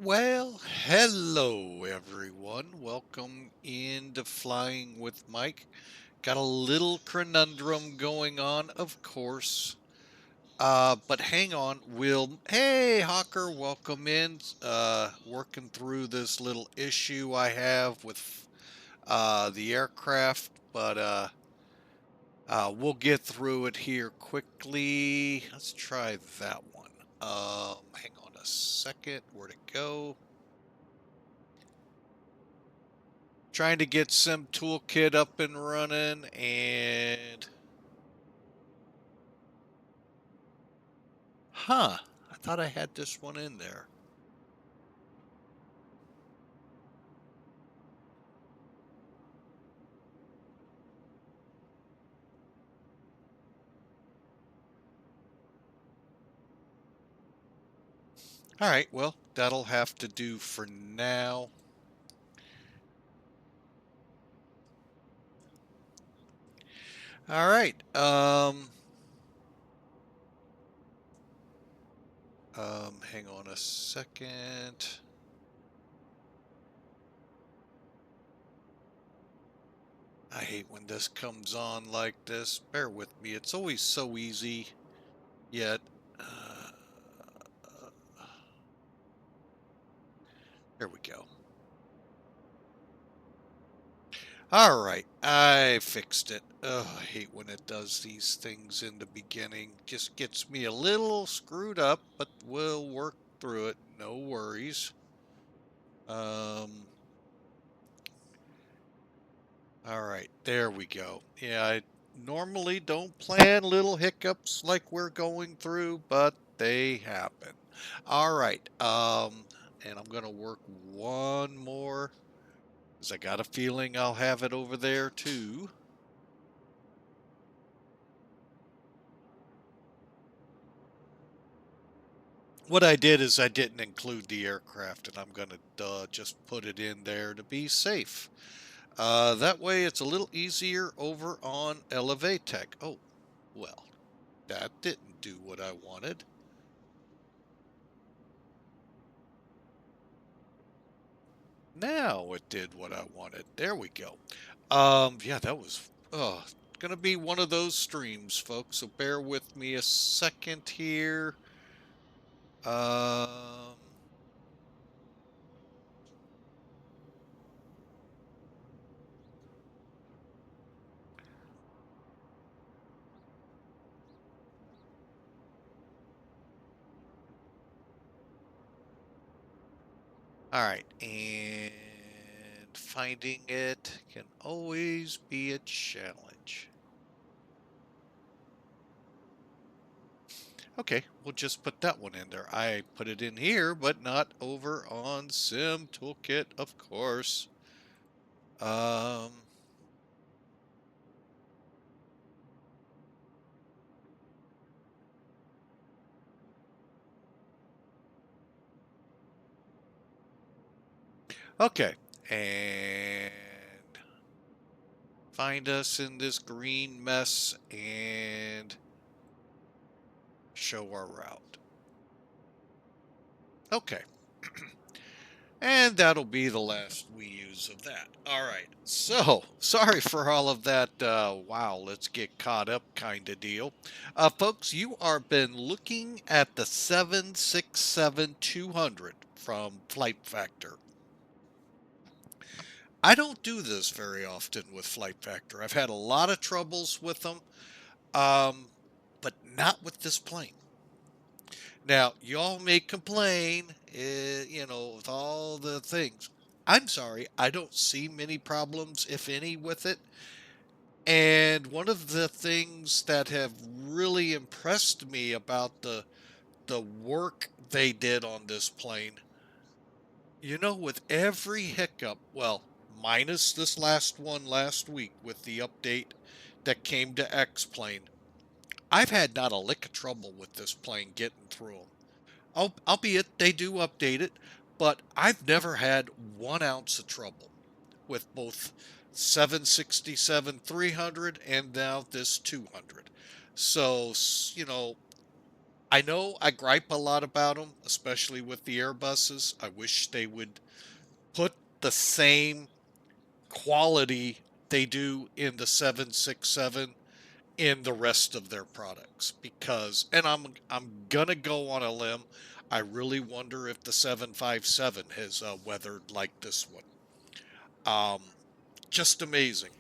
Well, hello everyone. Welcome into Flying with Mike. Got a little conundrum going on, of course. But hang on, hey Hawker, welcome in. Working through this little issue I have with the aircraft, but we'll get through it here quickly. Let's try that one. Hang on a second. Where'd it go? Trying to get Sim Toolkit up and running, and I thought I had this one in there. All right, well, that'll have to do for now. All right. Hang on a second. I hate when this comes on like this. Bear with me. It's always so easy, yet. There we go. All right, I fixed it. Oh, I hate when it does these things in the beginning. Just gets me a little screwed up, but we'll work through it. No worries. All right, there we go. Yeah, I normally don't plan little hiccups like we're going through, but they happen. All right, and I'm gonna work one more because I got a feeling I'll have it over there too. What I did is I didn't include the aircraft, and I'm going to just put it in there to be safe. That way it's a little easier over on Elevatech. Oh, well, that didn't do what I wanted. Now it did what I wanted. There we go. Yeah, that was gonna be one of those streams, folks. So bear with me a second here. Um, all right, and finding it can always be a challenge. Okay, we'll just put that one in there. I put it in here, but not over on Sim Toolkit, of course. Um, okay, and find us in this green mess and show our route. Okay. And that'll be the last we use of that. All right. So, sorry for all of that. Wow, let's get caught up kind of deal. Folks, you are been looking at the 767-200 from Flight Factor. I don't do this very often with Flight Factor. I've had a lot of troubles with them, um, but not with this plane. Now, y'all may complain, with all the things. I'm sorry, I don't see many problems, if any, with it. And one of the things that have really impressed me about the work they did on this plane, with every hiccup, well, minus this last one last week with the update that came to X plane, I've had not a lick of trouble with this plane getting through them. Albeit they do update it, but I've never had 1 ounce of trouble with both 767-300 and now this 200. So, I know I gripe a lot about them, especially with the Airbuses. I wish they would put the same quality they do in the 767 in the rest of their products, because, and I'm gonna go on a limb, I really wonder if the 757 has weathered like this one. Um, just amazing.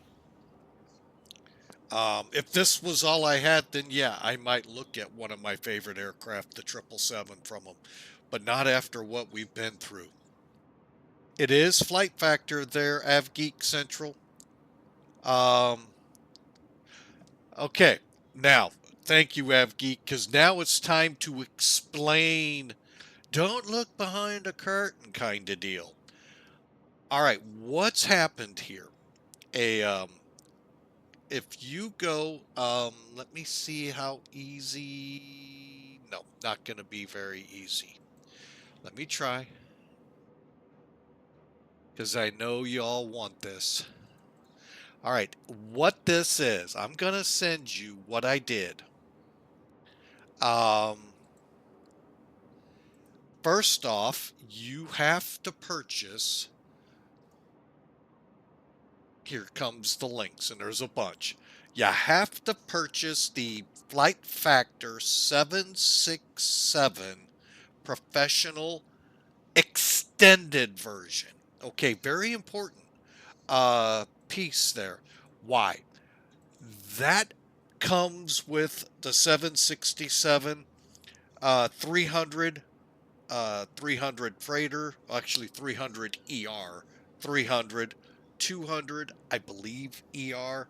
If this was all I had, then yeah, I might look at one of my favorite aircraft, the 777 from them, but not after what we've been through. It is flight factor there, AvGeek Central. Um, okay, now, thank you, AvGeek, because now it's time to explain. Don't look behind a curtain kind of deal. All right, what's happened here? A If you go, let me see how easy. No, not going to be very easy. Let me try, because I know you all want this. All right, what this is, I'm going to send you what I did. First off, you have to purchase. Here comes the links, and there's a bunch. You have to purchase the Flight Factor 767 Professional Extended version. Okay, very important piece there. Why? That comes with the 767 300 300 freighter, actually 300 ER, 300, 200, I believe ER,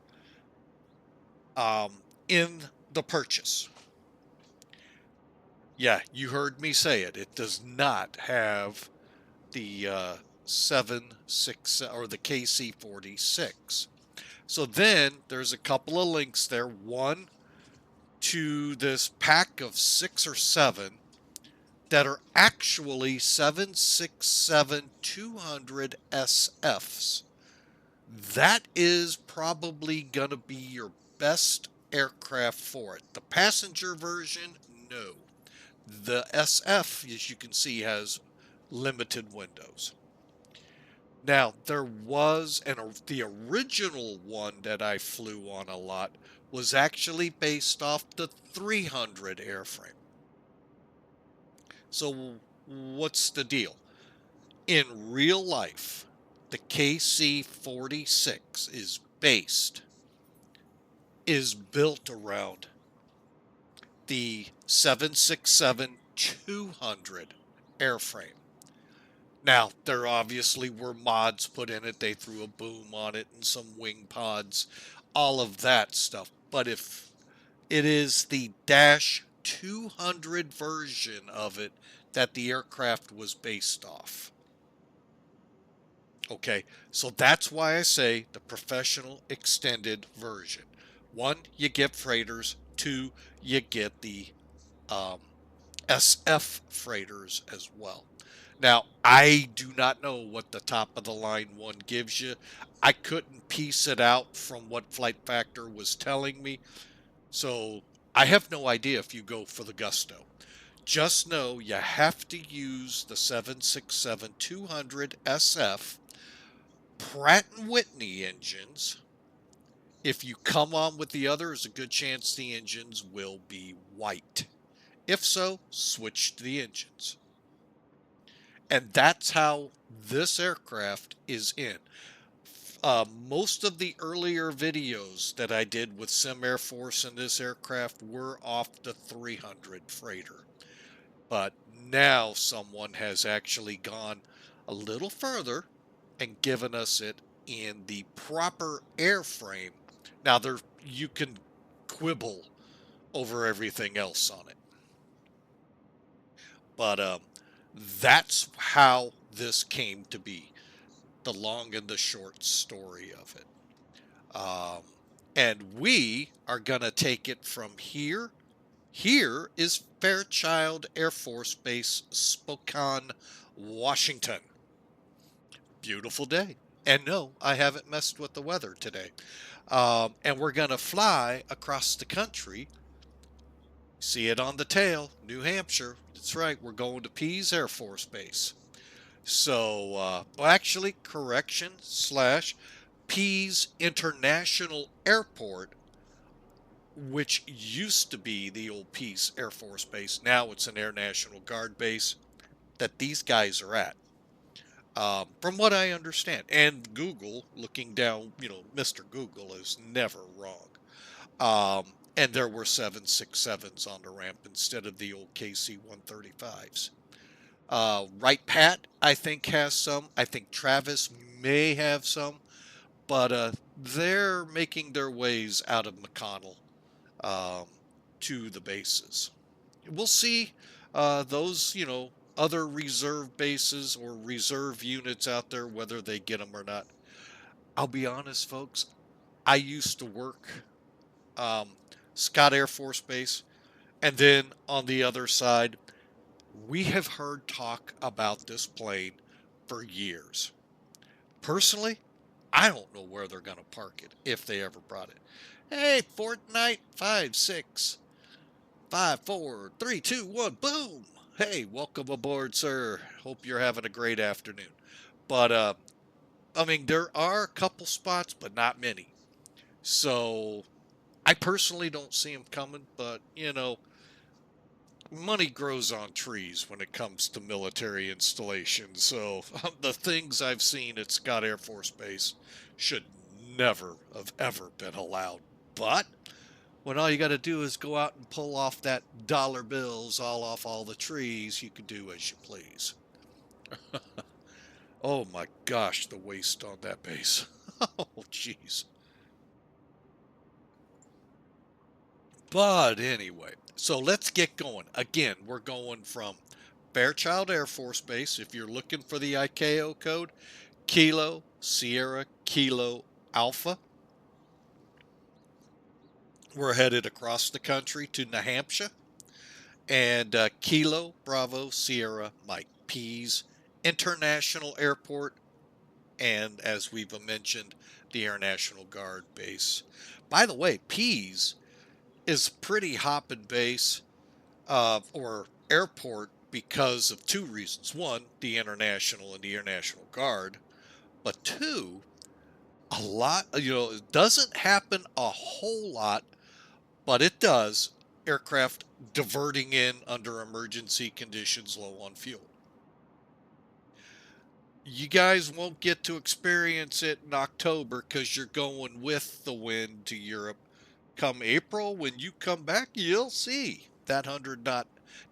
in the purchase. Yeah, you heard me say it. It does not have the 76 or the KC46. So then there's a couple of links there. One to this pack of 6 or 7 that are actually 767-200 SFs. That is probably going to be your best aircraft for it. The passenger version, no. The SF, as you can see, has limited windows. Now, there was, and the original one that I flew on a lot was actually based off the 300 airframe. So what's the deal? In real life, the KC46 is built around the 767-200 airframe. Now, there obviously were mods put in it. They threw a boom on it and some wing pods, all of that stuff. But if it is the Dash 200 version of it that the aircraft was based off. Okay, so that's why I say the professional extended version. 1, you get freighters. 2, you get the SF freighters as well. Now, I do not know what the top of the line one gives you. I couldn't piece it out from what Flight Factor was telling me. So I have no idea if you go for the Gusto. Just know you have to use the 767-200 SF Pratt & Whitney engines. If you come on with the other, there's a good chance the engines will be white. If so, switch to the engines. And that's how this aircraft is in. Most of the earlier videos that I did with Sim Air Force and this aircraft were off the 300 freighter. But now someone has actually gone a little further and given us it in the proper airframe. Now you can quibble over everything else on it. But that's how this came to be. The long and the short story of it. And we are going to take it from here. Here is Fairchild Air Force Base, Spokane, Washington. Beautiful day. And no, I haven't messed with the weather today. And we're going to fly across the country See it on the tail, New Hampshire. That's right, we're going to Pease Air Force Base. So, well, actually, correction, slash Pease International Airport, which used to be the old Pease Air Force Base. Now it's an Air National Guard base that these guys are at. From what I understand, and Google, looking down, Mr. Google is never wrong. And there were 767s on the ramp instead of the old KC135s. Right Pat, I think, has some. I think Travis may have some, but they're making their ways out of McConnell um, to the bases. We'll see those, other reserve bases or reserve units out there, whether they get them or not. I'll be honest, folks. I used to work um, Scott Air Force Base, and then on the other side, we have heard talk about this plane for years. Personally, I don't know where they're going to park it if they ever brought it. Hey, Fortnite 5, 6, 5, 4, 3, 2, 1, boom! Hey, welcome aboard, sir. Hope you're having a great afternoon. But, I mean, there are a couple spots, but not many. So, I personally don't see them coming, but, money grows on trees when it comes to military installations. So, the things I've seen at Scott Air Force Base should never have ever been allowed. But, when all you got to do is go out and pull off that dollar bills all off all the trees, you can do as you please. Oh my gosh, the waste on that base. Oh, jeez. But anyway, so let's get going. Again, we're going from Fairchild Air Force Base. If you're looking for the ICAO code, Kilo Sierra Kilo Alpha. We're headed across the country to New Hampshire. And Kilo Bravo Sierra Mike Pease International Airport, and as we've mentioned, the Air National Guard base. By the way, Pease is a pretty hopping base or airport because of two reasons. One, the International and the Air National Guard, but two, a lot, it doesn't happen a whole lot, but it does. Aircraft diverting in under emergency conditions low on fuel. You guys won't get to experience it in October because you're going with the wind to Europe. Come April, when you come back, you'll see that 100 knot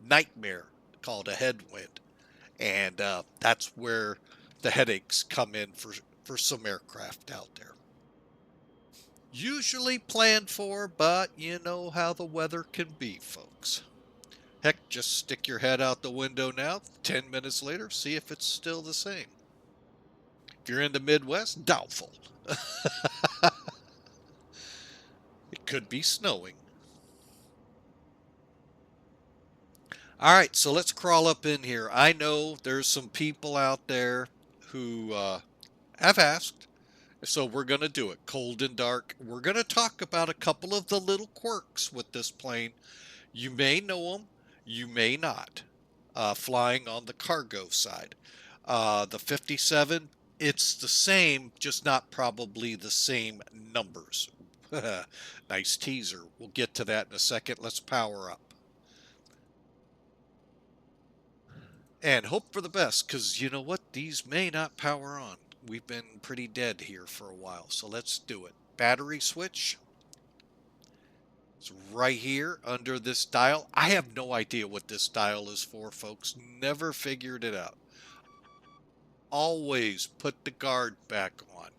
nightmare called a headwind. And that's where the headaches come in for some aircraft out there. Usually planned for, but you know how the weather can be, folks. Heck, just stick your head out the window now, 10 minutes later, see if it's still the same. If you're in the Midwest, doubtful. It could be snowing. All right, so let's crawl up in here. I know there's some people out there who have asked, so we're going to do it. Cold and dark. We're going to talk about a couple of the little quirks with this plane. You may know them, you may not. Flying on the cargo side. The 57, it's the same, just not probably the same numbers. Nice teaser. We'll get to that in a second. Let's power up. And hope for the best, because you know what? These may not power on. We've been pretty dead here for a while, so let's do it. Battery switch. It's right here under this dial. I have no idea what this dial is for, folks. Never figured it out. Always put the guard back on.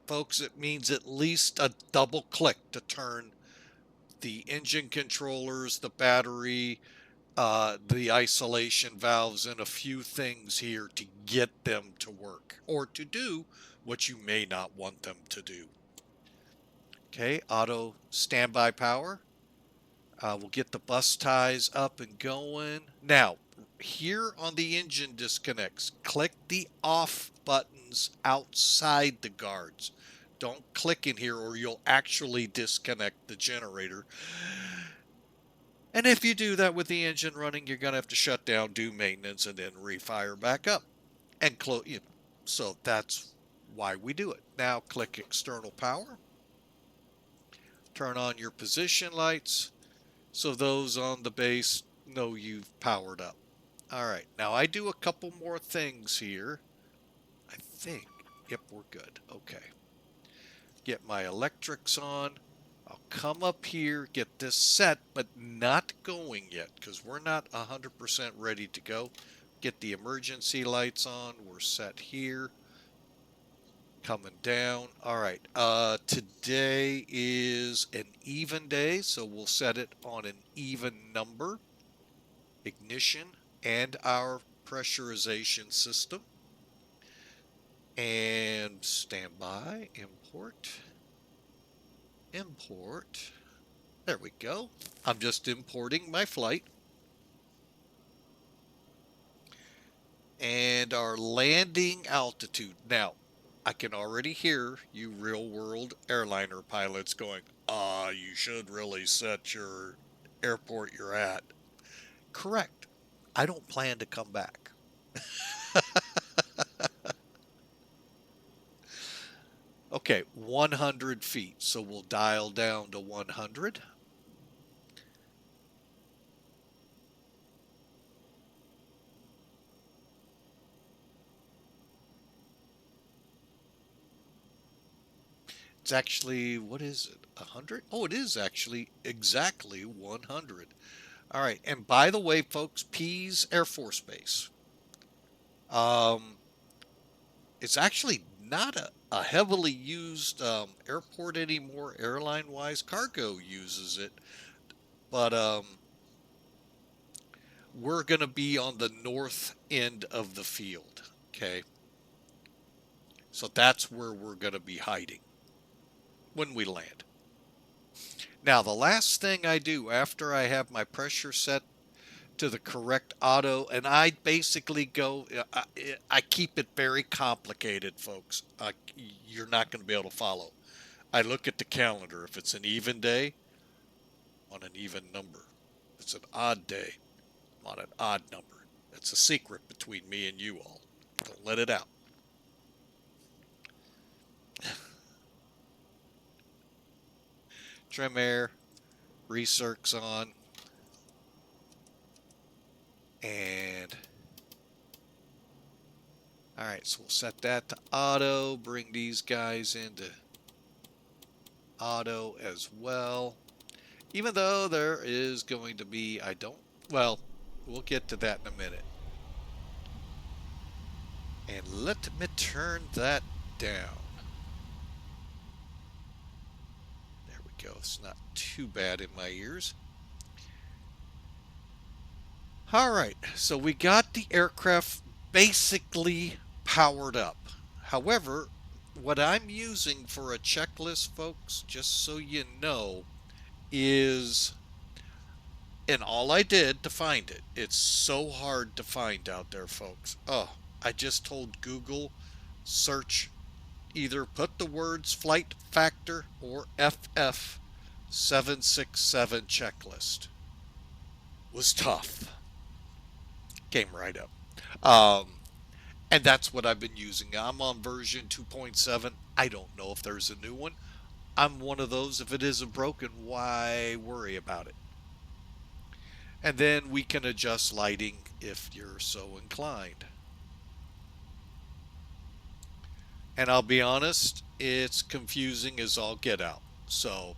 Folks, it means at least a double click to turn the engine controllers, the battery, the isolation valves, and a few things here to get them to work or to do what you may not want them to do. Okay, auto standby power. We'll get the bus ties up and going. Now, here on the engine disconnects, click the off buttons outside the guards. Don't click in here or you'll actually disconnect the generator. And if you do that with the engine running, you're going to have to shut down, do maintenance, and then refire back up and close. So that's why we do it. Now click external power. Turn on your position lights so those on the base know you've powered up. All right, now I do a couple more things here. I think, yep, we're good. Okay. Get my electrics on. I'll come up here, get this set, but not going yet because we're not 100% ready to go. Get the emergency lights on. We're set here. Coming down. All right. Today is an even day, so we'll set it on an even number. Ignition and our pressurization system. And standby, import. Import. There we go. I'm just importing my flight. And our landing altitude. Now, I can already hear you real-world airliner pilots going, you should really set your airport you're at. Correct. I don't plan to come back. Okay, 100 feet. So we'll dial down to 100. It's actually, what is it, 100? Oh, it is actually exactly 100. All right, and by the way, folks, Pease Air Force Base. It's actually not a heavily used airport anymore, airline-wise. Cargo uses it, but we're going to be on the north end of the field, okay? So that's where we're going to be hiding when we land. Now, the last thing I do after I have my pressure set to the correct auto, and I basically go, I keep it very complicated, folks. You're not going to be able to follow. I look at the calendar. If it's an even day, on an even number. If it's an odd day, I'm on an odd number. That's a secret between me and you all. Don't let it out. Trim air, recircs on, and all right, so we'll set that to auto, bring these guys into auto as well. Even though there is going to be, well, we'll get to that in a minute. And let me turn that down. There we go. It's not too bad in my ears. All right, so we got the aircraft basically powered up. However, what I'm using for a checklist, folks, just so you know, is, and all I did to find it, it's so hard to find out there, folks. Oh, I just told Google, search, either put the words flight factor or FF767 checklist. Was tough. Came right up. And that's what I've been using. I'm on version 2.7. I don't know if there's a new one. I'm one of those, if it isn't broken, why worry about it? And then we can adjust lighting if you're so inclined. And I'll be honest, it's confusing as all get out. So,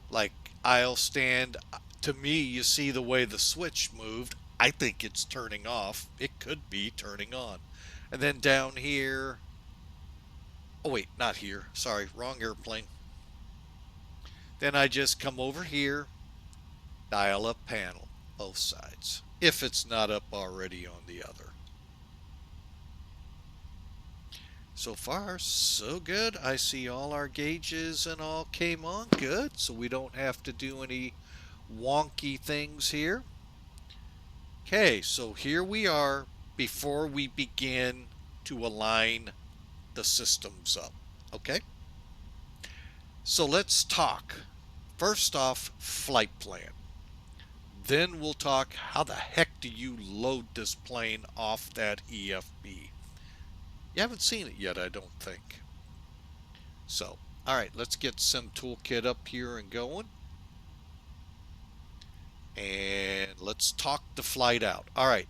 like, I'll stand, to me, you see the way the switch moved. I think it's turning off. It could be turning on. And then down here, oh wait, not here. Sorry, wrong airplane. Then I just come over here, dial up panel, both sides, if it's not up already on the other. So far, so good. I see all our gauges and all came on. Good, so we don't have to do any wonky things here. Okay, so here we are before we begin to align the systems up. Okay? So let's talk. First off, flight plan. then we'll talk how the heck do you load this plane off that EFB. You haven't seen it yet, I don't think. So, all right, let's get Sim Toolkit up here and going. And let's talk the flight out. All right,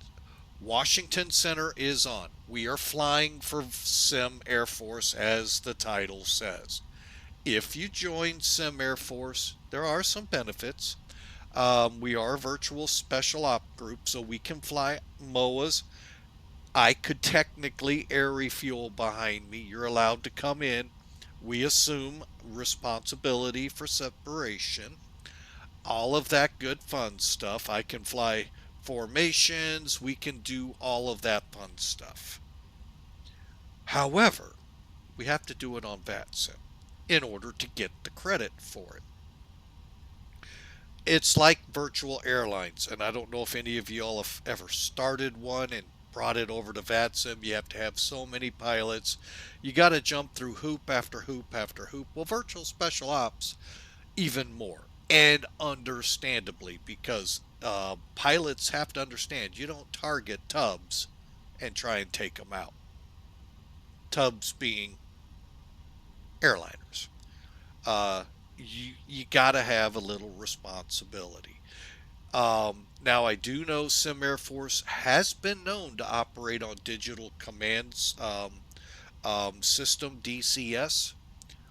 Washington Center is on. We are flying for Sim Air Force, as the title says. If you join Sim Air Force, there are some benefits. We are a virtual special op group, so we can fly MOAs. I could technically air refuel behind me. You're allowed to come in. We assume responsibility for separation. All of that good fun stuff. I can fly formations. We can do all of that fun stuff. However, we have to do it on VATSIM in order to get the credit for it. It's like virtual airlines, and I don't know if any of y'all have ever started one and brought it over to VATSIM. You have to have so many pilots. You got to jump through hoop after hoop after hoop. Well, virtual special ops, even more. And understandably, because pilots have to understand you don't target tubs and try and take them out. Tubs being airliners. You got to have a little responsibility. Now, I do know Sim Air Force has been known to operate on digital commands system, DCS,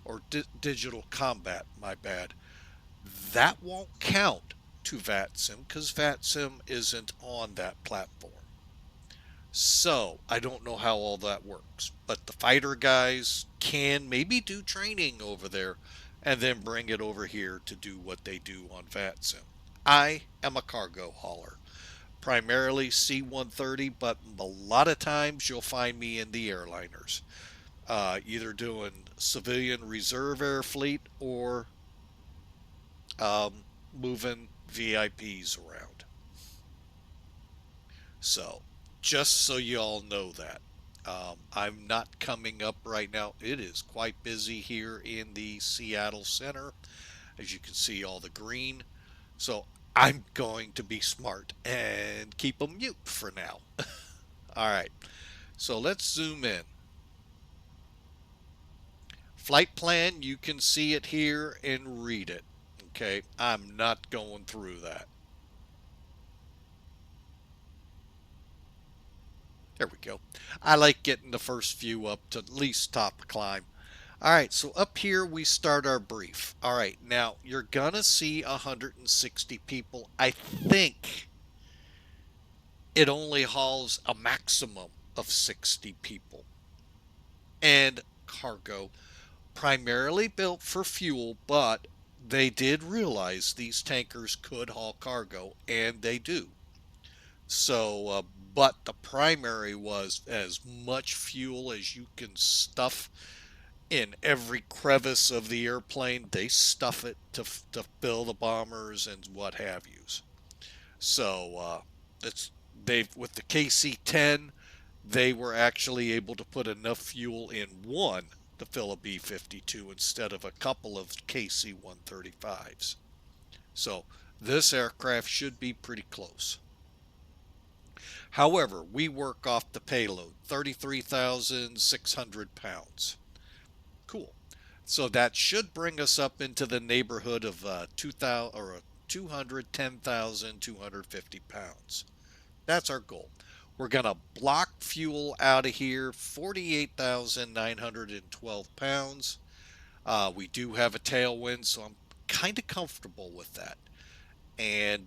or digital combat, my bad. That won't count to VATSIM because VATSIM isn't on that platform. So I don't know how all that works, but the fighter guys can maybe do training over there and then bring it over here to do what they do on VATSIM. I am a cargo hauler, primarily C-130, but a lot of times you'll find me in the airliners, either doing civilian reserve air fleet or moving VIPs around. So, just so you all know that. I'm not coming up right now. It is quite busy here in the Seattle Center. As you can see, all the green. So, I'm going to be smart and keep them mute for now. All right. So, let's zoom in. Flight plan, you can see it here and read it. Okay. I'm not going through that. There we go. I like getting the first view up to at least top climb. All right, so up here we start our brief. All right, now you're gonna see 160 people. I think it only hauls a maximum of 60 people. And cargo, primarily built for fuel, but they did realize these tankers could haul cargo, and they do. So, but the primary was as much fuel as you can stuff in every crevice of the airplane. They stuff it to fill the bombers and what have yous. So, it's they've with the KC-10, they were actually able to put enough fuel in one to fill a B-52 instead of a couple of KC-135s. So, this aircraft should be pretty close. However, we work off the payload, 33,600 pounds. Cool. So that should bring us up into the neighborhood of 2,000 or 210,250 pounds. That's our goal. We're going to block fuel out of here, 48,912 pounds. We do have a tailwind, so I'm kind of comfortable with that. And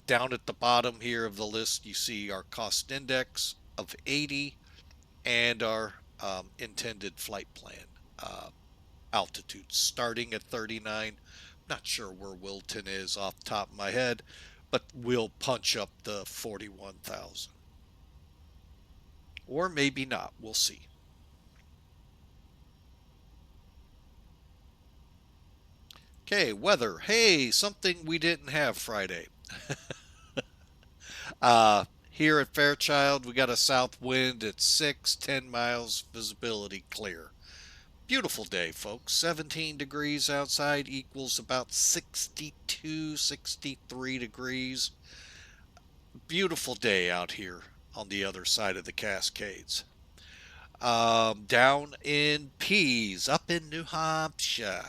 down at the bottom here of the list, you see our cost index of 80 and our intended flight plan altitude starting at 39. Not sure where WILTN is off the top of my head, but we'll punch up the 41,000. Or maybe not. We'll see. Okay, weather. Hey, something we didn't have Friday. Here at Fairchild, we got a south wind at 10 miles, visibility clear. Beautiful day, folks. 17 degrees outside equals about 62, 63 degrees. Beautiful day out here on the other side of the Cascades. Down in Pease, up in New Hampshire.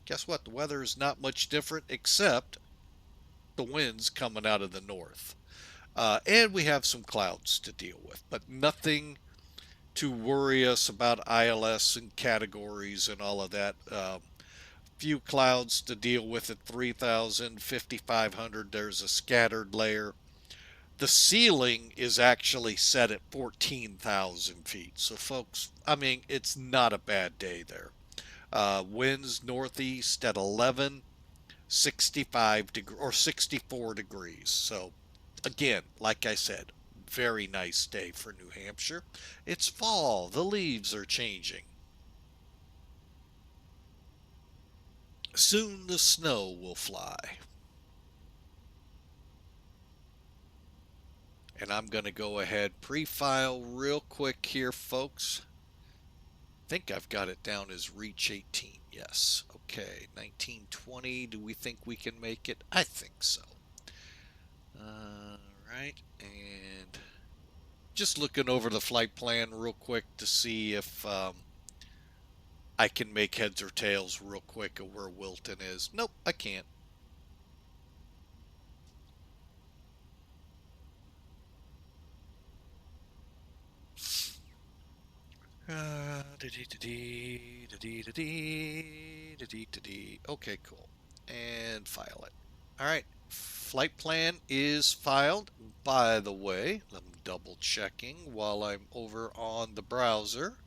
Guess what? The weather is not much different except the winds coming out of the north. And we have some clouds to deal with, but nothing to worry us about ILS and categories and all of that. Few clouds to deal with at 3,000, 5,500. There's a scattered layer. The ceiling is actually set at 14,000 feet. So, folks, I mean, it's not a bad day there. Winds northeast at 11, 65 or 64 degrees. So, again, like I said, very nice day for New Hampshire. It's fall. The leaves are changing. Soon the snow will fly. And I'm going to go ahead pre-file real quick here, folks. I think I've got it down as reach 18. Yes. Okay. 1920. Do we think we can make it? I think so. All right. And just looking over the flight plan real quick to see if I can make heads or tails real quick of where Wilton is. Nope, I can't. Okay, cool. And file it. All right. Flight plan is filed. By the way, I'm double checking while I'm over on the browser.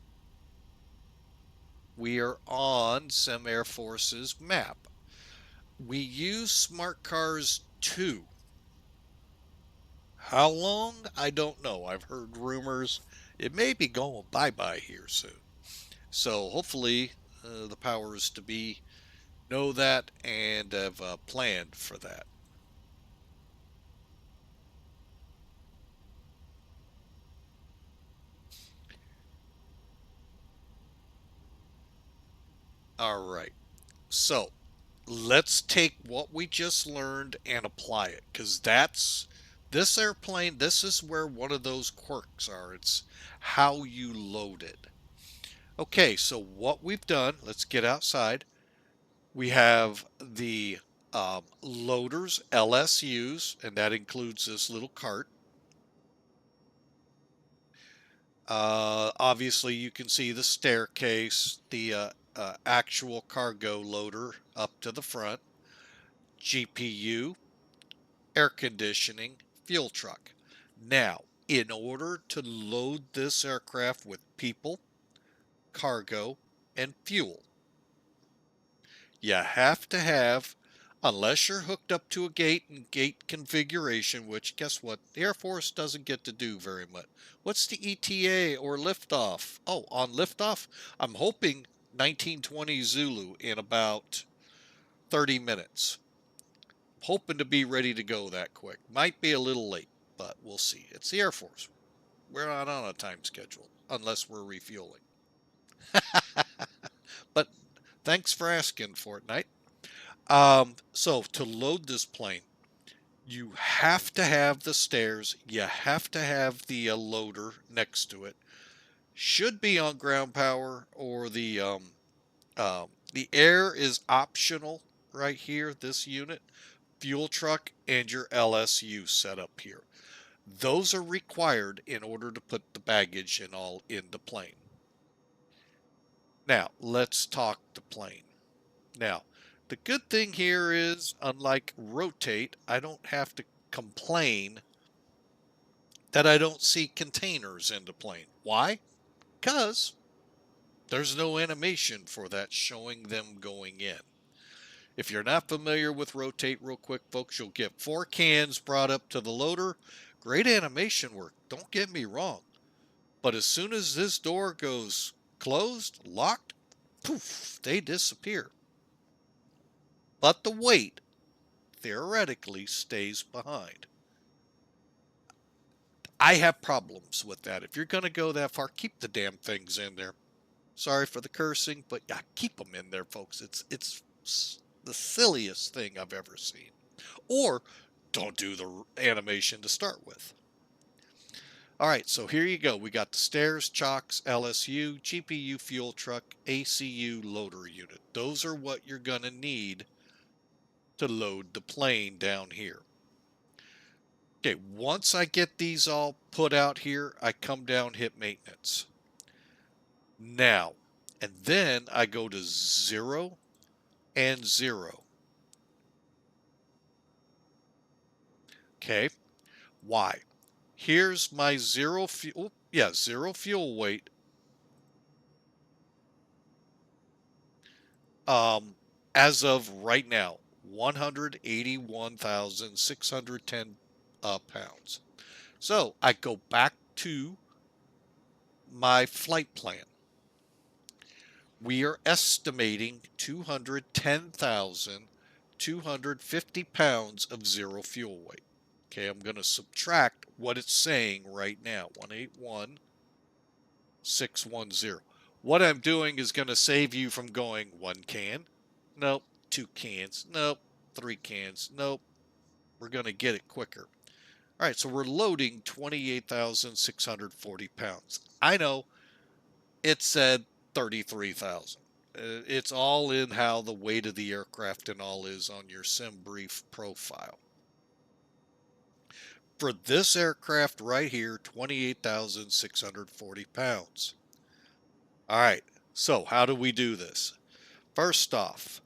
We are on Sim Air Force's map. We use Smart Cars 2. How long? I don't know. I've heard rumors it may be going bye-bye here soon. So hopefully the powers to be know that and have planned for that. All right. So let's take what we just learned and apply it, because that's this airplane. This is where one of those quirks are. It's how you load it. Okay, so what we've done, let's get outside. We have the loaders, LSUs, and that includes this little cart. Obviously, you can see the staircase, the actual cargo loader up to the front, GPU, air conditioning, fuel truck. Now, in order to load this aircraft with people, cargo, and fuel, you have to have, unless you're hooked up to a gate and gate configuration, which guess what? The Air Force doesn't get to do very much. What's the ETA or liftoff? Oh, on liftoff, I'm hoping 1920 Zulu in about 30 minutes. Hoping to be ready to go that quick. Might be a little late, but we'll see. It's the Air Force. We're not on a time schedule unless we're refueling. But thanks for asking, Fortnite. So to load this plane, you have to have the stairs. You have to have the loader next to it. Should be on ground power, or the air is optional right here. This unit, fuel truck, and your LSU set up here. Those are required in order to put the baggage and all in the plane. Now let's talk the plane. Now, the good thing here is, unlike rotate, I don't have to complain that I don't see containers in the plane. Why? Because there's no animation for that showing them going in. If you're not familiar with rotate real quick, folks, you'll get 4 cans brought up to the loader. Great animation work, don't get me wrong. But as soon as this door goes closed, locked, poof, they disappear. But the weight theoretically stays behind. I have problems with that. If you're going to go that far, keep the damn things in there. Sorry for the cursing, but yeah, keep them in there, folks. It's the silliest thing I've ever seen. Or don't do the animation to start with. All right, so here you go. We got the stairs, chocks, LSU, GPU fuel truck, ACU loader unit. Those are what you're going to need to load the plane down here. Okay, once I get these all put out here, I come down, hit maintenance. Now, and then I go to 0 and 0. Okay, why? Here's my zero fuel, zero fuel weight. As of right now, 181,610 pounds. So I go back to my flight plan. We are estimating 210,250 pounds of zero fuel weight. Okay, I'm going to subtract what it's saying right now, 181,610. What I'm doing is going to save you from going 1 can. Nope. 2 cans. Nope. 3 cans. Nope. We're going to get it quicker. All right, so we're loading 28,640 pounds. I know it said 33,000. It's all in how the weight of the aircraft and all is on your sim brief profile. For this aircraft right here, 28,640 pounds. All right, so how do we do this? First off,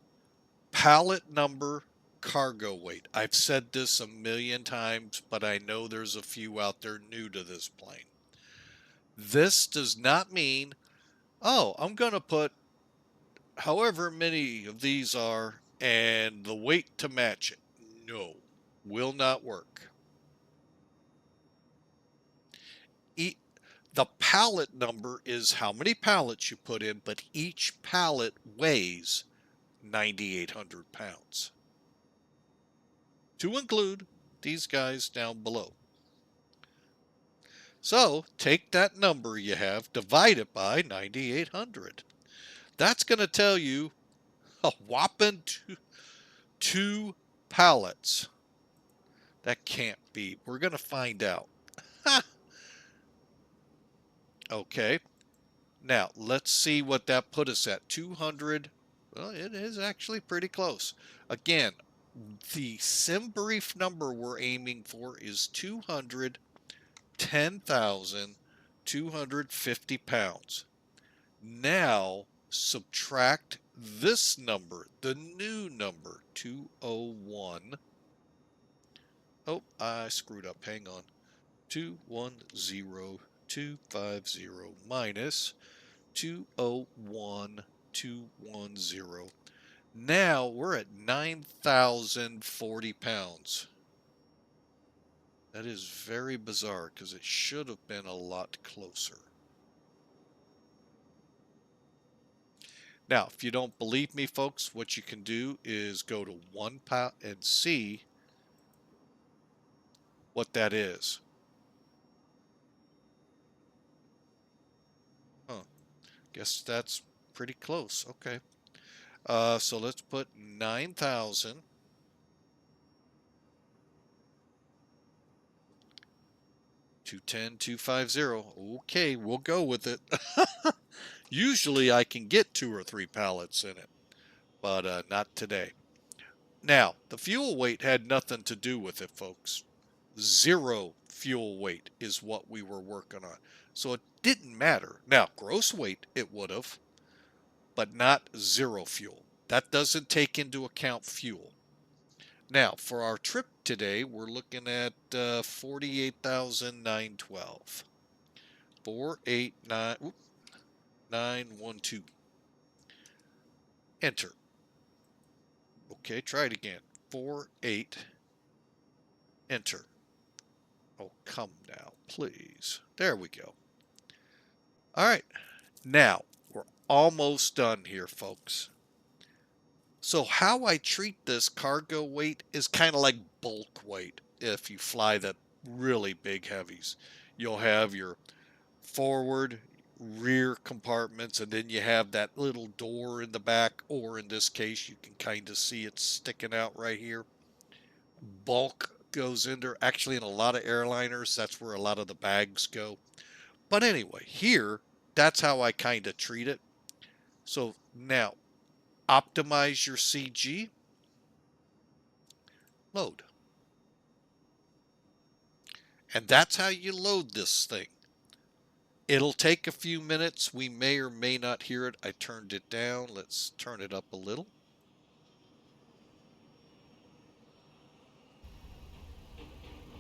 pallet number, cargo weight. I've said this a million times, but I know there's a few out there new to this plane. This does not mean, oh, I'm going to put however many of these are and the weight to match it. No, will not work. The pallet number is how many pallets you put in, but each pallet weighs 9,800 pounds. To include these guys down below. So take that number you have, divide it by 9,800. That's going to tell you a whopping two pallets. That can't be. We're going to find out. Okay. Now, let's see what that put us at. 200. Well, it is actually pretty close. Again, the sim brief number we're aiming for is 210,250 pounds. Now, subtract this number, the new number, 201. Oh, I screwed up. Hang on. 210,250 minus 201,210. Now we're at 9,040 pounds. That is very bizarre because it should have been a lot closer. Now, if you don't believe me, folks, what you can do is go to 1 pound and see what that is. Huh. Guess that's pretty close. Okay. So let's put 9,000. 210,250. Okay, we'll go with it. Usually I can get 2 or 3 pallets in it, but not today. Now, the fuel weight had nothing to do with it, folks. 0 fuel weight is what we were working on. So it didn't matter. Now, gross weight, it would have, but not 0 fuel. That doesn't take into account fuel. Now, for our trip today, we're looking at 48,912. 489,912. Enter. Okay, try it again. 48. Enter. Oh, come now, please. There we go. All right. Now, we're almost done here, folks. So how I treat this cargo weight is kind of like bulk weight if you fly the really big heavies. You'll have your forward, rear compartments, and then you have that little door in the back, or in this case, you can kind of see it sticking out right here. Bulk goes in there. Actually, in a lot of airliners, that's where a lot of the bags go. But anyway, here, that's how I kind of treat it. So now, optimize your CG, load. And that's how you load this thing. It'll take a few minutes. We may or may not hear it. I turned it down. Let's turn it up a little.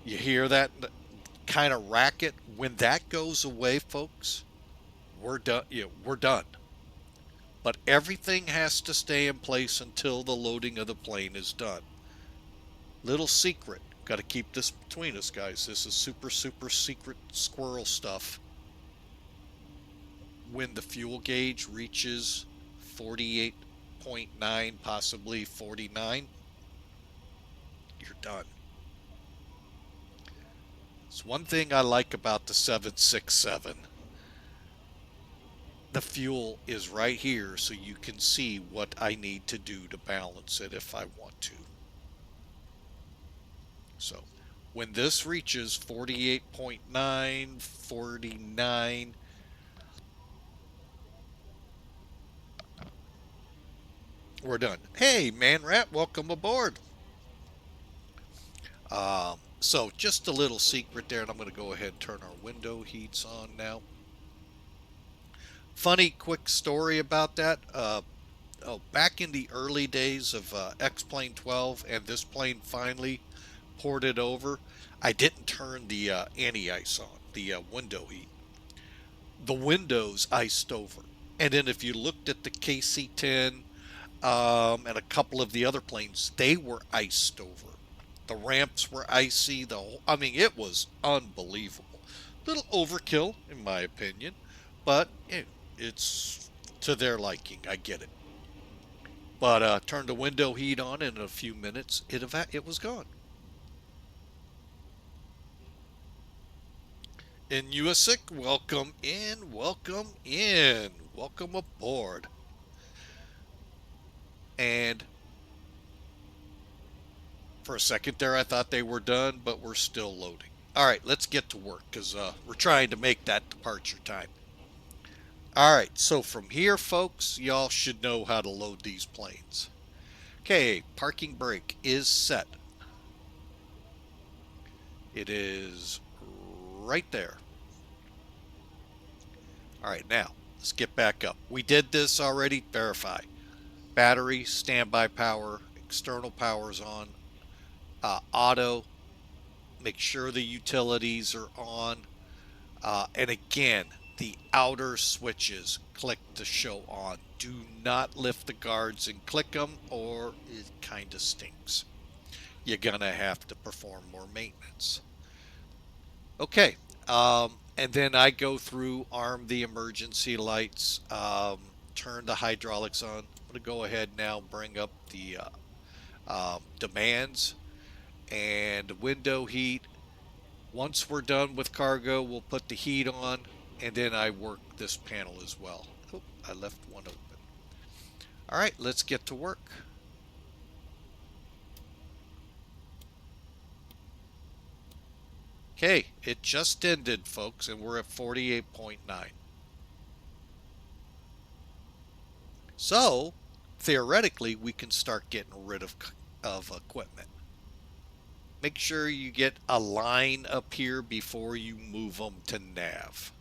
You hear that kind of racket? When that goes away, folks, we're done. We're done. But everything has to stay in place until the loading of the plane is done. Little secret. Got to keep this between us, guys. This is super, super secret squirrel stuff. When the fuel gauge reaches 48.9, possibly 49, you're done. It's one thing I like about the 767. The fuel is right here, so you can see what I need to do to balance it if I want to. So when this reaches 48.9, 49, we're done. Hey, Man Rat, welcome aboard. So just a little secret there, and I'm going to go ahead and turn our window heats on now. Funny quick story about that. Back in the early days of X-Plane 12, and this plane finally ported over, I didn't turn the anti-ice on, the window heat. The windows iced over. And then if you looked at the KC10 and a couple of the other planes, they were iced over. The ramps were icy. I mean, it was unbelievable. Little overkill, in my opinion, but it's to their liking. I get it. But turn the window heat on, and in a few minutes, it was gone. In USIC, welcome in, welcome in, welcome aboard. And for a second there, I thought they were done, but we're still loading. All right, let's get to work, because we're trying to make that departure time. All right, so from here, folks, y'all should know how to load these planes. Okay, parking brake is set. It is right there. All right, now let's get back up. We did this already. Verify. Battery, standby power, external power's on. Auto. Make sure the utilities are on. And again, the outer switches, click to show on. Do not lift the guards and click them, or it kind of stinks. You're gonna have to perform more maintenance. Okay, and then I go through, arm the emergency lights, turn the hydraulics on. I'm gonna go ahead now, bring up the demands and window heat. Once we're done with cargo, we'll put the heat on, and then I work this panel as well. Oh, I left one open. All right, let's get to work. Okay, it just ended, folks, and we're at 48.9. So, theoretically, we can start getting rid of equipment. Make sure you get a line up here before you move them to nav.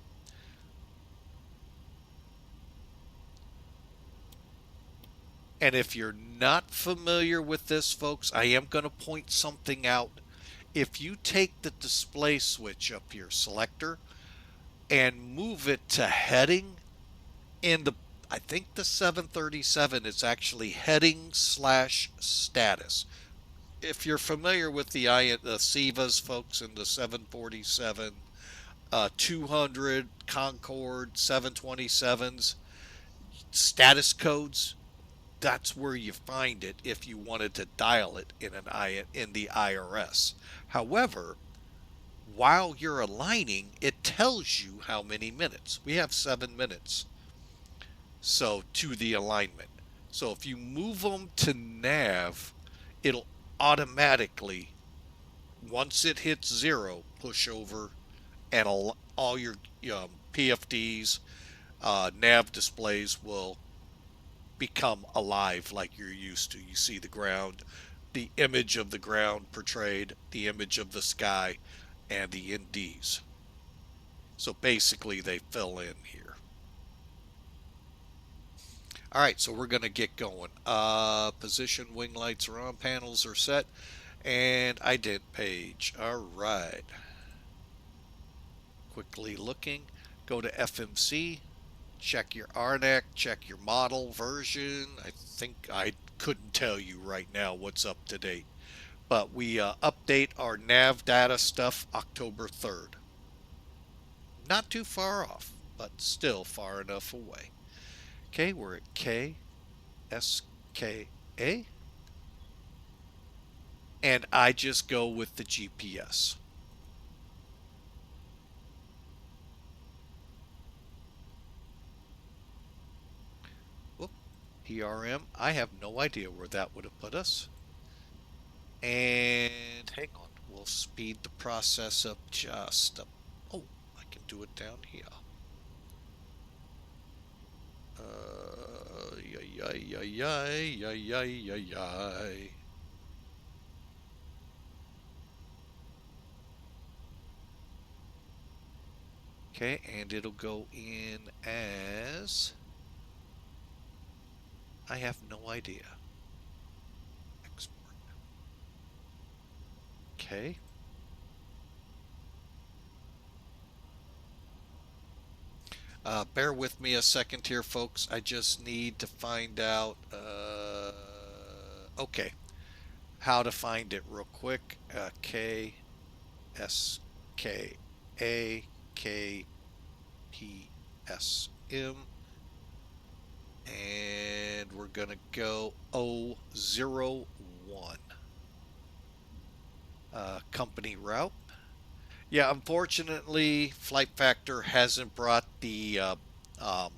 And if you're not familiar with this, folks, I am going to point something out. If you take the display switch up here, selector, and move it to heading, in the, I think the 737, it's actually heading / status. If you're familiar with the SIVAs, folks, in the 747, 200, Concorde, 727s, status codes, that's where you find it if you wanted to dial it in the IRS. However, while you're aligning, it tells you how many minutes. We have 7 minutes. So to the alignment. So if you move them to nav, it'll automatically, once it hits 0, push over, and all your PFDs, nav displays will become alive like you're used to. You see the ground, the image of the ground portrayed, the image of the sky, and the NDs. So basically they fill in here. All right, so we're going to get going. Position, wing lights are on, panels are set, and ident page. All right. Quickly looking, go to FMC, check your RNAC, check your model version. I think I couldn't tell you right now what's up to date, but we update our nav data stuff October 3rd. Not too far off, but still far enough away. Okay, we're at KSKA, and I just go with the GPS. Whoop, PRM, I have no idea where that would have put us. And hang on, we'll speed the process up just up. Oh, I can do it down here. Yay. Okay, and it'll go in as, I have no idea. Export. Okay. Bear with me a second here, folks. I just need to find out, okay, how to find it real quick. KSKA KPSM, and we're gonna go 001. Company route. Yeah, unfortunately, Flight Factor hasn't brought the um,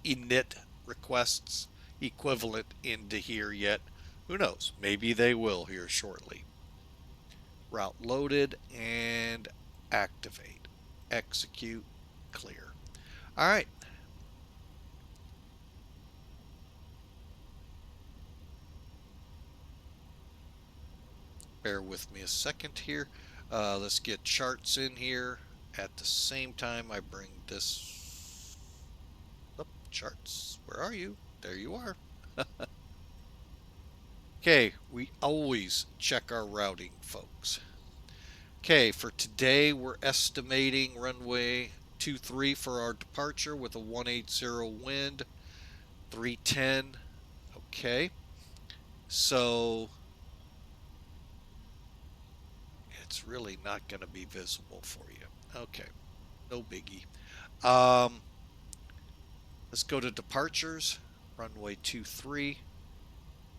init requests equivalent into here yet. Who knows? Maybe they will here shortly. Route loaded and activate. Execute. Clear. All right. Bear with me a second here. Let's get charts in here. At the same time, I bring this up. Charts. Where are you? There you are. Okay, we always check our routing, folks. Okay, for today, we're estimating runway 23 for our departure with a 180 wind, 310. Okay, so it's really not going to be visible for you. Okay, no biggie. Let's go to departures, runway 23.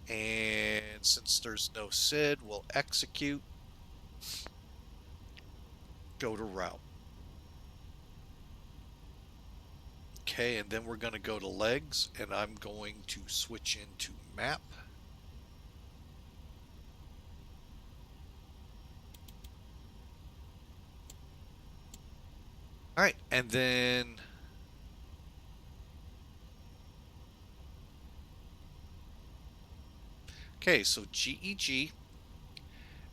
And since there's no SID, we'll execute. Go to route. Okay, and then we're going to go to legs, and I'm going to switch into map. All right, and then okay, so GEG,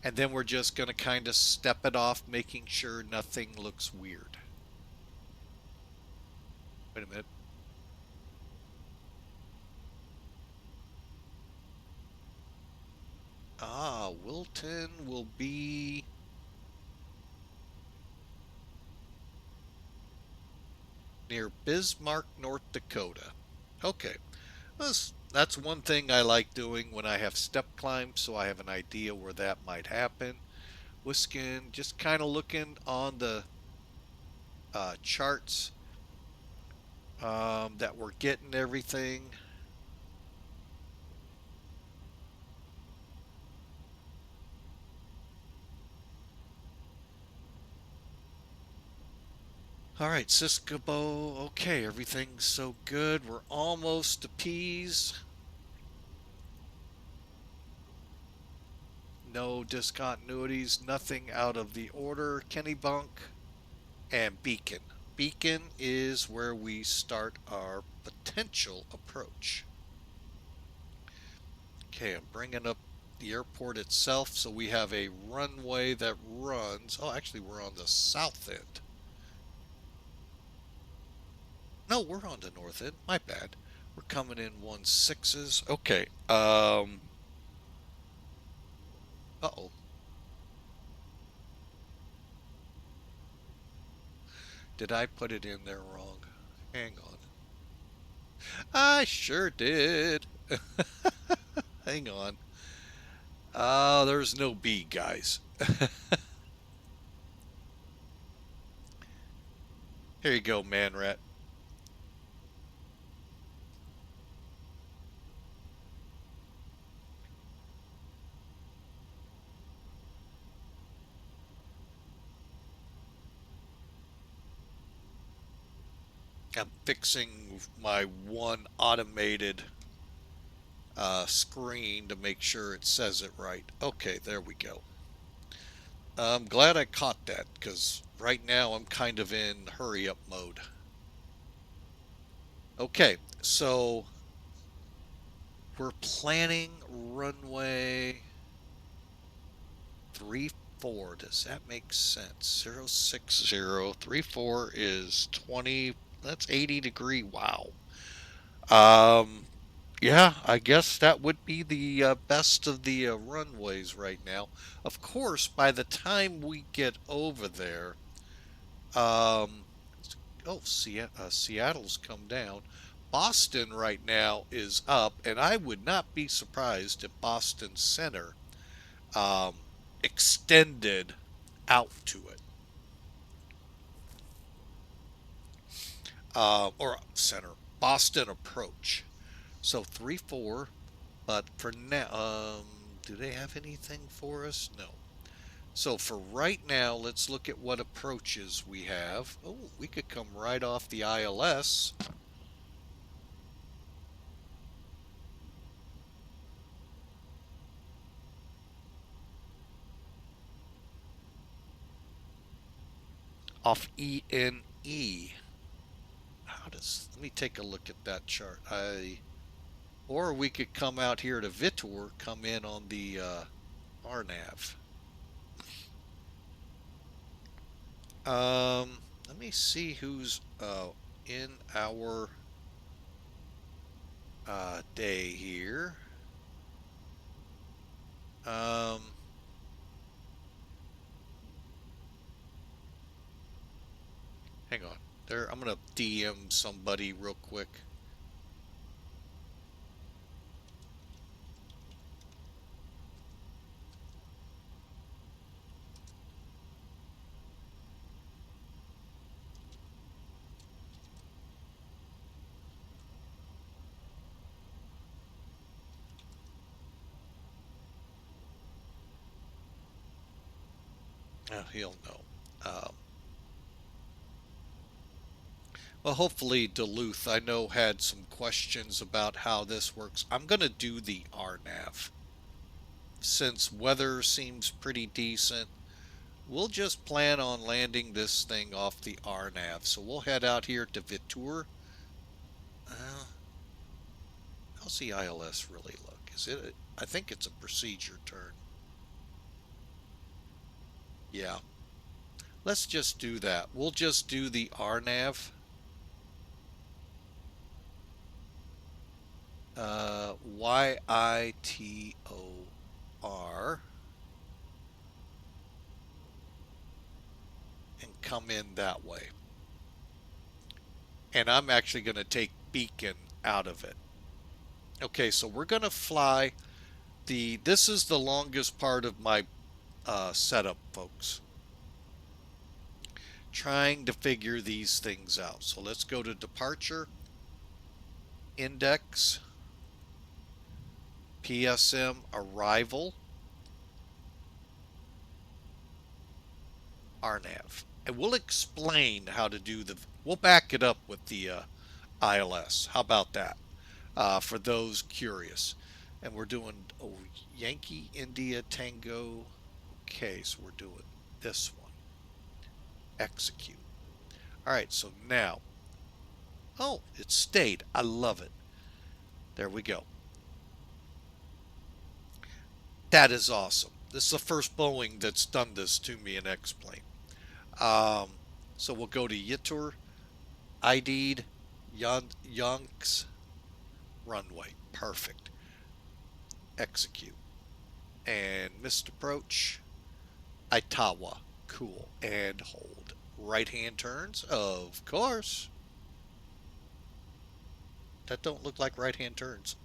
and then we're just going to kind of step it off, making sure nothing looks weird. Wait a minute. WILTN will be near Bismarck, North Dakota. Okay, that's one thing I like doing when I have step climbs, so I have an idea where that might happen. Wisconsin, just kind of looking on the charts that we're getting everything. All right, Cisco. Okay, everything's so good. We're almost to Pease. No discontinuities, nothing out of the order. Kennybunk and BEEKN. BEEKN is where we start our potential approach. Okay, I'm bringing up the airport itself, so we have a runway that runs. Oh, actually, we're on the south end. No, we're on the north end. My bad. We're coming in 16s. Okay. Uh-oh. Did I put it in there wrong? Hang on. I sure did. Hang on. There's no B, guys. Here you go, man rat. I'm fixing my one automated screen to make sure it says it right. Okay, there we go. I'm glad I caught that because right now I'm kind of in hurry up mode. Okay, so we're planning runway 34. Does that make sense? 06034 is 20. That's 80-degree. Wow. Um, yeah, I guess that would be the best of the runways right now. Of course, by the time we get over there, um, oh, Seattle's come down. Boston right now is up, and I would not be surprised if Boston Center um, extended out to it, or center, Boston approach. So 3-4, but for now, do they have anything for us? No. So for right now, let's look at what approaches we have. Oh, we could come right off the ILS. Off ENE. Let me take a look at that chart. Or we could come out here to Vitor, come in on the RNAV. Let me see who's in our day here. Um, hang on. There, I'm gonna DM somebody real quick. He'll know. Well, hopefully Duluth, I know, had some questions about how this works. I'm gonna do the RNAV. Since weather seems pretty decent, we'll just plan on landing this thing off the RNAV. So we'll head out here to Vitor. Uh, how's the ILS really look? Is it? I think it's a procedure turn. Yeah. Let's just do that. We'll just do the RNAV. YITOR. And come in that way. And I'm actually going to take BEEKN out of it. Okay, so we're going to fly this is the longest part of my setup, folks. Trying to figure these things out. So let's go to departure, index, PSM arrival, RNAV. and we'll explain how to do we'll back it up with the ILS. How about that? For those curious. And we're doing Yankee India Tango. Okay, so we're doing this one. Execute. All right, so now, oh, it stayed. I love it. There we go. That is awesome. This is the first Boeing that's done this to me in X-Plane. So we'll go to Yitur, ID'd, Yonks, runway. Perfect. Execute. And missed approach, Itawa. Cool. And hold. Right-hand turns, of course. That don't look like right-hand turns.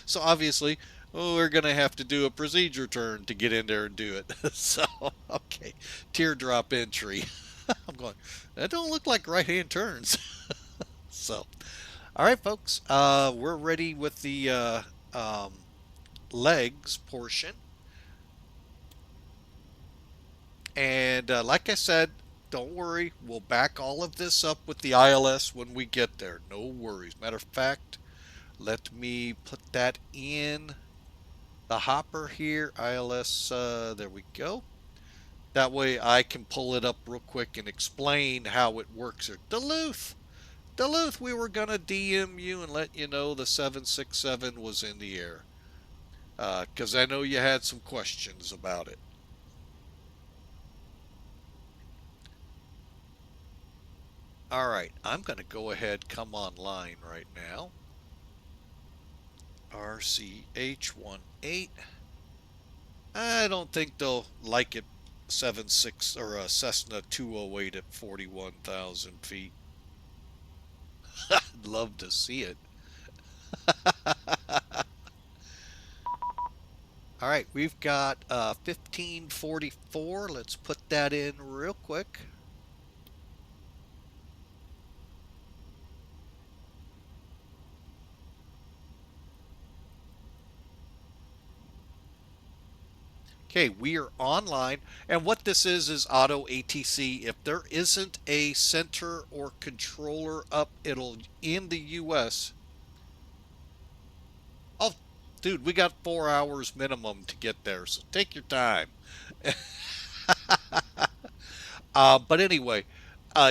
So obviously, we're going to have to do a procedure turn to get in there and do it. So, okay. Teardrop entry. I'm going, that don't look like right-hand turns. So, all right, folks. We're ready with the legs portion. And like I said, don't worry. We'll back all of this up with the ILS when we get there. No worries. Matter of fact, let me put that in the hopper here. ILS, there we go. That way I can pull it up real quick and explain how it works here. Duluth, we were going to DM you and let you know the 767 was in the air. Because I know you had some questions about it. All right, I'm going to go ahead, come online right now. RCH18. I don't think they'll like it 76 or a Cessna 208 at 41,000 feet. I'd love to see it. All right, we've got 1544. Let's put that in real quick. Okay, we are online, and what this is auto ATC. If there isn't a center or controller up, it'll in the US. Oh, dude, we got 4 hours minimum to get there, so take your time. But anyway,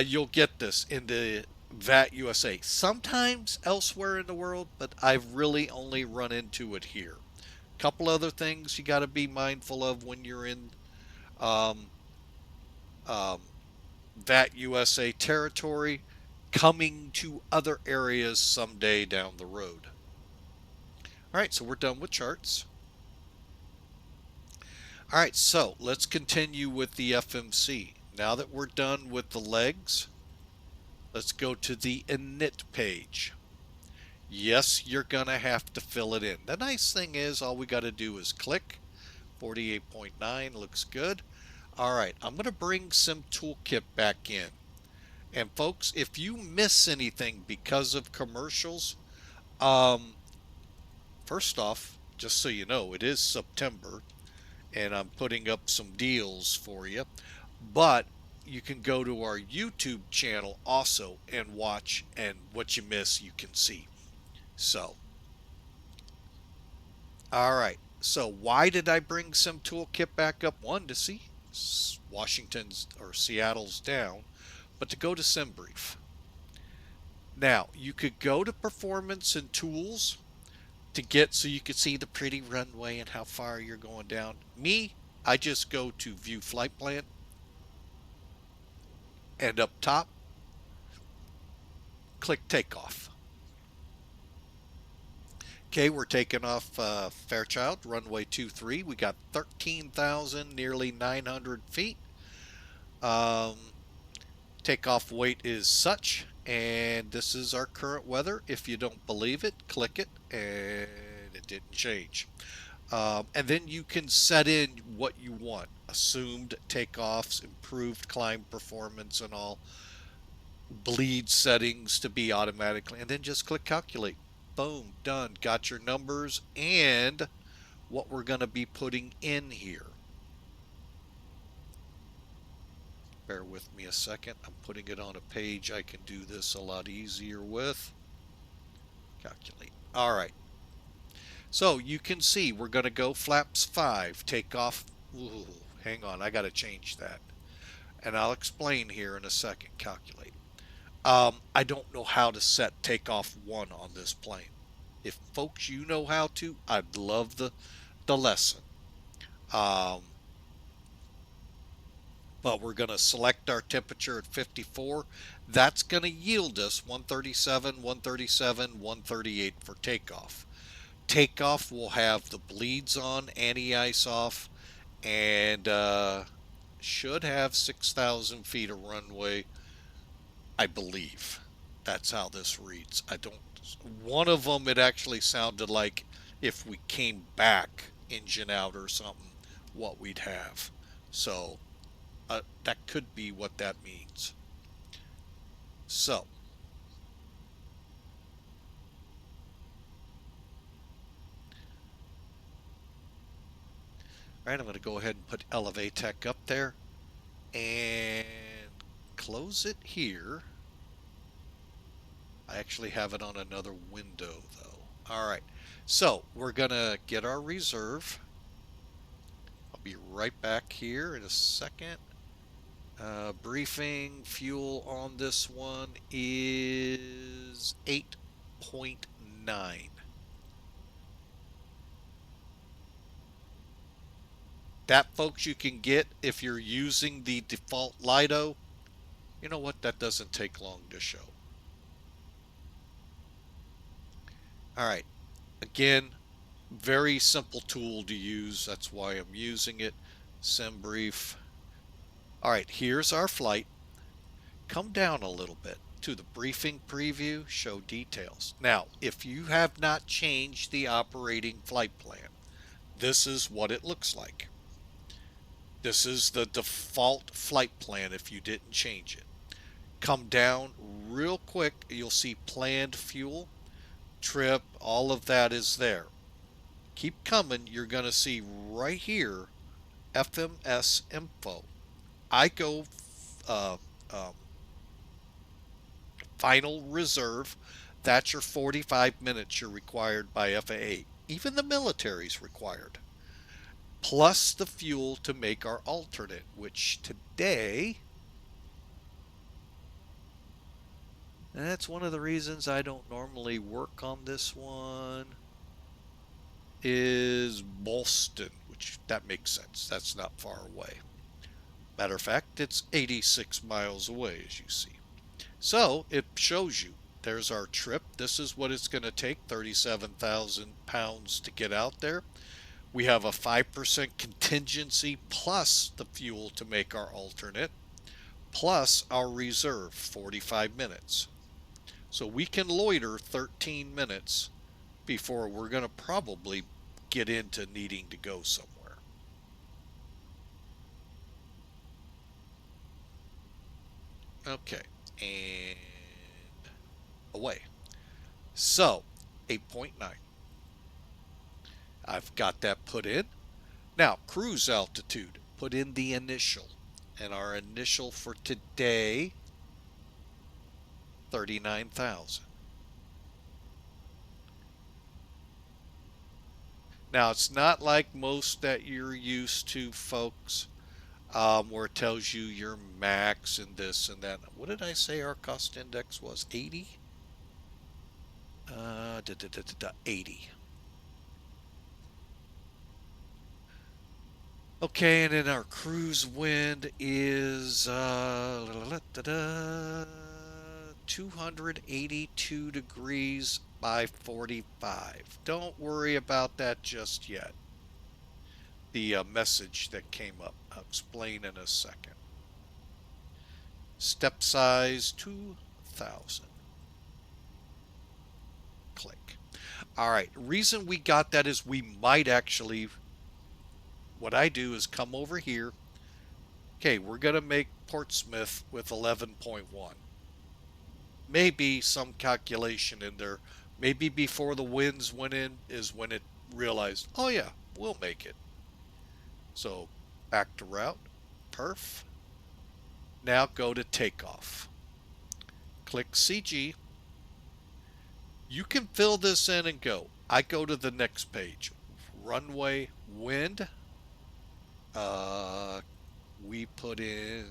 you'll get this in the VAT USA. Sometimes elsewhere in the world, but I've really only run into it here. Couple other things you got to be mindful of when you're in um, um, VAT USA territory, coming to other areas someday down the road. All right, so we're done with charts. All right, so let's continue with the FMC. Now that we're done with the legs, let's go to the init page. Yes, you're going to have to fill it in. The nice thing is all we got to do is click. 48.9 looks good. All right, I'm going to bring Sim Toolkit back in. And folks, if you miss anything because of commercials, first off, just so you know, it is September, and I'm putting up some deals for you. But you can go to our YouTube channel also and watch, and what you miss, you can see. So, all right. So why did I bring Sim Toolkit back up? One, to see Washington's or Seattle's down, but to go to SimBrief. Now, you could go to Performance and Tools to get so you could see the pretty runway and how far you're going down. Me, I just go to View Flight Plan, and up top, click Takeoff. Okay, we're taking off Fairchild, runway 23. We got 13,000, nearly 900 feet. Takeoff weight is such, and this is our current weather. If you don't believe it, click it, and it didn't change. And then you can set in what you want. Assumed takeoffs, improved climb performance and all. Bleed settings to be automatically, and then just click calculate. Boom, done. Got your numbers and what we're going to be putting in here. Bear with me a second. I'm putting it on a page I can do this a lot easier with. Calculate. All right. So you can see we're going to go flaps 5, take off. Ooh, hang on, I got to change that. And I'll explain here in a second. Calculate. I don't know how to set takeoff 1 on this plane. If folks you know how to, I'd love the lesson. But we're going to select our temperature at 54. That's going to yield us 137, 137, 138 for takeoff. Takeoff will have the bleeds on, anti-ice off, and should have 6,000 feet of runway, I believe. That's how this reads. I don't. One of them, it actually sounded like if we came back engine out or something, what we'd have. So that could be what that means. So, all right, I'm going to go ahead and put ElevaTech up there and close it here. I actually have it on another window though. All right, so we're going to get our reserve. I'll be right back here in a second. Briefing fuel on this one is 8.9. That, folks, you can get if you're using the default LIDO. You know what? That doesn't take long to show. All right. Again, very simple tool to use. That's why I'm using it. SimBrief. All right, here's our flight. Come down a little bit to the briefing preview, show details. Now, if you have not changed the operating flight plan, this is what it looks like. This is the default flight plan if you didn't change it. Come down real quick, you'll see planned fuel, trip, all of that is there. Keep coming, you're going to see right here FMS info. I go final reserve. That's your 45 minutes you're required by FAA. Even the military's required. Plus the fuel to make our alternate, which today, and that's one of the reasons I don't normally work on this one, is Boston, which that makes sense. That's not far away. Matter of fact, it's 86 miles away, as you see. So it shows you. There's our trip. This is what it's going to take, 37,000 pounds to get out there. We have a 5% contingency plus the fuel to make our alternate, plus our reserve, 45 minutes. So we can loiter 13 minutes before we're going to probably get into needing to go somewhere. Okay, and away. So, 8.9. I've got that put in. Now, cruise altitude, put in the initial. And our initial for today, 39,000. Now, it's not like most that you're used to, folks, where it tells you your max and this and that. What did I say our cost index was? 80? 80. Okay, and then our cruise wind is 282 degrees by 45. Don't worry about that just yet. The message that came up, I'll explain in a second. Step size 2,000. Click. All right, reason we got that is we might actually, what I do is come over here. Okay, we're going to make Portsmouth with 11.1. Maybe some calculation in there. Maybe before the winds went in is when it realized, oh yeah, we'll make it. So back to route, perf. Now go to takeoff. Click CG. You can fill this in and go. I go to the next page. Runway wind. We put in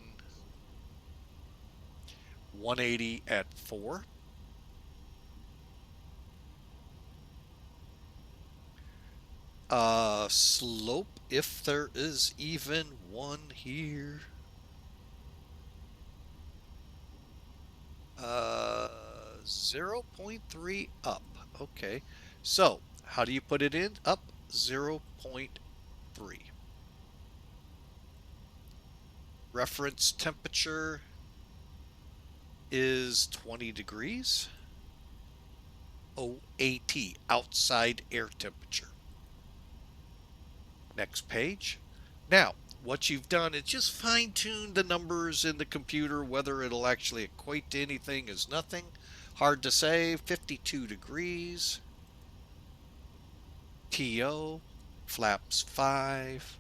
180 at 4. Slope, if there is even one here. 0.3 up. Okay. So, how do you put it in? Up 0.3. Reference temperature is 20 degrees. OAT, outside air temperature. Next page. Now, what you've done is just fine-tuned the numbers in the computer. Whether it'll actually equate to anything is nothing. Hard to say. 52 degrees. TO. Flaps 5.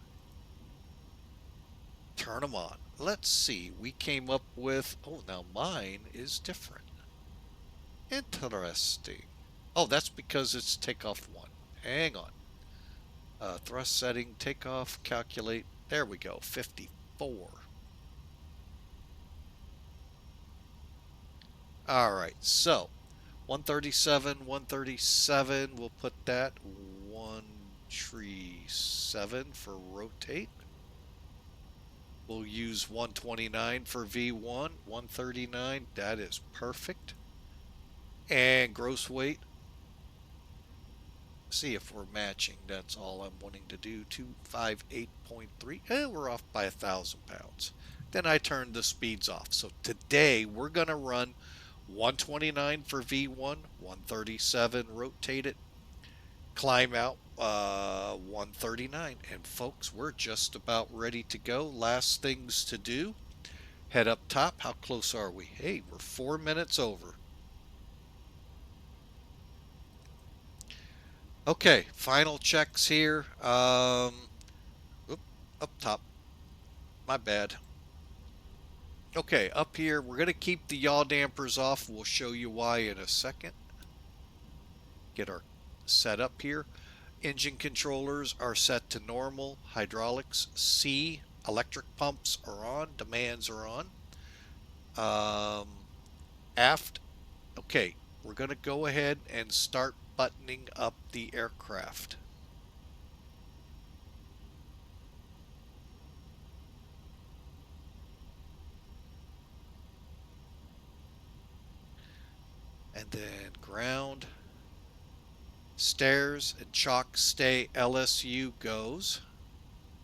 Turn them on. Let's see. We came up with... Oh, now mine is different. Interesting. Oh, that's because it's takeoff 1. Hang on. Thrust setting, takeoff, calculate. There we go. 54. All right, so 137, we'll put that 137 for rotate. We'll use 129 for V1, 139, that is perfect. And gross weight, see if we're matching, that's all I'm wanting to do, 258.3, we're off by 1,000 pounds. Then I turn the speeds off. So today we're going to run 129 for V1, 137, rotate it, climb out 139. And folks, we're just about ready to go. Last things to do, head up top. How close are we? Hey, we're 4 minutes over. Okay, final checks here. Up top. My bad. Okay, up here, we're going to keep the yaw dampers off. We'll show you why in a second. Get our setup here. Engine controllers are set to normal. Hydraulics C. Electric pumps are on. Demands are on. Aft. Okay, we're going to go ahead and start buttoning up the aircraft. And then ground. Stairs and chalk stay. LSU goes.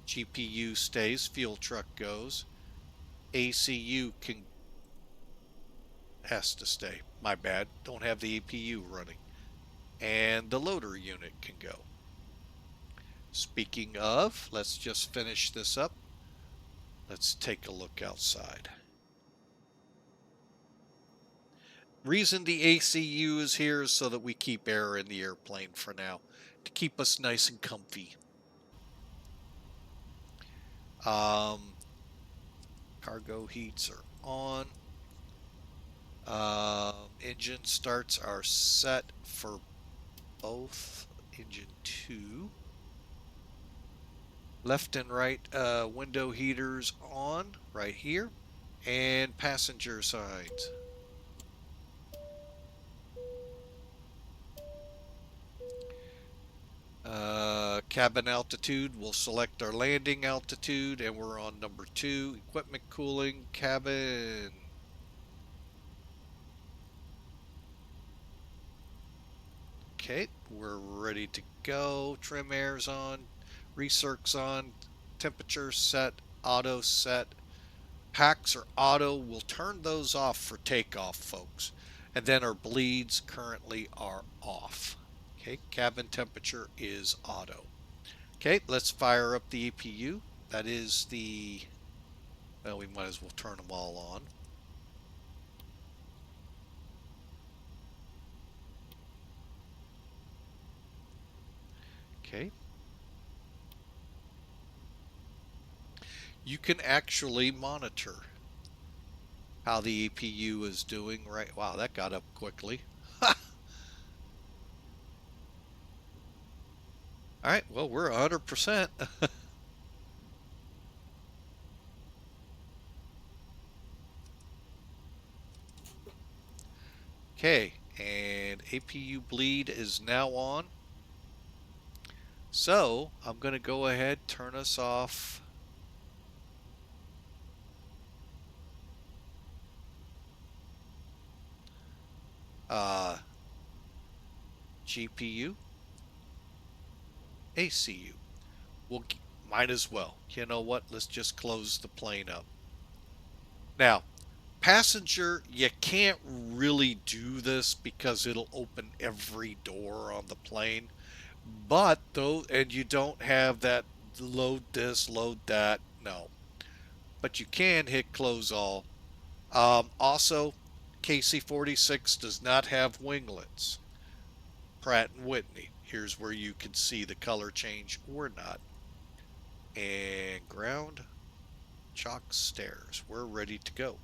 GPU stays. Fuel truck goes. ACU has to stay. My bad. Don't have the APU running. And the loader unit can go. Speaking of, let's just finish this up. Let's take a look outside. Reason the ACU is here is so that we keep air in the airplane for now, to keep us nice and comfy. Cargo heats are on. Engine starts are set for both. Engine 2. Left and right window heaters on right here. And passenger sides. Cabin altitude, we'll select our landing altitude, and we're on number 2. Equipment cooling, cabin. Okay, we're ready to go. Trim air's on, recirc's on, temperature set, auto set. Packs are auto. We'll turn those off for takeoff, folks. And then our bleeds currently are off. Okay, cabin temperature is auto. Okay, let's fire up the APU. That is the, well, we might as well turn them all on. Okay. You can actually monitor how the EPU is doing. Right. Wow, that got up quickly. All right. Well, we're 100%. Okay. And APU bleed is now on. So I'm going to go ahead, turn us off. GPU, ACU. We'll might as well. You know what? Let's just close the plane up. Now, passenger, you can't really do this because it'll open every door on the plane. But though, and you don't have that load this, load that. No, but you can hit close all. Also, KC46 does not have winglets. Pratt and Whitney. Here's where you can see the color change or not. And ground, chalk stairs. We're ready to go.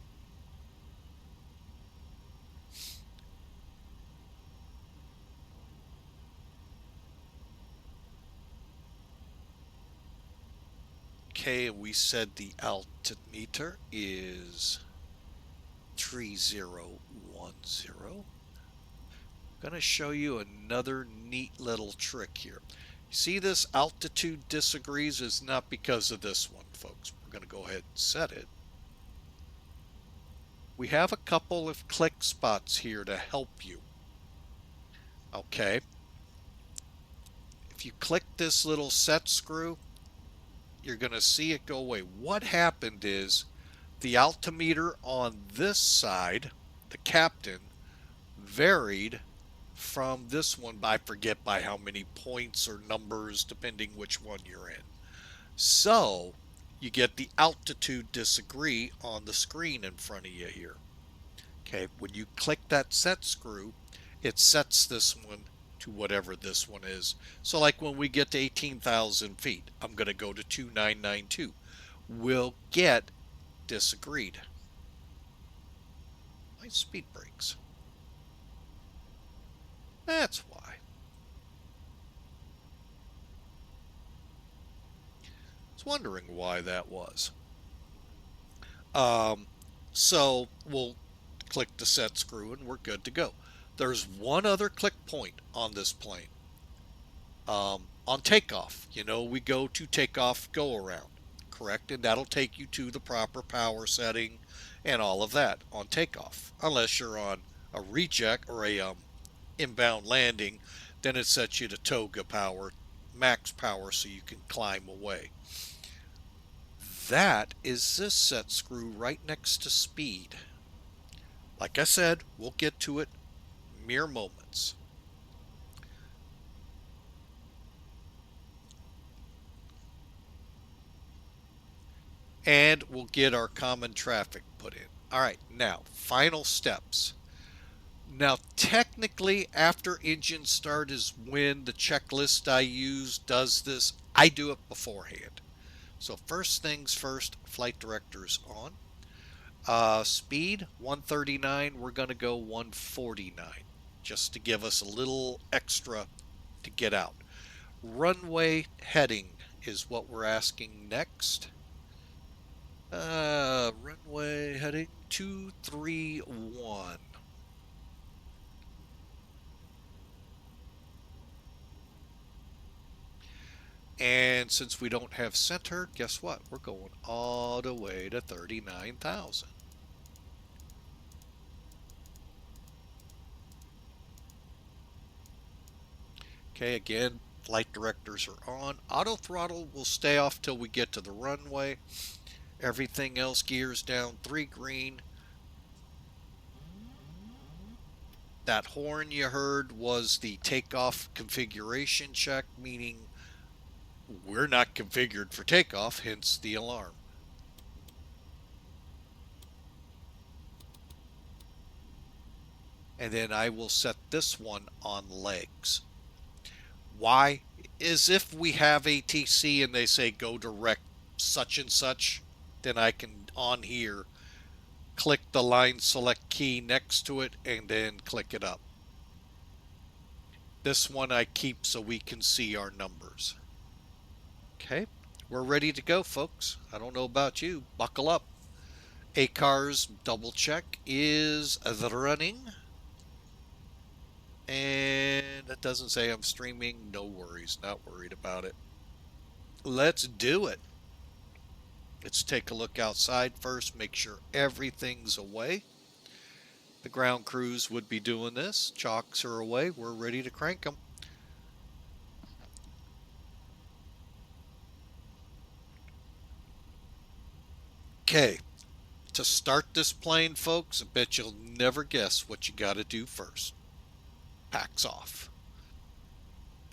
Okay, we said the altimeter is 3010. I'm going to show you another neat little trick here. See, this altitude disagrees is not because of this one, folks. We're going to go ahead and set it. We have a couple of click spots here to help you. Okay. If you click this little set screw, you're going to see it go away. What happened is the altimeter on this side, the captain, varied from this one by, I forget by how many points or numbers, depending which one you're in. So you get the altitude disagree on the screen in front of you here. Okay, when you click that set screw, it sets this one to whatever this one is. So like when we get to 18,000 feet, I'm going to go to 2992. We'll get disagreed. My speed brakes. That's why. I was wondering why that was. So we'll click the set screw and we're good to go. There's one other click point on this plane. On takeoff, we go to takeoff go around, correct? And that'll take you to the proper power setting and all of that on takeoff. Unless you're on a reject or a inbound landing, then it sets you to toga power, max power, so you can climb away. That is this set screw right next to speed. Like I said, we'll get to it mere moments. And we'll get our common traffic put in. All right, now, final steps. Now, technically, after engine start is when the checklist I use does this. I do it beforehand. So first things first, flight director's on. Speed 139, we're going to go 149 just to give us a little extra to get out. Runway heading is what we're asking next. Runway heading 231. And since we don't have center, guess what? We're going all the way to 39,000. Okay, again, flight directors are on. Auto throttle will stay off till we get to the runway. Everything else gears down, 3 green. That horn you heard was the takeoff configuration check, meaning we're not configured for takeoff, hence the alarm. And then I will set this one on legs. Why? Is if we have ATC and they say go direct such and such, then I can on here click the line select key next to it, and then click it up. This one I keep so we can see our numbers. Okay, we're ready to go, folks. I don't know about you. Buckle up. ACARS double check is running. And it doesn't say I'm streaming. No worries. Not worried about it. Let's do it. Let's take a look outside first. Make sure everything's away. The ground crews would be doing this. Chocks are away. We're ready to crank them. Okay. To start this plane, folks, I bet you'll never guess what you got to do first. Packs off.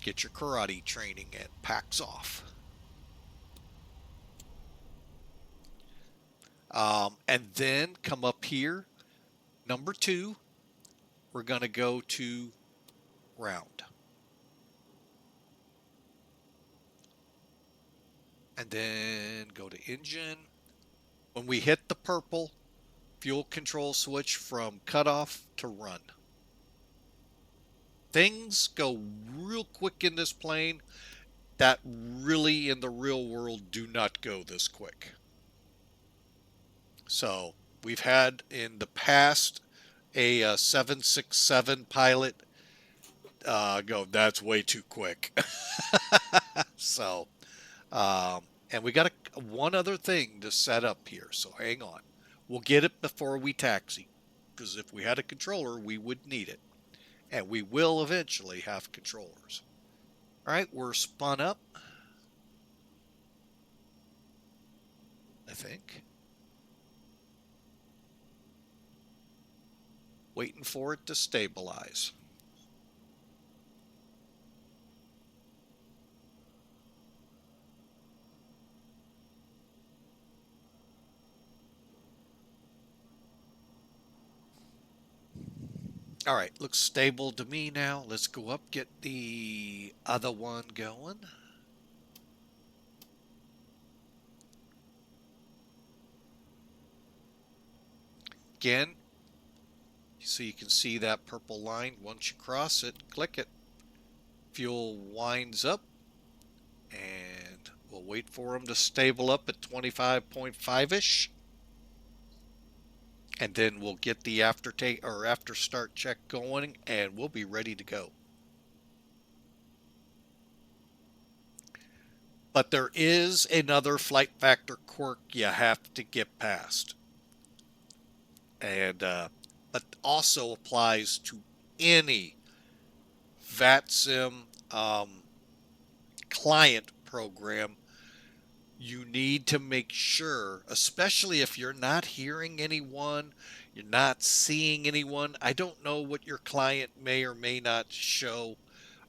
Get your karate training in. Packs off. And then come up here. Number 2, we're going to go to round. And then go to engine. When we hit the purple, fuel control switch from cutoff to run. Things go real quick in this plane that really in the real world do not go this quick. So we've had in the past a 767 pilot go, that's way too quick. So, and we got one other thing to set up here, so hang on. We'll get it before we taxi, because if we had a controller, we would need it. And we will eventually have controllers. All right, we're spun up, I think. Waiting for it to stabilize. All right, looks stable to me now. Let's go up, get the other one going. Again, so you can see that purple line. Once you cross it, click it. Fuel winds up, and we'll wait for them to stable up at 25.5-ish. And then we'll get the after start check going, and we'll be ready to go. But there is another flight factor quirk you have to get past. And but also applies to any VATSIM client program. You need to make sure, especially if you're not hearing anyone, you're not seeing anyone. I don't know what your client may or may not show.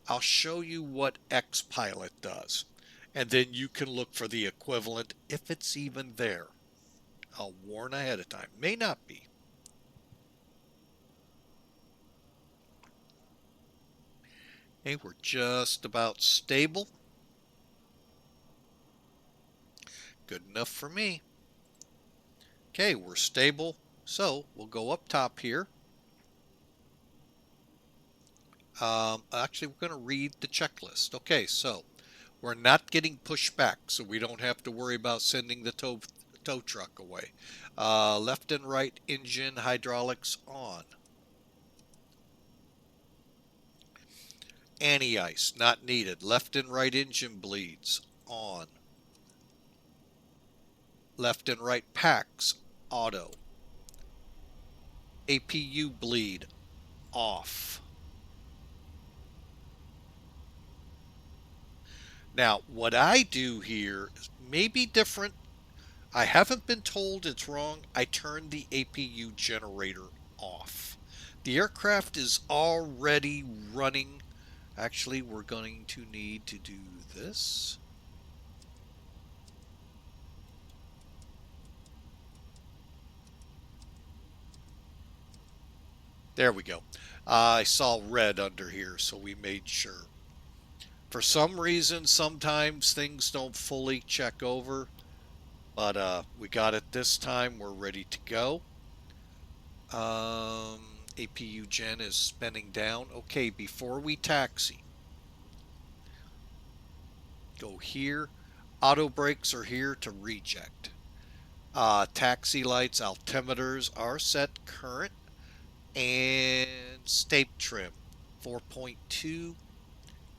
I'll show you what XPilot does, and then you can look for the equivalent if it's even there. I'll warn ahead of time. May not be. Okay, we're just about stable. Good enough for me. Okay, we're stable. So we'll go up top here. Actually, we're going to read the checklist. Okay, so we're not getting pushed back, so we don't have to worry about sending the tow truck away. Left and right engine hydraulics on. Anti-ice, not needed. Left and right engine bleeds, on. Left and right packs, auto. APU bleed, off. Now, what I do here is maybe different. I haven't been told it's wrong. I turned the APU generator off. The aircraft is already running. Actually, we're going to need to do this. There we go. I saw red under here, so we made sure. For some reason, sometimes things don't fully check over, but we got it this time. We're ready to go. APU gen is spinning down. Okay, before we taxi, go here. Auto brakes are here to reject. Taxi lights, altimeters are set current. And stape trim, 4.2.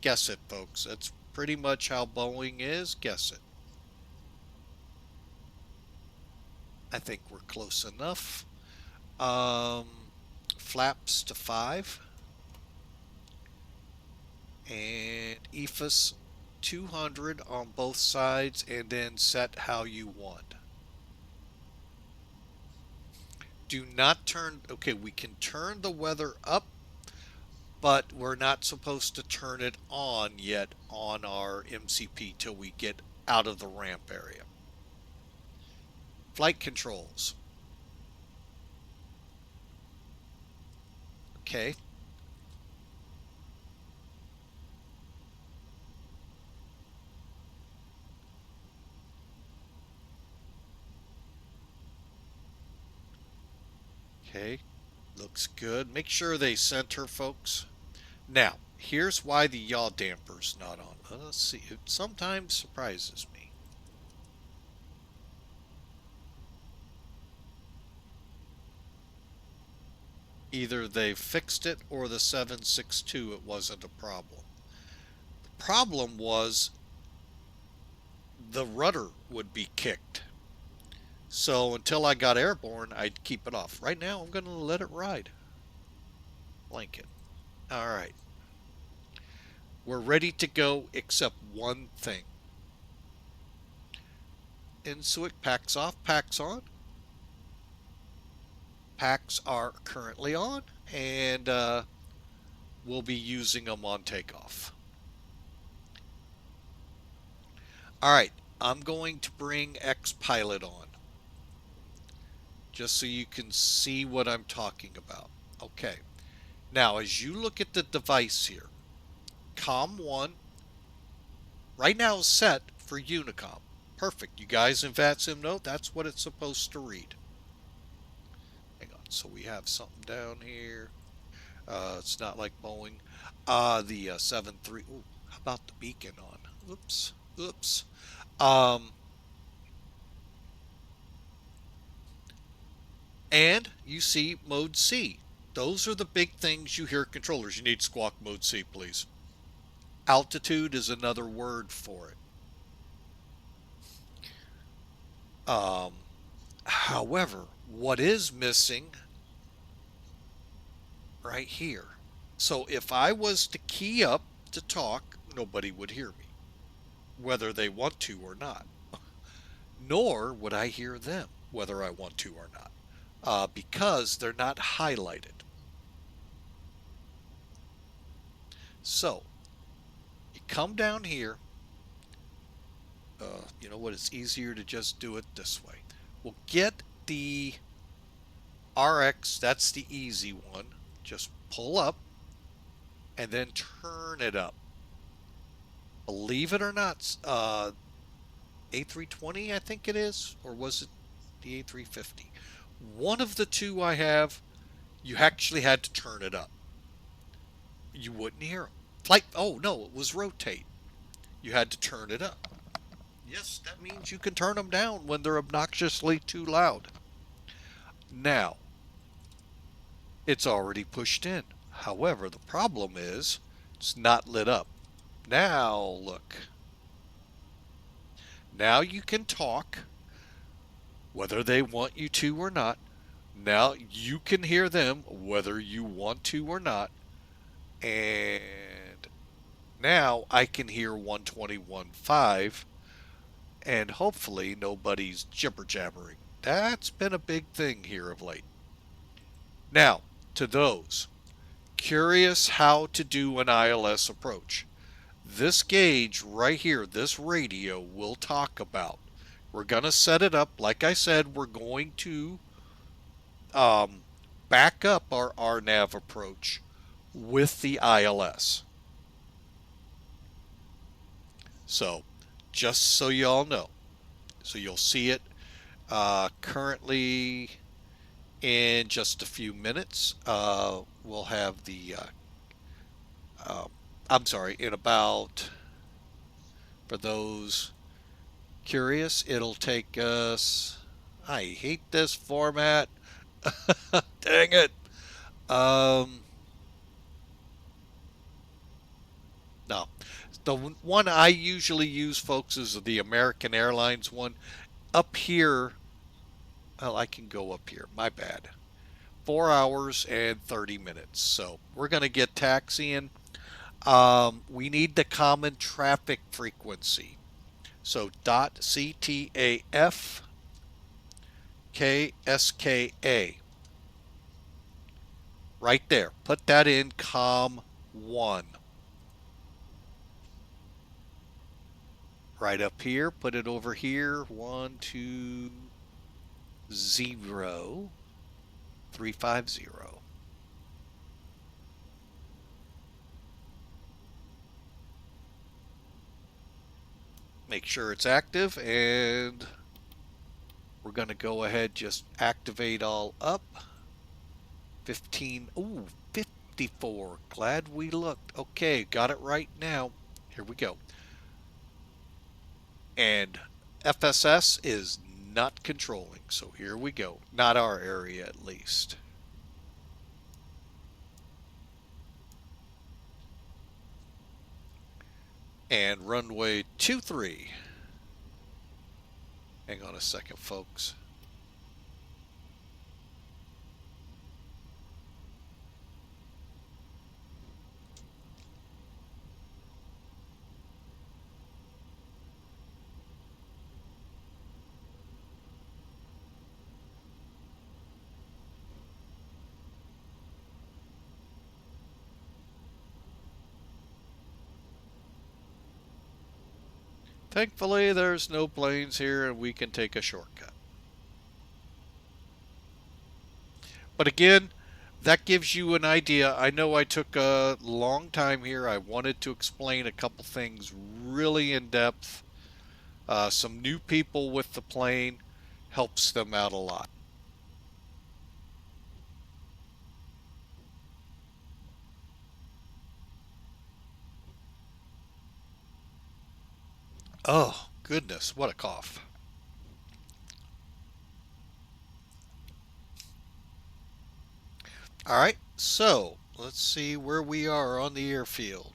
Guess it, folks. That's pretty much how Boeing is. Guess it. I think we're close enough. Um, Flaps to 5. And EFIS 200 on both sides, and then set how you want. Do not turn, okay, we can turn the weather up, but we're not supposed to turn it on yet on our MCP till we get out of the ramp area. Flight controls. Okay. Okay. Looks good. Make sure they center, folks. Now, here's why the yaw damper's not on. Let's see. It sometimes surprises me. Either they fixed it or the 762 it wasn't a problem. The problem was the rudder would be kicked. So until I got airborne, I'd keep it off. Right now, I'm going to let it ride. Blanket. All right. We're ready to go except one thing. Insuic packs off, packs on. Packs are currently on, and we'll be using them on takeoff. All right, I'm going to bring X-Pilot on, just so you can see what I'm talking about. Okay, now as you look at the device here, COM1 right now is set for Unicom. Perfect. You guys in VATSIM know that's what it's supposed to read. Hang on. So we have something down here. It's not like Boeing. The 7.3. Ooh, how about the beacon on? Oops. Oops. And you see mode C. Those are the big things you hear controllers. You need squawk mode C, please. Altitude is another word for it. However, what is missing right here? So if I was to key up to talk, nobody would hear me, whether they want to or not. Nor would I hear them, whether I want to or not, because they're not highlighted. So you come down here. You know what? It's easier to just do it this way. We'll get the RX. That's the easy one. Just pull up and then turn it up. Believe it or not, A320, I think it is, or was it the A350? One of the two I have, you actually had to turn it up. You wouldn't hear them. Flight, oh no, it was rotate. You had to turn it up. Yes, that means you can turn them down when they're obnoxiously too loud. Now, it's already pushed in. However, the problem is it's not lit up. Now, look. Now you can talk, whether they want you to or not. Now you can hear them, whether you want to or not. And now I can hear 121.5, and hopefully nobody's jibber jabbering. That's been a big thing here of late. Now, to those curious how to do an ILS approach, this gauge right here, this radio, we'll talk about. We're going to set it up. Like I said, we're going to back up our RNAV approach with the ILS. So, just so y'all know. So you'll see it currently In just a few minutes, we'll have the, I'm sorry, in about, for those curious, it'll take us, I hate this format. Dang it. Um, no. The one I usually use, folks, is the American Airlines one. Up here, well, I can go up here. My bad. 4 hours and 30 minutes. So we're going to get taxiing. We need the common traffic frequency. So .ctaf KSKA. Right there. Put that in COM1. Right up here. Put it over here. 120.350. Make sure it's active, and we're going to go ahead, just activate all up. 15, ooh, 54. Glad we looked. Okay, got it right now. Here we go. And FSS is not controlling, so here we go. Not our area, at least. And runway 23. Hang on a second, folks. Thankfully, there's no planes here and we can take a shortcut. But again, that gives you an idea. I know I took a long time here. I wanted to explain a couple things really in depth. Some new people with the plane helps them out a lot. Oh, goodness, what a cough. All right, so let's see where we are on the airfield.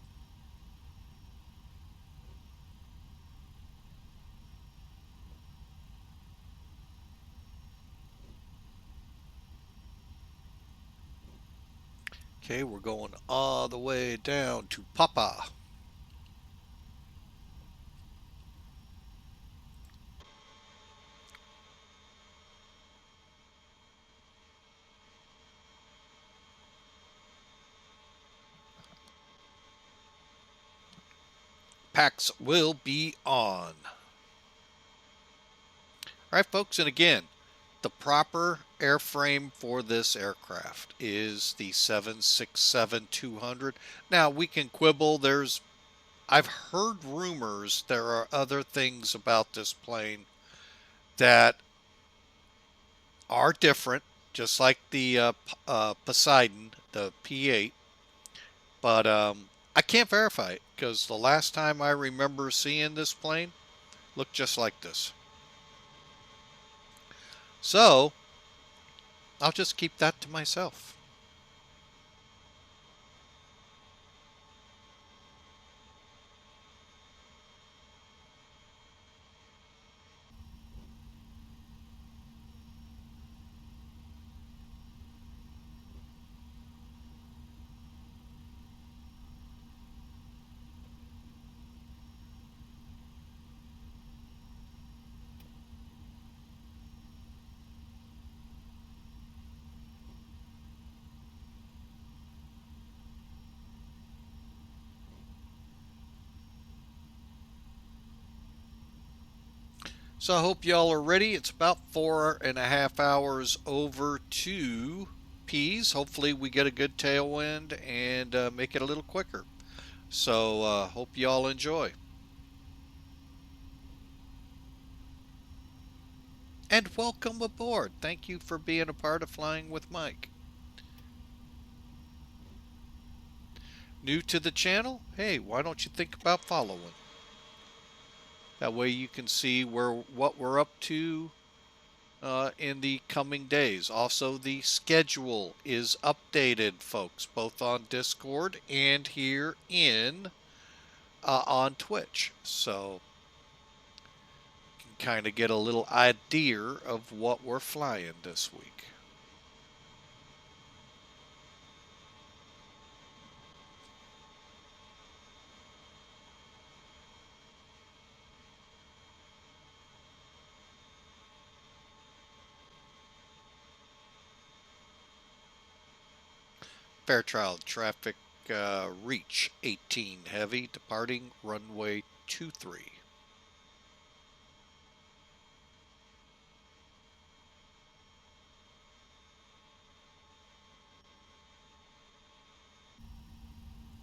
Okay, we're going all the way down to Papa. Packs will be on. All right, folks, and again, the proper airframe for this aircraft is the 767-200. Now, we can quibble. I've heard rumors there are other things about this plane that are different, just like the Poseidon, the P8. But I can't verify it because the last time I remember seeing this plane looked just like this. So I'll just keep that to myself. So I hope y'all are ready. It's about 4.5 hours over to Pease. Hopefully we get a good tailwind and make it a little quicker. So hope y'all enjoy. and welcome aboard. Thank you for being a part of Flying with Mike. New to the channel? Hey, why don't you think about following? That way you can see what we're up to in the coming days. Also, the schedule is updated, folks, both on Discord and here on Twitch. So you can kind of get a little idea of what we're flying this week. Fairchild traffic reach 18 heavy, departing runway 23.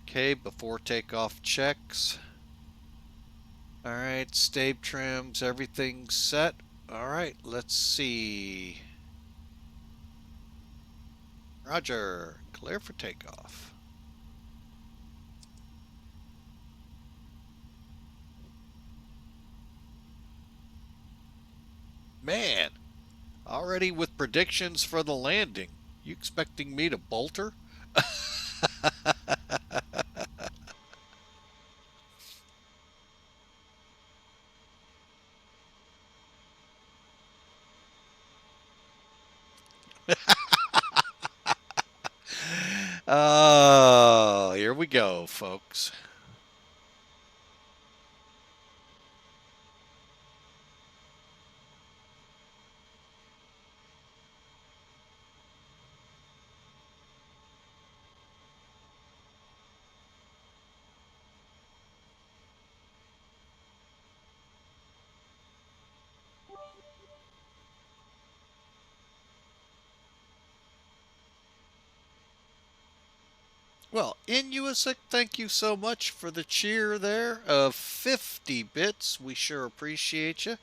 Okay, before takeoff checks. All right, stave trims, everything's set. All right, let's see. Roger, clear for takeoff. Man, already with predictions for the landing. You expecting me to bolt her? Oh, here we go, folks. Well, Inusic, thank you so much for the cheer there of 50 bits. We sure appreciate you.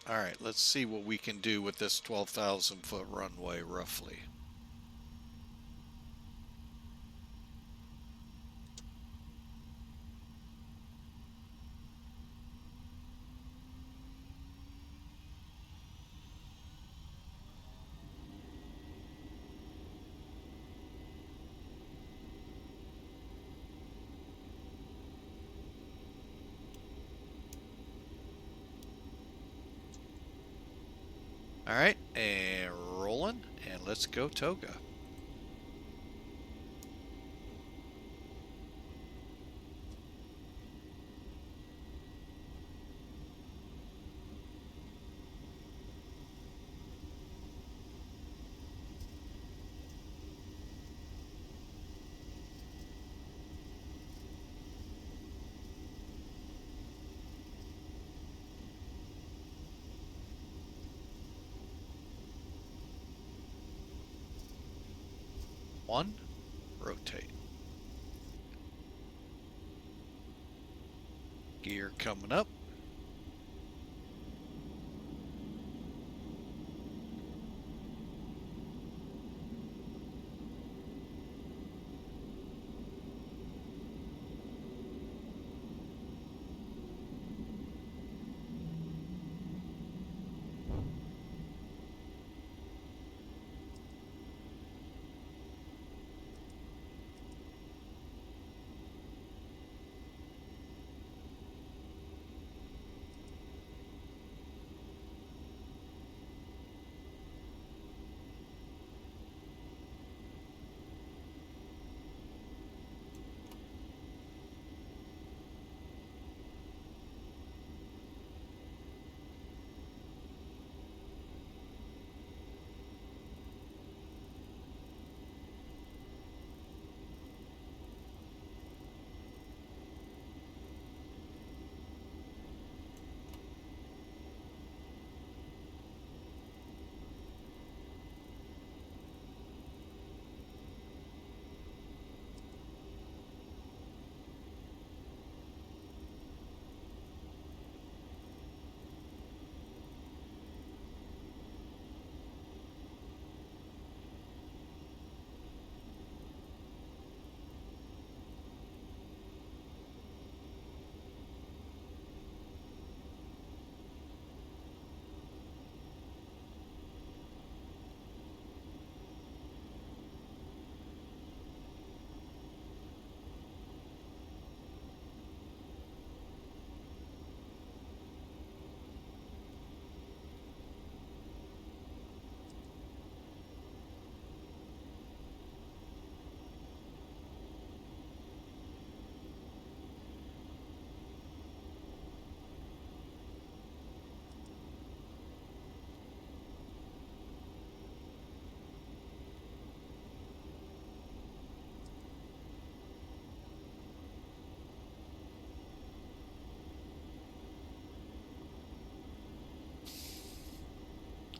All right, let's see what we can do with this 12,000 foot runway roughly. All right, and rolling, and let's go Toga. One, rotate. Gear coming up.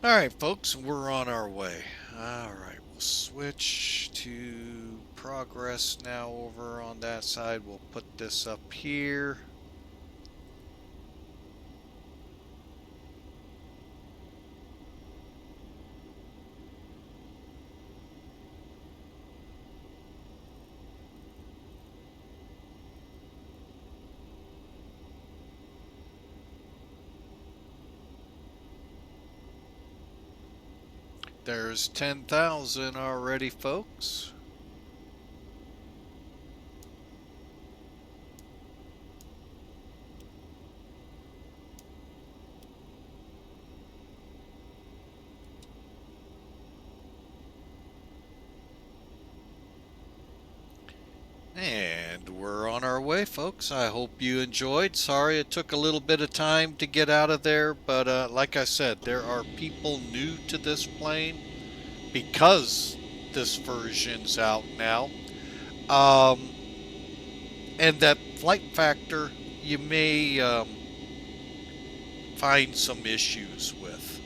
All right, folks, we're on our way. All right, we'll switch to progress now over on that side. We'll put this up here. There's 10,000 already, folks. And we're on our way, folks. I hope you enjoyed. Sorry it took a little bit of time to get out of there, but like I said, there are people new to this plane because this version's out now. And that flight factor you may find some issues with.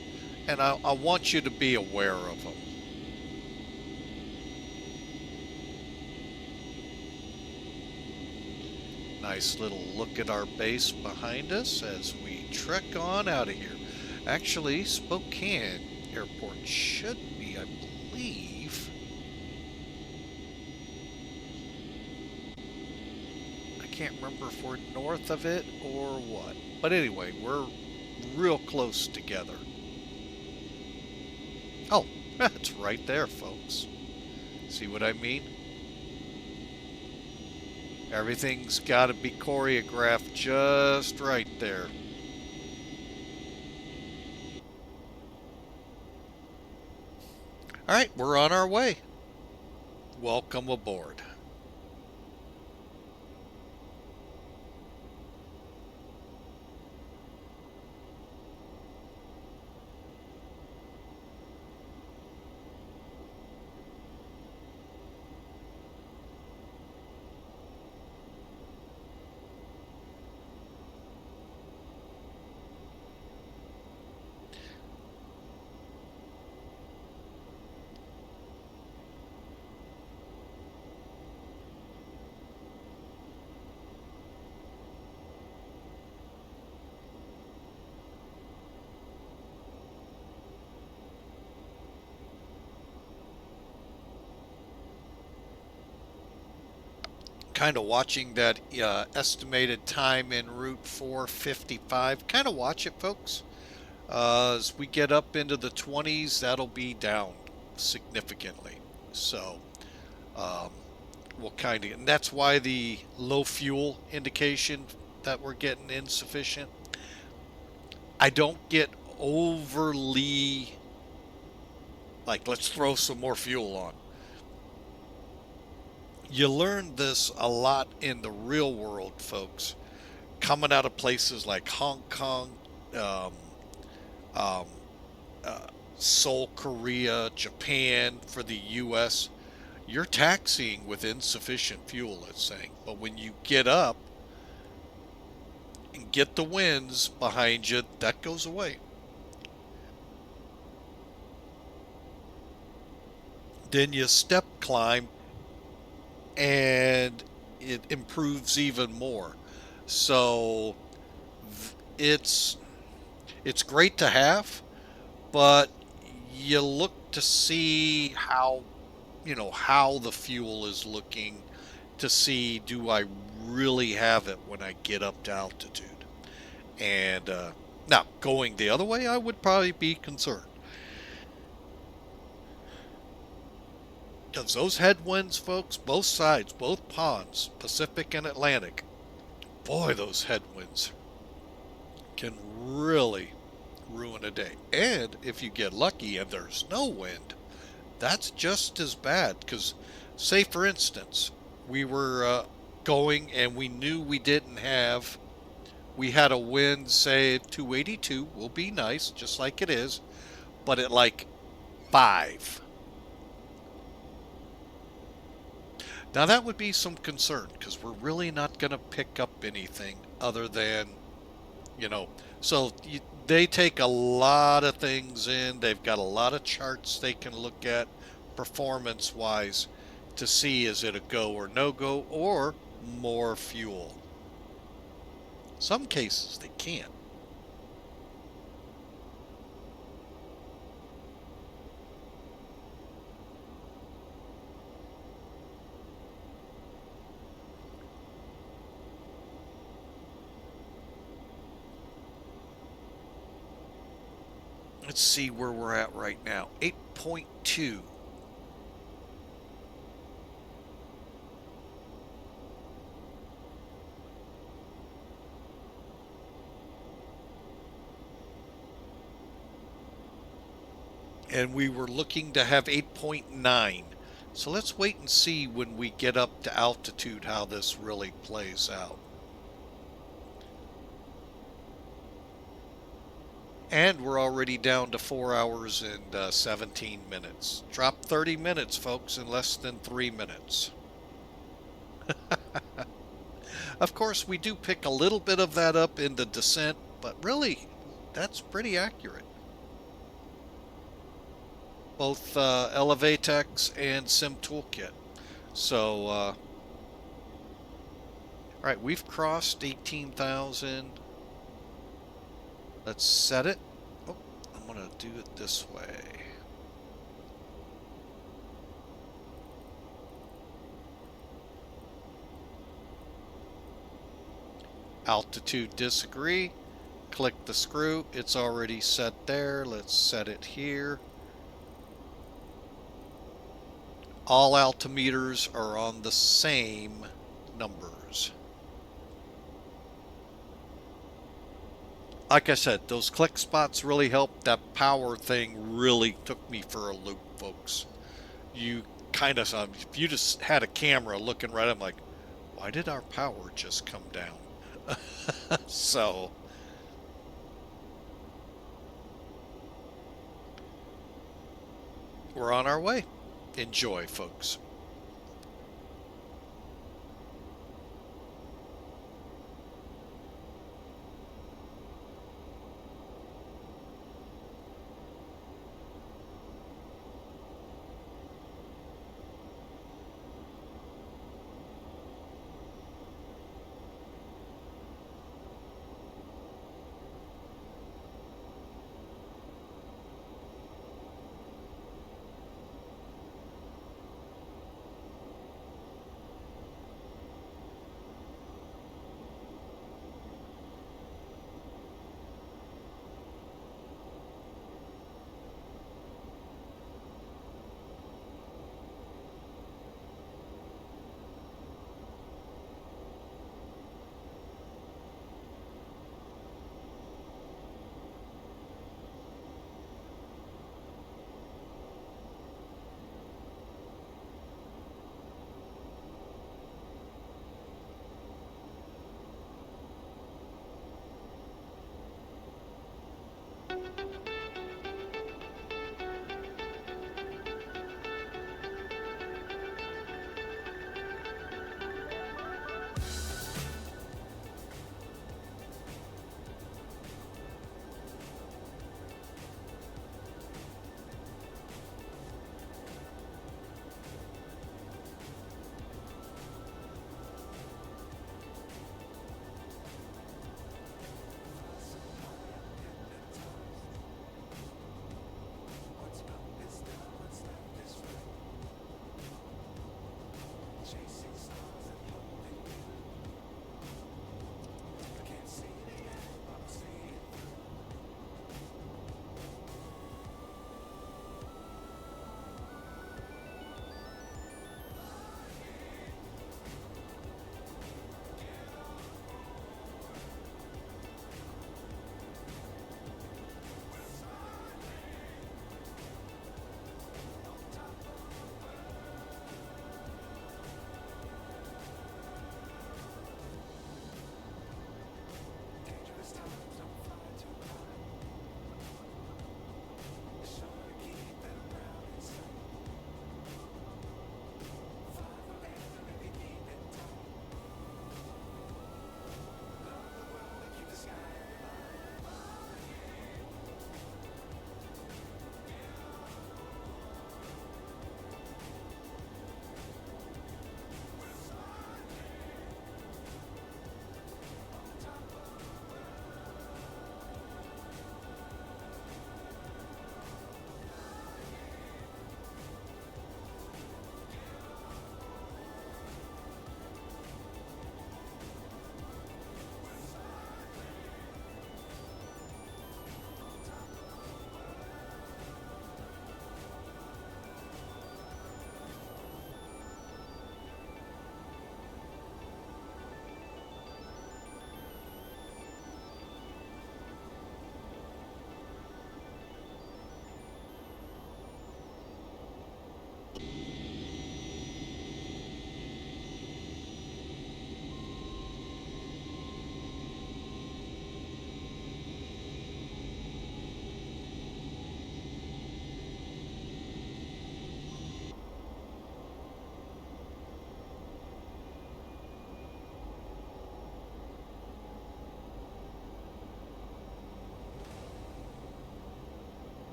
And I want you to be aware of them. Nice little look at our base behind us as we trek on out of here. Actually, Spokane Airport should be, I believe. I can't remember if we're north of it or what. But anyway, we're real close together. Oh, that's right there, folks. See what I mean? Everything's got to be choreographed just right there. All right, we're on our way. Welcome aboard. Kind of watching that estimated time en route 455. Kind of watch it, folks. As we get up into the 20s, that'll be down significantly. So we'll kind of, and that's why the low fuel indication that we're getting insufficient. I don't get overly like, let's throw some more fuel on. You learn this a lot in the real world, folks, coming out of places like Hong Kong, um, um, Seoul, Korea, Japan, for the U.S. You're taxiing with insufficient fuel, it's saying. But when you get up and get the winds behind you, that goes away. Then you step climb and it improves even more. So it's great to have, but you look to see how how the fuel is looking to see, do I really have it when I get up to altitude? And now going the other way, I would probably be concerned. Because those headwinds, folks, both sides, both ponds, Pacific and Atlantic, boy, those headwinds can really ruin a day. And if you get lucky and there's no wind, that's just as bad. Because, say for instance, we were going and we knew we had a wind, say 282, will be nice, just like it is, but at like 5. Now that would be some concern because we're really not going to pick up anything other than you know. So they take a lot of things in. They've got a lot of charts they can look at performance wise to see is it a go or no go or more fuel. Some cases they can't. Let's see where we're at right now. 8.2. And we were looking to have 8.9. So let's wait and see when we get up to altitude how this really plays out. And we're already down to 4 hours and 17 minutes. Dropped 30 minutes, folks, in less than 3 minutes. Of course, we do pick a little bit of that up in the descent, but really, that's pretty accurate. Both Elevatex and Sim Toolkit. So, all right, we've crossed 18,000. Let's set it. Oh, I'm going to do it this way. Altitude disagree. Click the screw. It's already set there. Let's set it here. All altimeters are on the same numbers. Like I said, those click spots really helped. That power thing really took me for a loop, folks. You kind of saw, if you just had a camera looking right, I'm like, why did our power just come down? So, we're on our way. Enjoy, folks.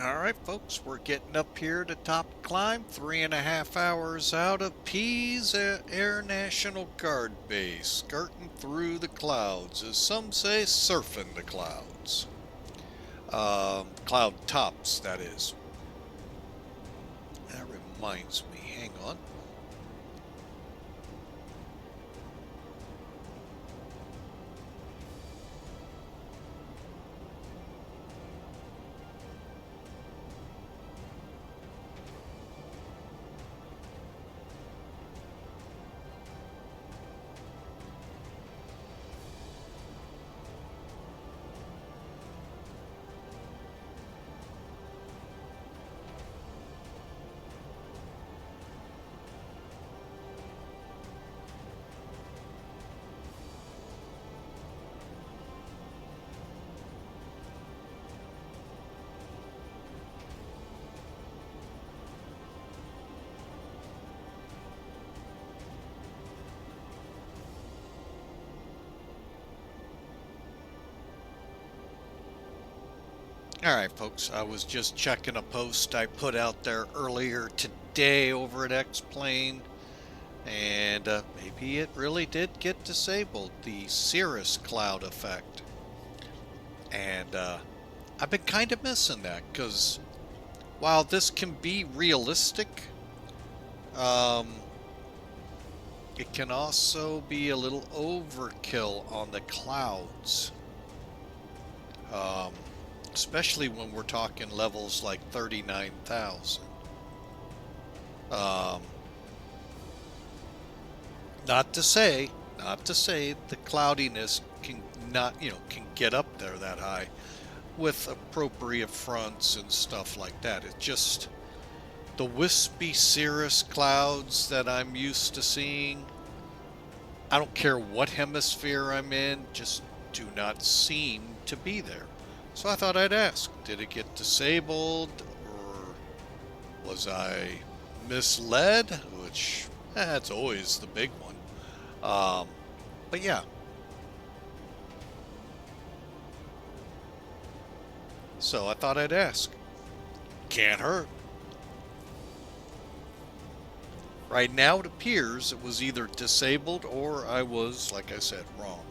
All right, folks, we're getting up here to top climb, 3.5 hours out of Pease Air National Guard Base, skirting through the clouds, as some say, surfing the clouds. Cloud tops, that is. That reminds me, hang on. Alright folks, I was just checking a post I put out there earlier today over at X-Plane, and maybe it really did get disabled, the cirrus cloud effect. And I've been kind of missing that, because while this can be realistic, it can also be a little overkill on the clouds. Especially when we're talking levels like 39,000. Not to say the cloudiness can can get up there that high with appropriate fronts and stuff like that. It's just the wispy cirrus clouds that I'm used to seeing. I don't care what hemisphere I'm in, just do not seem to be there. So I thought I'd ask, did it get disabled, or was I misled? Which, that's always the big one. But yeah. So I thought I'd ask. Can't hurt. Right now it appears it was either disabled or I was, like I said, wrong.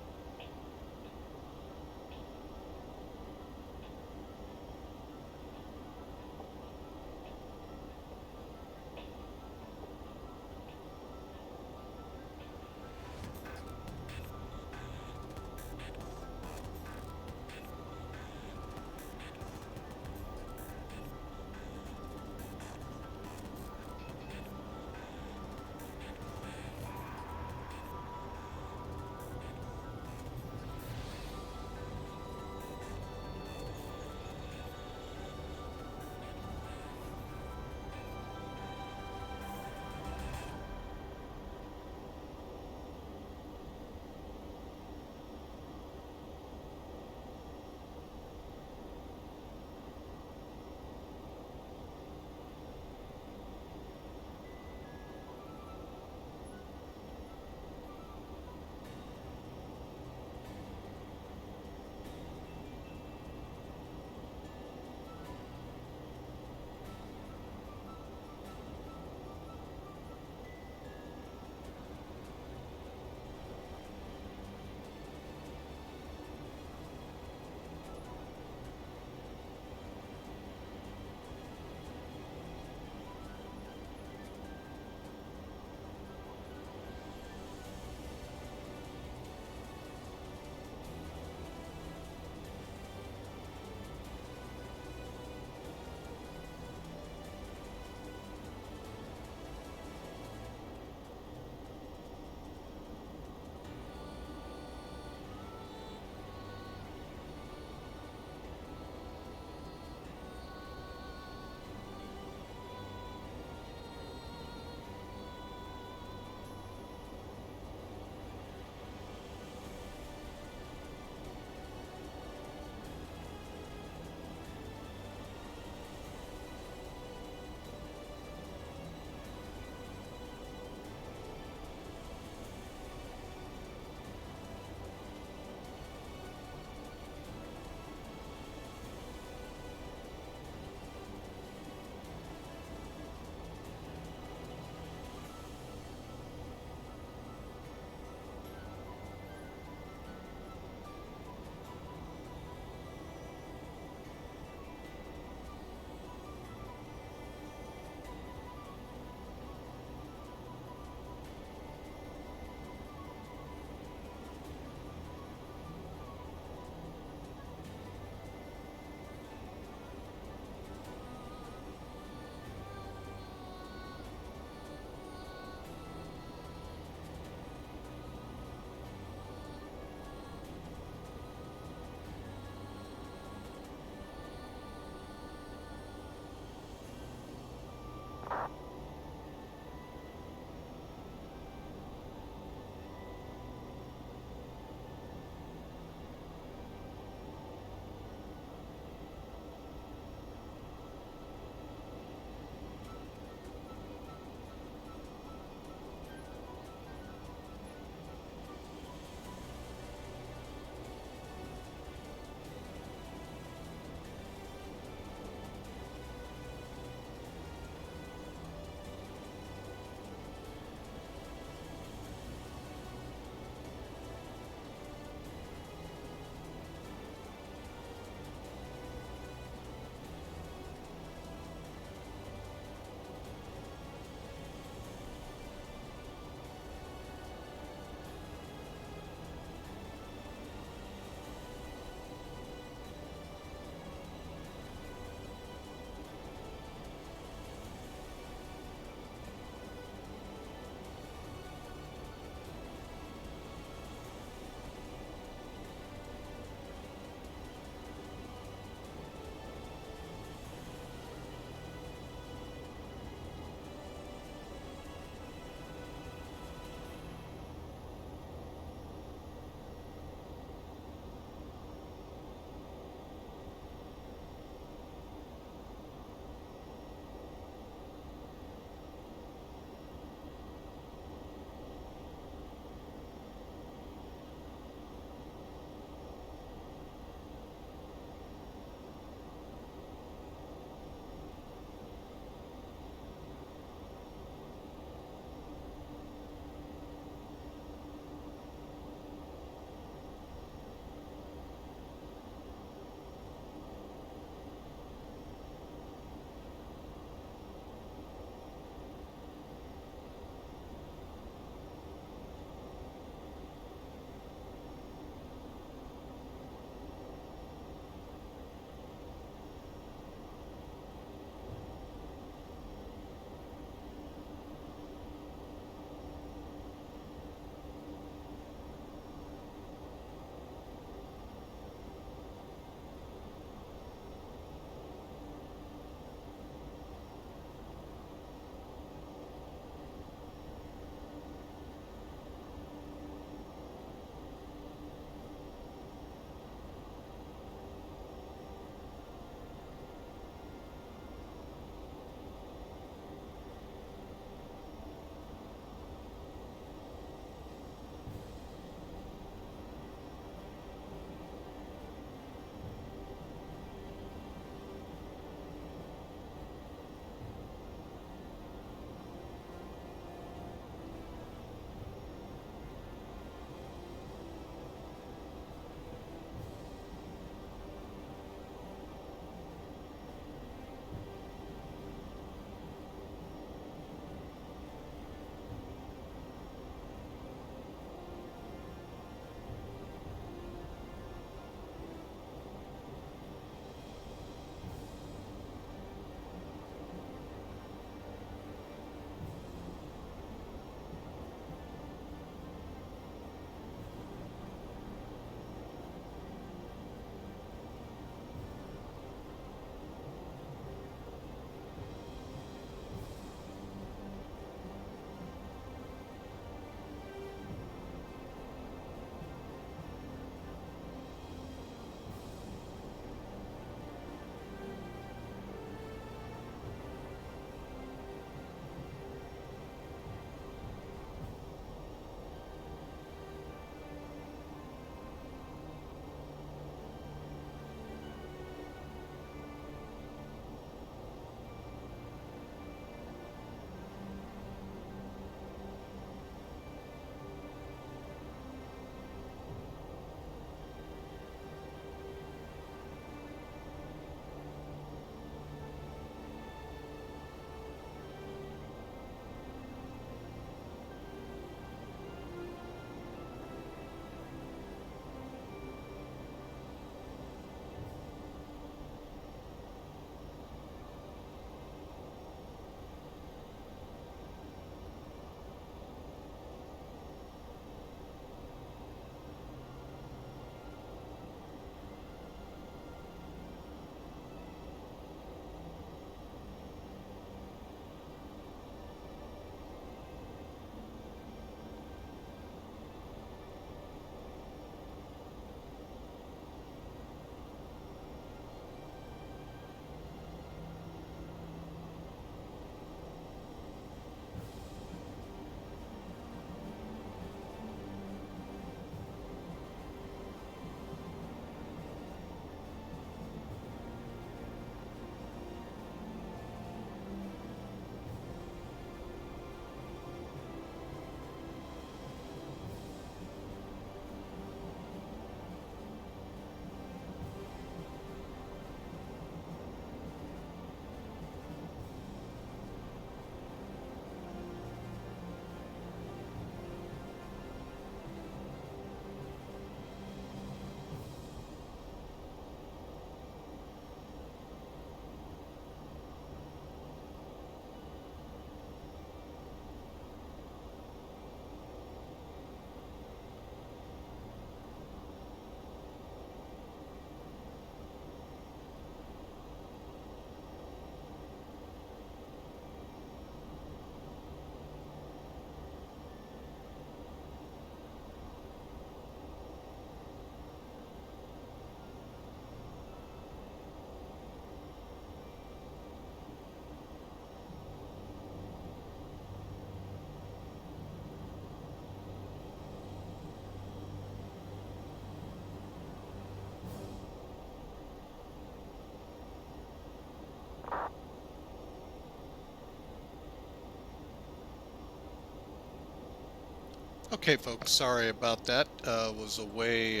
Okay, folks, sorry about that. Was away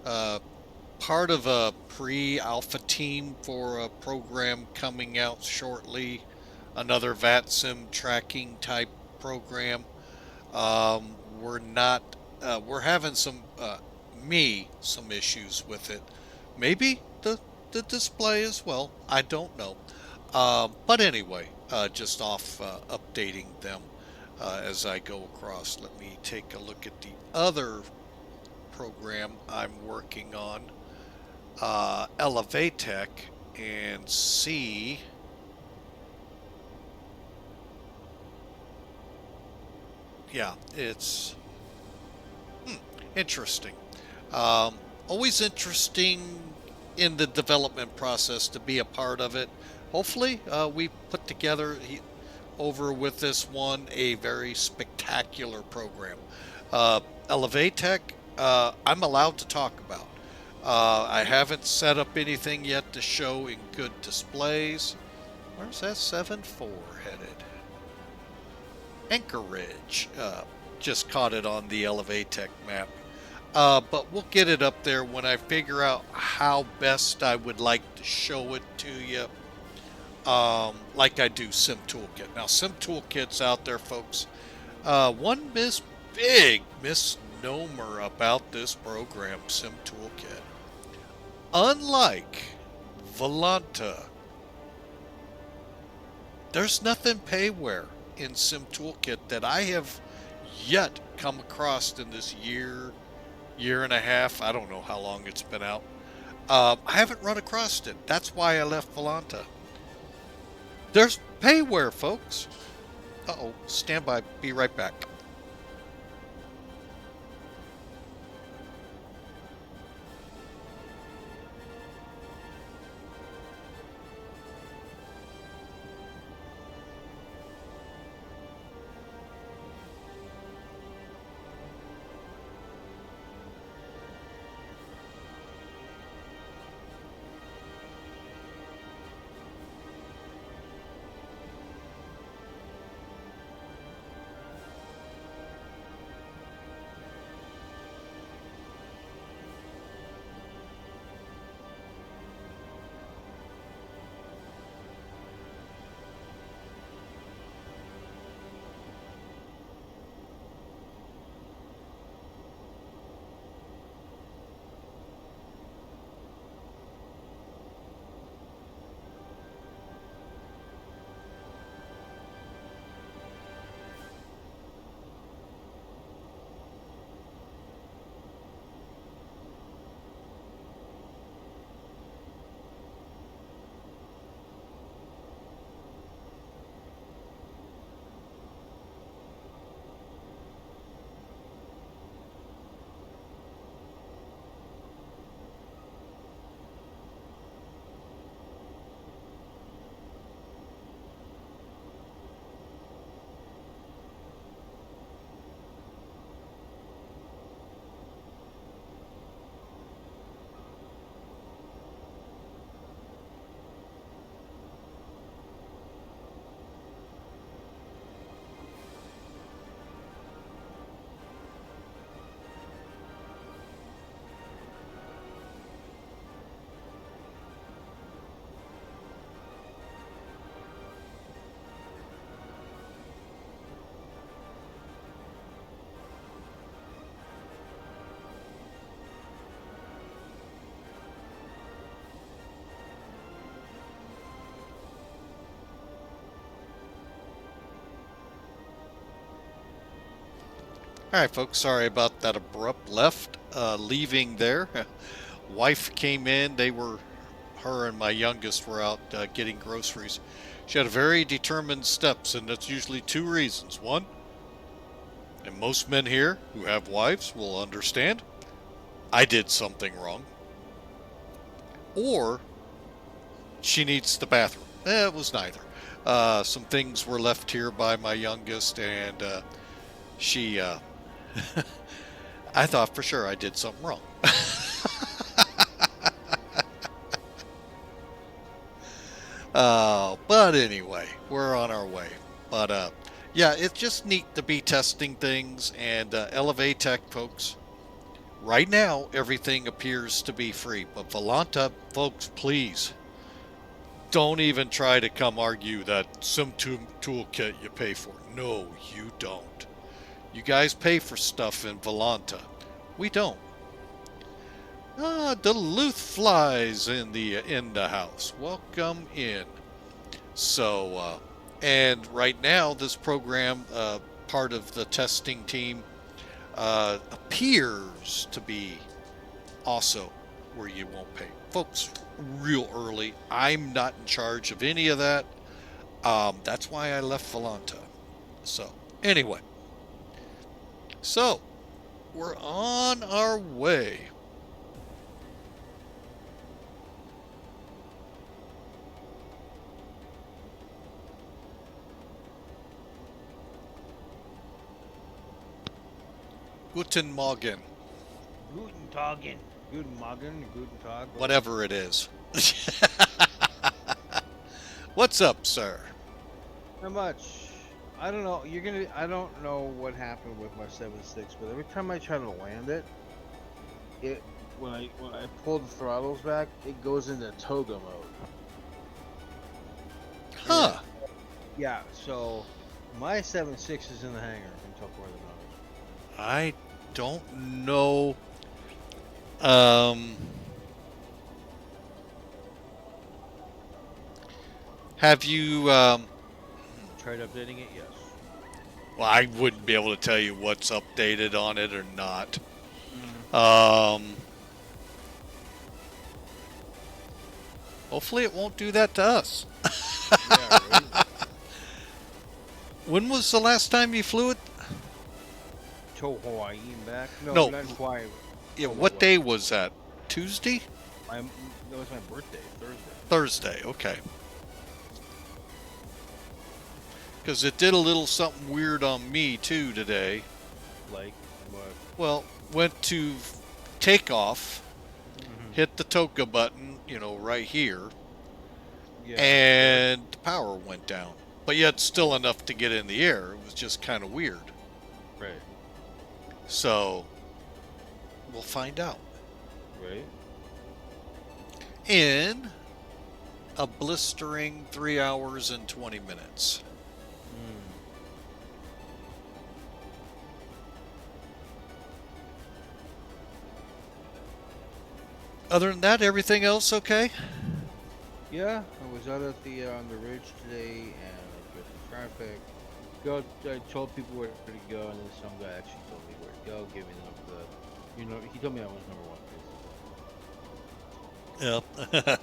part of a pre-alpha team for a program coming out shortly, another VATSIM tracking type program. We're not, we're having some issues with it. Maybe the display as well. I don't know. But anyway, just off updating them as I go across. Let me take a look at the other program I'm working on, LEWIT, and see. Yeah, it's interesting. Always interesting in the development process to be a part of it. Hopefully, we put together over with this one a very spectacular program. LEWIT, I'm allowed to talk about. I haven't set up anything yet to show in good displays. Where's that 7.4 headed? Anchorage. Just caught it on the LEWIT map. But we'll get it up there when I figure out how best I would like to show it to you. Like I do Sim Toolkit. Now, Sim Toolkit's out there, folks. One big misnomer about this program, Sim Toolkit. Unlike Volanta, there's nothing payware in Sim Toolkit that I have yet come across in this year and a half. I don't know how long it's been out. I haven't run across it. That's why I left Volanta. There's payware, folks. Uh-oh, stand by. Be right back. All right, folks, sorry about that abrupt leaving there. Wife came in. Her and my youngest were out getting groceries. She had a very determined steps, and that's usually two reasons. One, and most men here who have wives will understand, I did something wrong. Or she needs the bathroom. It was neither. Some things were left here by my youngest, and she I thought for sure I did something wrong. But anyway, we're on our way. But Yeah, it's just neat to be testing things, and LeWIT folks, right now everything appears to be free, but Volanta folks, please don't even try to come argue that some toolkit you pay for. No, you don't. You guys pay for stuff in Volanta. We don't. Duluth flies in the house. Welcome in. So, and right now, this program, part of the testing team, appears to be also where you won't pay. Folks, real early. I'm not in charge of any of that. That's why I left Volanta. So, anyway. So, we're on our way. Guten Morgen. Guten Tagen. Guten Morgen. Guten Tag. Whatever it is. What's up, sir? Not much. I don't know. I don't know what happened with my 7.6, but every time I try to land it, when I pull the throttles back, it goes into toga mode. Huh. Yeah. So my 7.6 is in the hangar until further notice. I don't know. Have you Tried updating it? Yes. well, I wouldn't be able to tell you what's updated on it or not. Hopefully it won't do that to us. Yeah, right? When was the last time you flew it? To Hawaii and back? No. Not Hawaii. Yeah, what day was that? Tuesday? That was my birthday, Thursday. Thursday, okay. Because it did a little something weird on me too today. Like what? Well, went to take off, hit the toga button, right here, Yeah. and the power went down. But yet still enough to get in the air. It was just kind of weird. Right. So, we'll find out. Right. In a blistering 3 hours and 20 minutes. Other than that, everything else okay? Yeah, I was out at the on the ridge today and I got the traffic. I told people where to go, and then some guy actually told me where to go, giving them he told me I was number 1. Yep.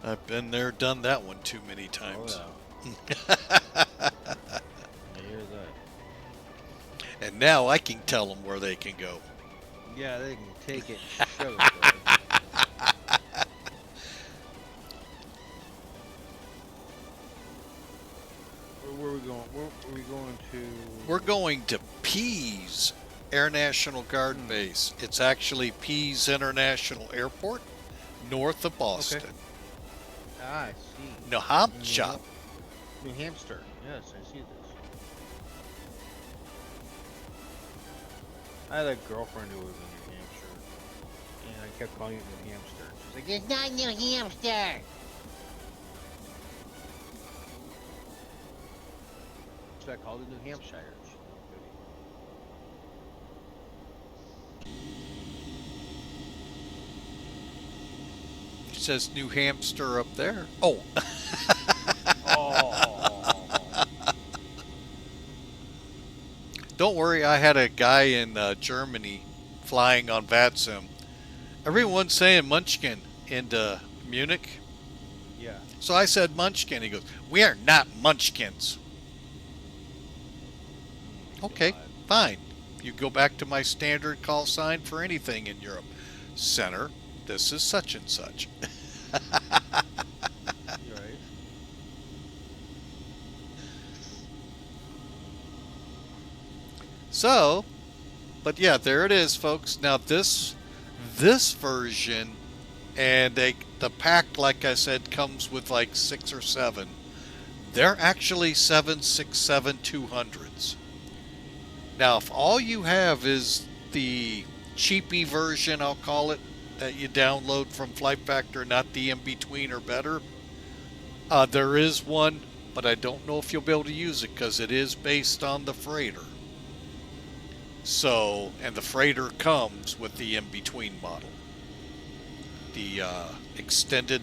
I've been there, done that one too many times. Oh, yeah. I hear that. And now I can tell them where they can go. Yeah, they can take it and shove it. There. Where are we going? Where are we going to? We're going to Pease Air National Guard Base. It's actually Pease International Airport, north of Boston. Okay. Ah, I see. New Hampshire. New Hampshire. Yes, I see this. I had a girlfriend who was in New Hampshire, and I kept calling it New Hampshire. She's like, "It's not New Hampshire." So I called it New Hampshire. It says New Hampshire up there. Oh. Oh. Don't worry, I had a guy in Germany flying on VATSIM. Everyone's saying Munchkin into Munich. Yeah. So I said Munchkin. He goes, "We are not Munchkins." Okay, God. fine. You go back to my standard call sign for anything in Europe. Center, this is such and such. You're right. So, but yeah, there it is, folks. Now this version, and the pack, like I said, comes with like 6 or 7. They're actually 767-200s. Now, if all you have is the cheapy version, I'll call it, that you download from Flight Factor, not the in-between or better, there is one, but I don't know if you'll be able to use it because it is based on the freighter. So, and the freighter comes with the in-between model. The extended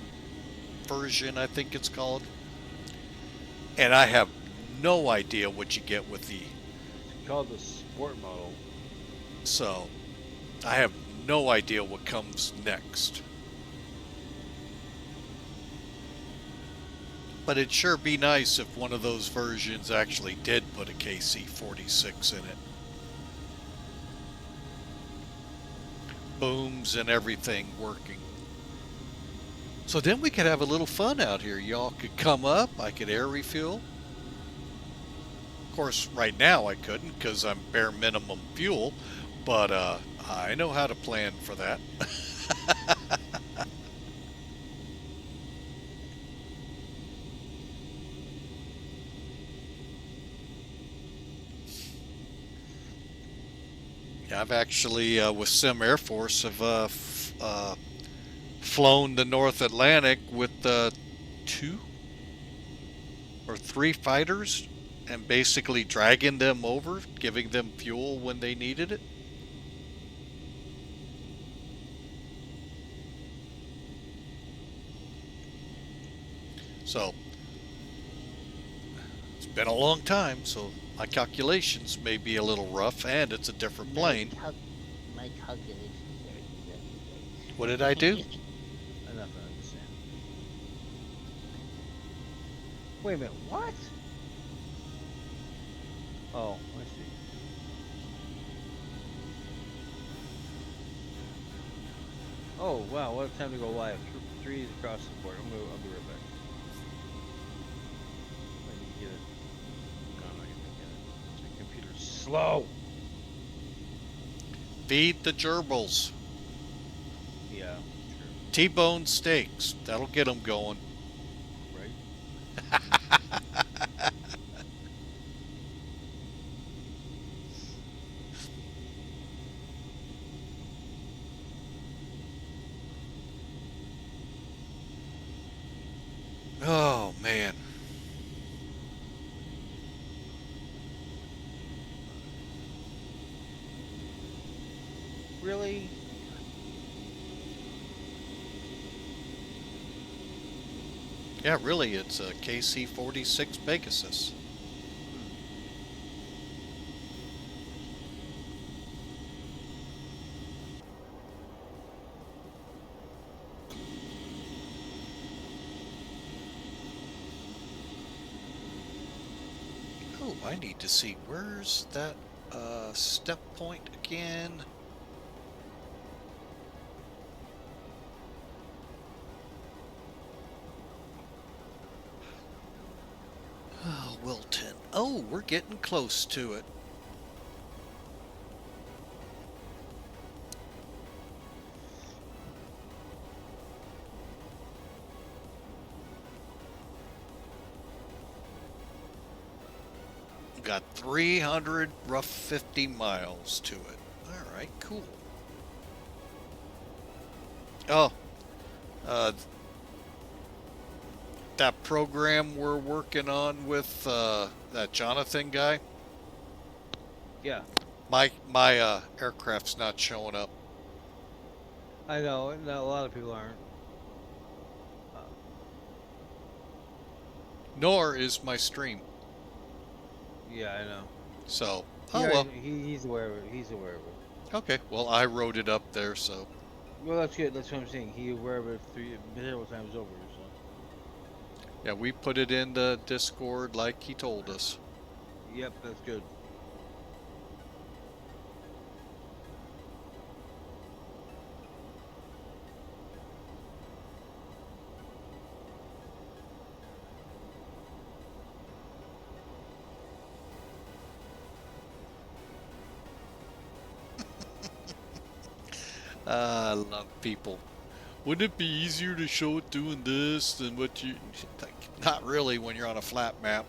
version, I think it's called. And I have no idea what you get with the... It's called the sport model. So, I have no idea what comes next. But it'd sure be nice if one of those versions actually did put a KC46 in it. Booms and everything working. So then we could have a little fun out here. Y'all could come up, I could air refuel. Of course, right now I couldn't because I'm bare minimum fuel, but I know how to plan for that. I've actually, with Sim Air Force, have flown the North Atlantic with 2 or 3 fighters and basically dragging them over, giving them fuel when they needed it. So, it's been a long time, so my calculations may be a little rough, and it's a different plane. My calculations are exactly right. What did I do? Enough to understand. Wait a minute, what? Oh, I see. Oh, wow, what a time to go live. 3 across the board. I'll be right back. Let me get it. No, I'm not gonna get it. My computer's slow. Feed the gerbils. Yeah, true. T-bone steaks. That'll get them going. Right? Oh, man. Really? Yeah, really, it's a KC46 Pegasus. Oh, I need to see, where's that step point again? Oh, WILTN. Oh, we're getting close to it. Got 300, rough 50 miles to it. All right, cool. Oh, that program we're working on with that Jonathan guy. Yeah. My aircraft's not showing up. I know, a lot of people aren't. Nor is my stream. Yeah, I know. So, He's aware of it. He's aware of it. Okay, well, I wrote it up there, so. Well, that's good. That's what I'm saying. He's aware of it several times over. So. Yeah, we put it in the Discord like he told us. Yep, that's good. I love people Wouldn't it be easier to show it doing this than what you... Like, not really when you're on a flat map.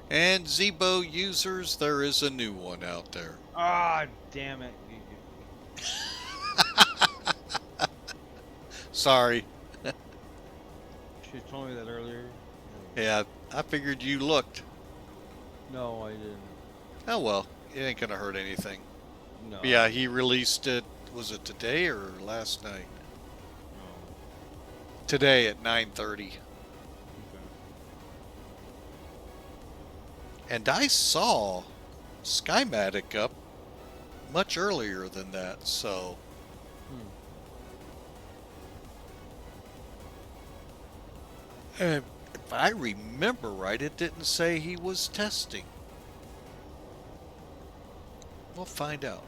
And Zebo users, there is a new one out there. Ah, damn it. Sorry. Should have told me that earlier. Yeah, I figured you looked. No, I didn't. Oh well, it ain't gonna hurt anything. No. But yeah, he released it, was it today or last night? No. Today at 9:30. Okay. And I saw Skymatic up much earlier than that, so... And if I remember right, it didn't say he was testing. We'll find out.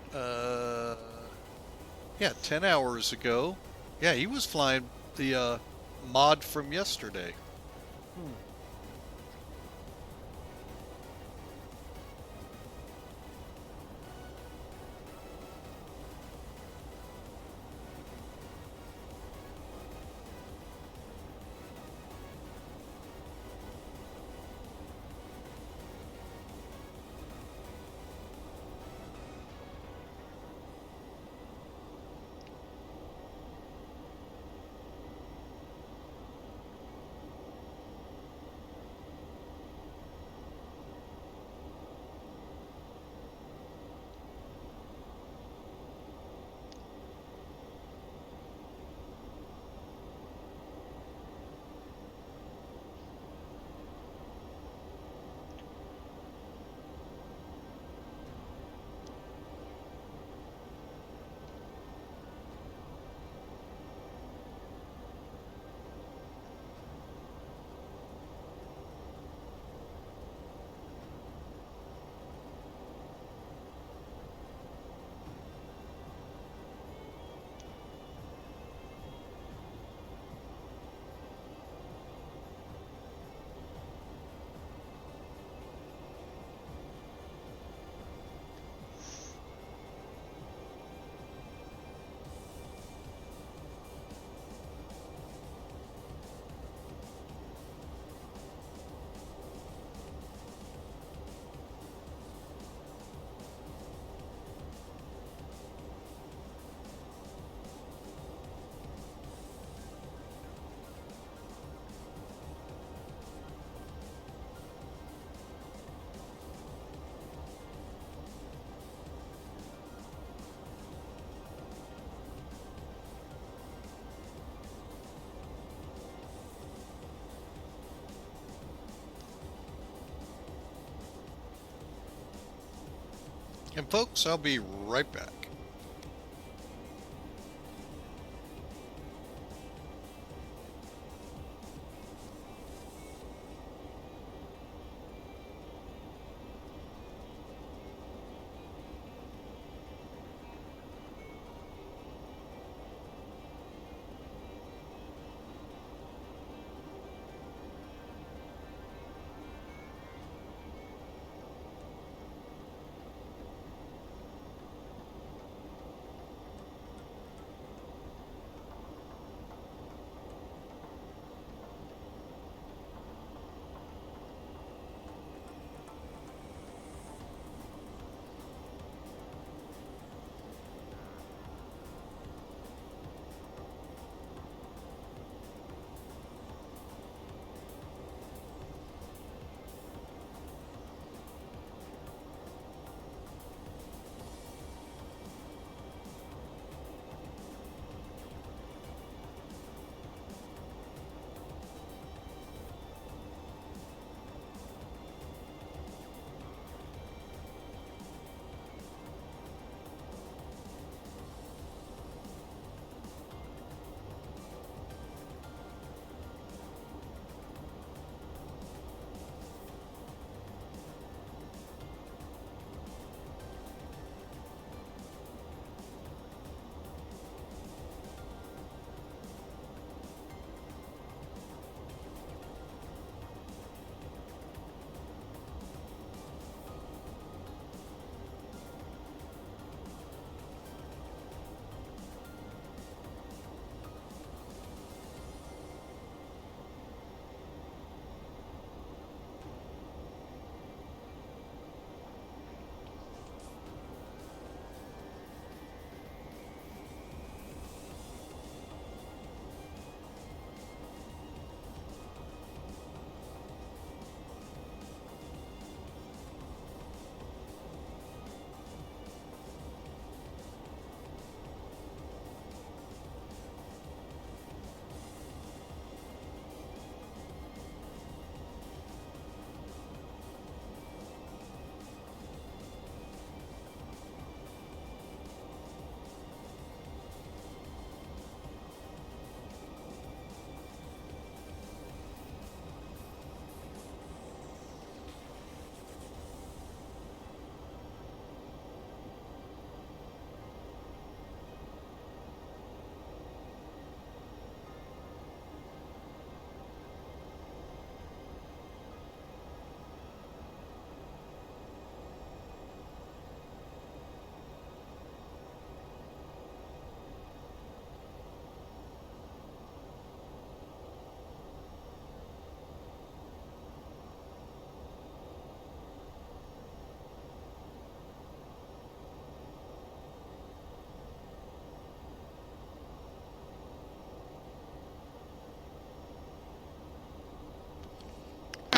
Yeah, 10 hours ago. Yeah, he was flying the mod from yesterday. And folks, I'll be right back.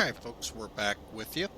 right, folks, we're back with you.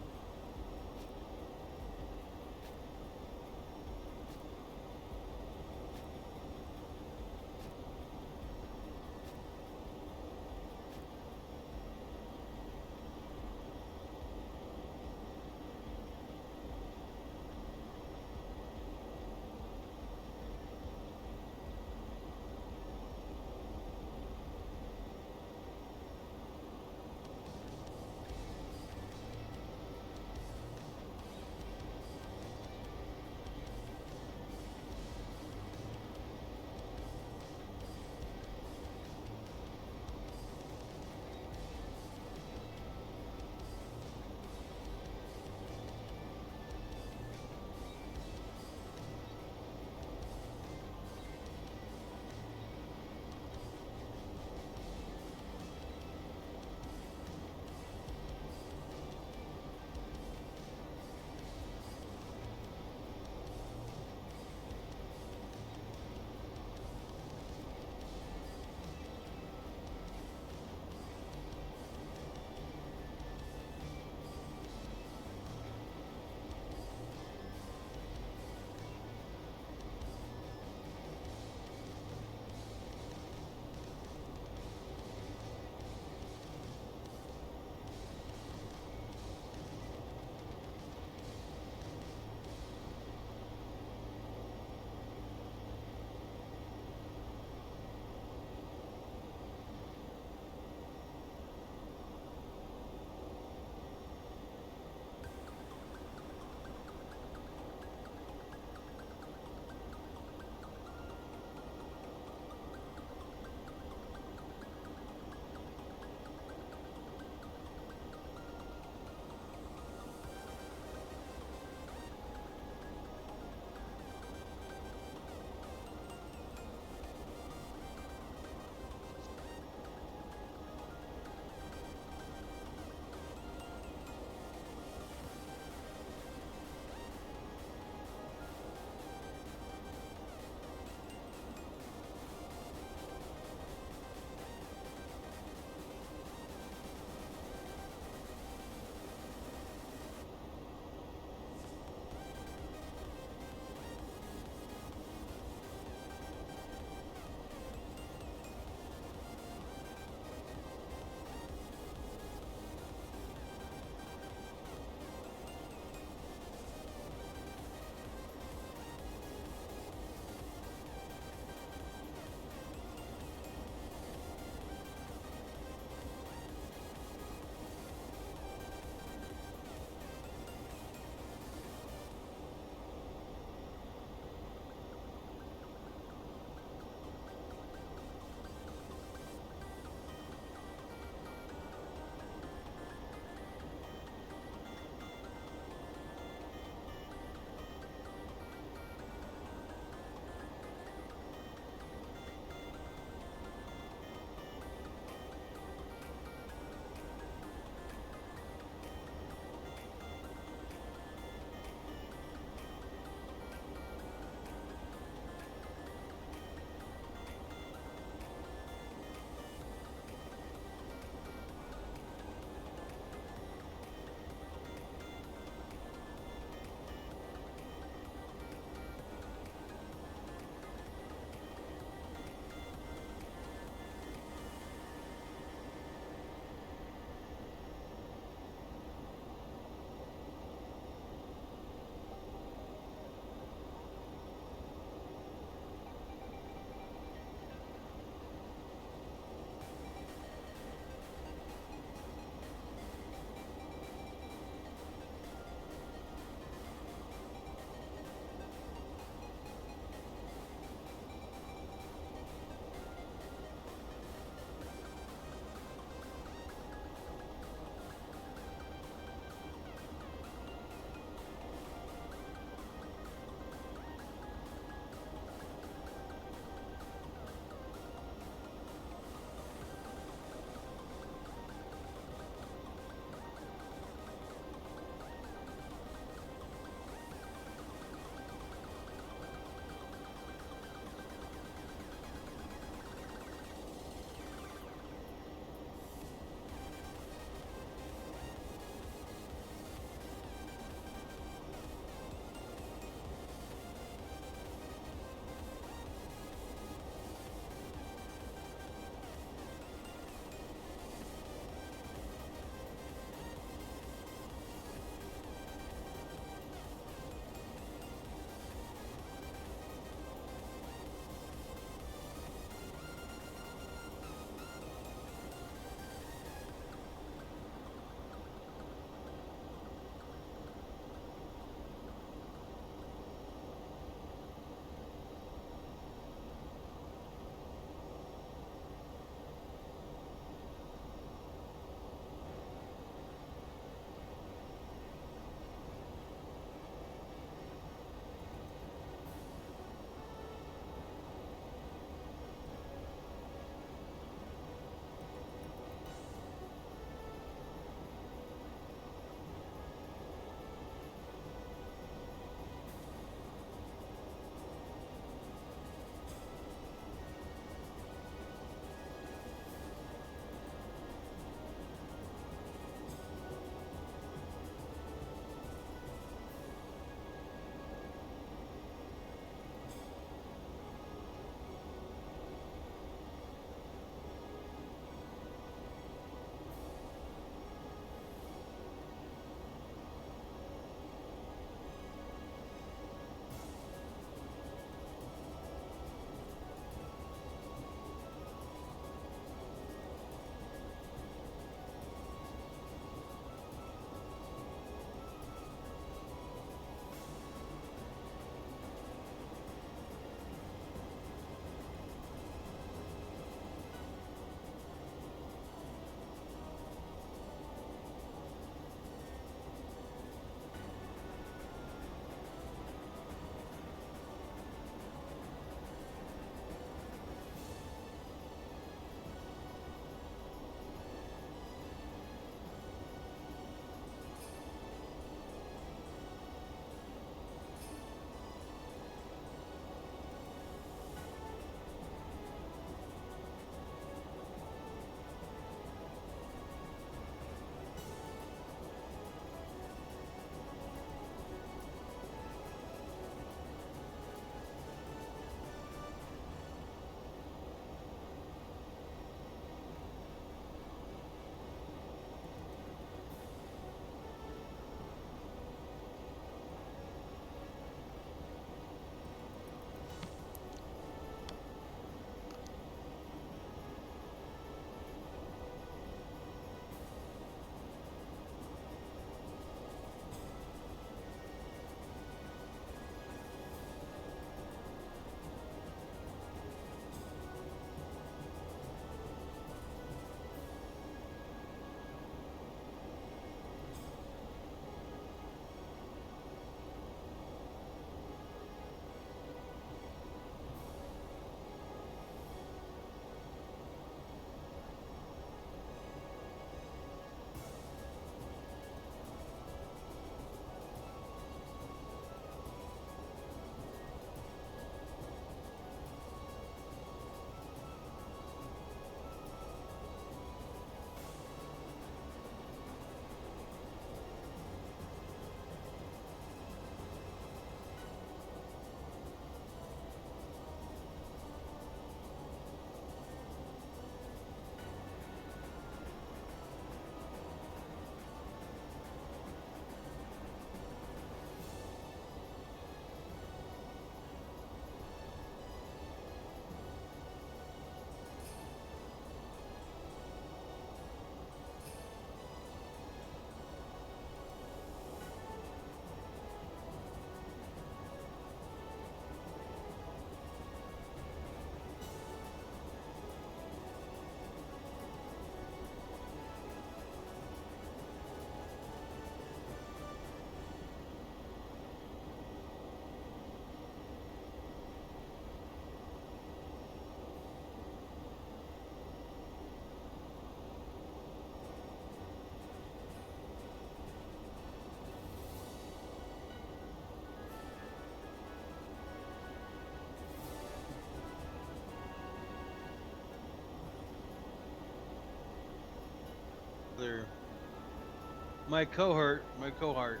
My cohort. My cohort.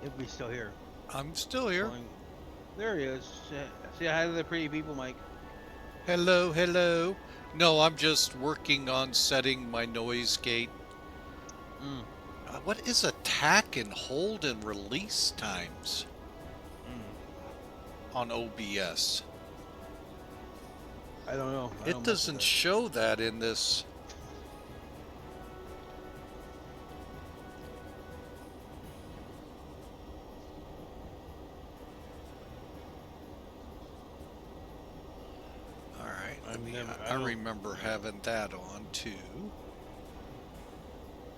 If he's still here. I'm still here. Going. There he is. Say hi to the pretty people, Mike. Hello, hello. No, I'm just working on setting my noise gate. Mm. What is attack and hold and release times on OBS? I don't know. It doesn't show that in this. All right, I remember having that on too.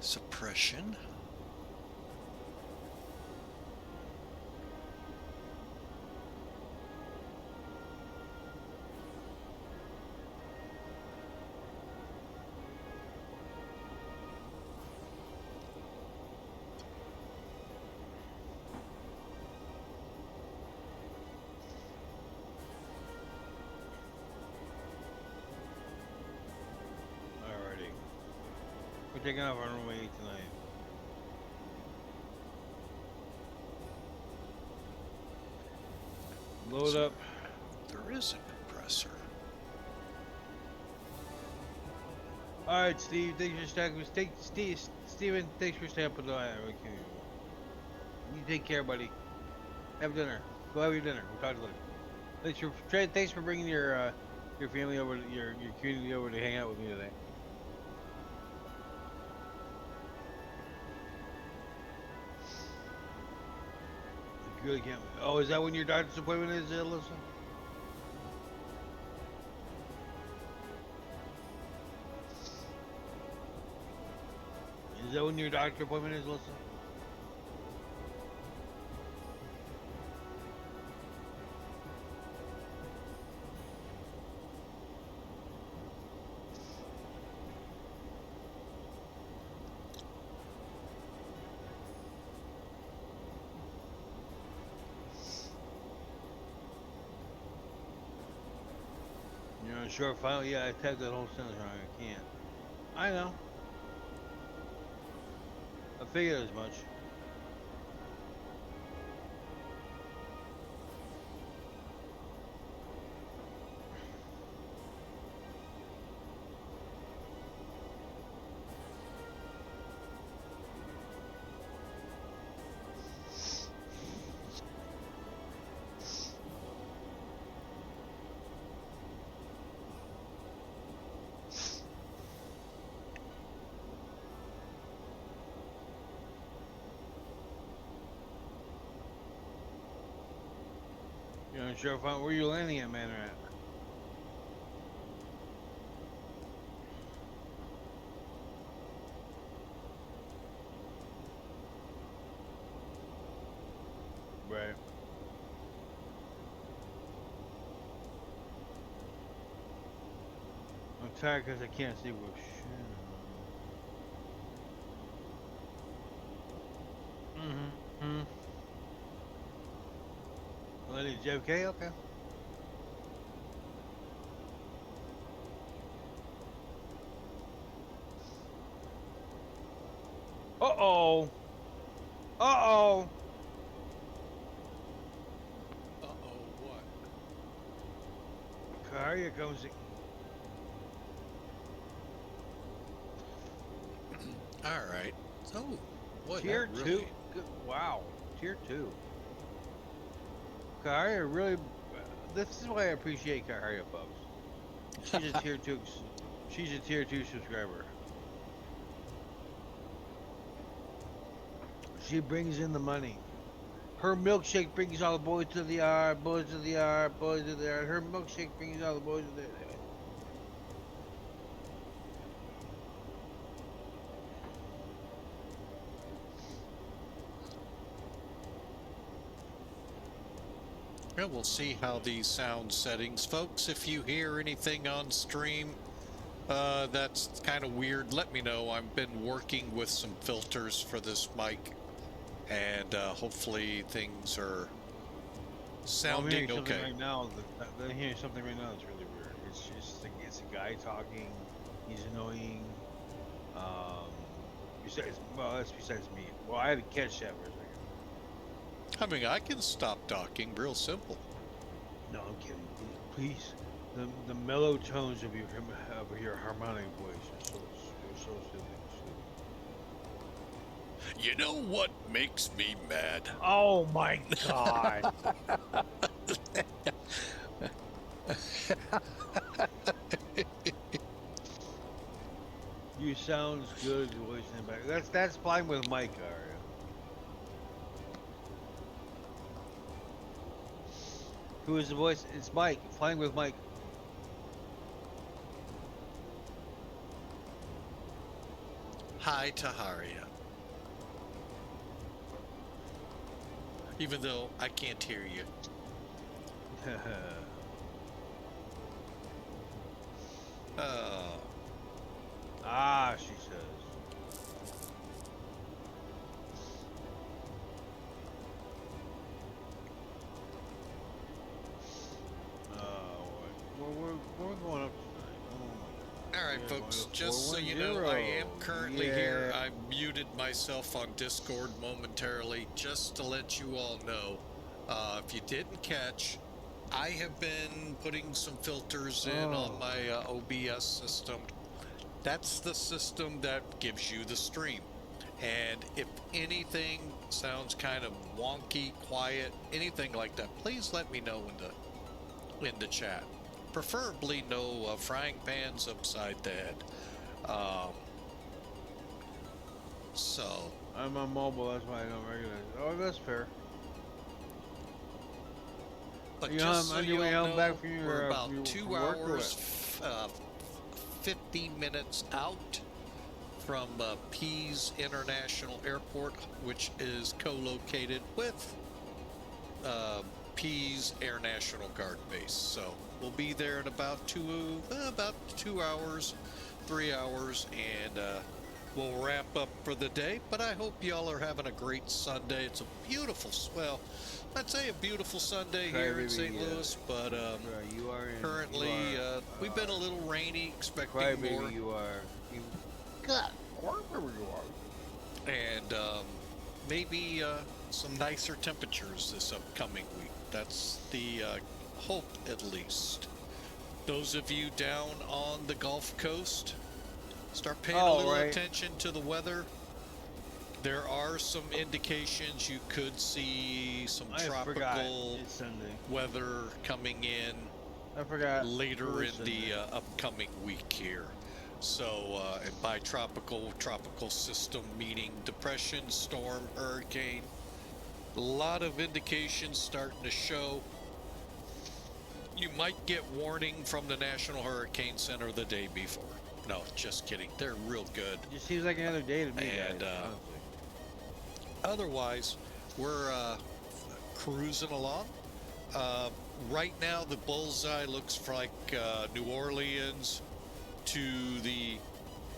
Suppression. Alrighty. We're taking off on runway 8 tonight. Load up. There is a compressor. All right, Steve. Thanks for stacking. Steven, thanks for staying up with the You take care, buddy. Have dinner. Go have your dinner. We'll talk later. Thanks for bringing your family over, your community over to hang out with me today. You really can't. Oh, is that when your doctor's appointment is, Alyssa? Is that when your doctor appointment is, Alyssa? You're on short file? Yeah, I typed that whole sentence wrong. I can't. I know. I figured as much. You're on short file. Where are you landing at, man? At? Right. I'm tired because I can't see what shit. Well, is JFK? Okay. Uh-oh. Uh-oh. Uh-oh, what? Car, here comes it. All right. Oh, boy, Tier that 2. really... Good. Wow. Tier 2. Kaharia really. This is why I appreciate Kaharia, folks. She's a tier 2. She's a tier 2 subscriber. She brings in the money. Her milkshake brings all the boys to the yard, boys to the yard, boys to the yard. Her milkshake brings all the boys to the yard. Yeah, we'll see how these sound settings, folks. If you hear anything on stream that's kind of weird, let me know. I've been working with some filters for this mic, and hopefully things are sounding okay. Right now, I'm hearing something right now that's really weird. It's just it's a guy talking. He's annoying. Besides, well, that's besides me. Well, I had to catch that for a second. I mean, I can stop talking, real simple. No, I'm kidding. Please, the mellow tones of your harmonic voice are so silly. You know what makes me mad? Oh my god! You sounds good voice in the back. That's fine with Mike, Aria. Who is the voice? It's Mike. Flying with Mike. Hi, Taharia. Even though I can't hear you. Oh. Ah, she says. We're going up tonight. All right, Yeah, folks, going to just so you know, I am 410. currently here. Yeah. I muted myself on Discord momentarily just to let you all know. If you didn't catch, I have been putting some filters in on my OBS system. That's the system that gives you the stream. And if anything sounds kind of wonky, quiet, anything like that, please let me know in the chat. Preferably no frying pans upside the head. So I'm on mobile, that's why I don't recognize it. Oh, that's fair. but You just so on you your way all home know, back from we're your about from 2 work or hours, what? 15 minutes out from Pease International Airport, which is co-located with Pease Air National Guard Base. So we'll be there in about 2 hours, 3 hours, and we'll wrap up for the day. But I hope y'all are having a great Sunday. It's a beautiful, well, I'd say a beautiful Sunday here in St. Louis, but you are currently we've been a little rainy, expecting crybaby, more. you are. God, wherever you are. And maybe some nicer temperatures this upcoming week. That's the hope, at least. Those of you down on the Gulf Coast, start paying a little attention to the weather. There are some indications you could see some tropical weather coming in later in the upcoming week here. So, and by tropical system meaning depression, storm, hurricane. A lot of indications starting to show. You might get warning from the National Hurricane Center the day before. No, just kidding. They're real good. It just seems like another day to me, and guys, otherwise, we're cruising along. Right now, the bullseye looks like New Orleans to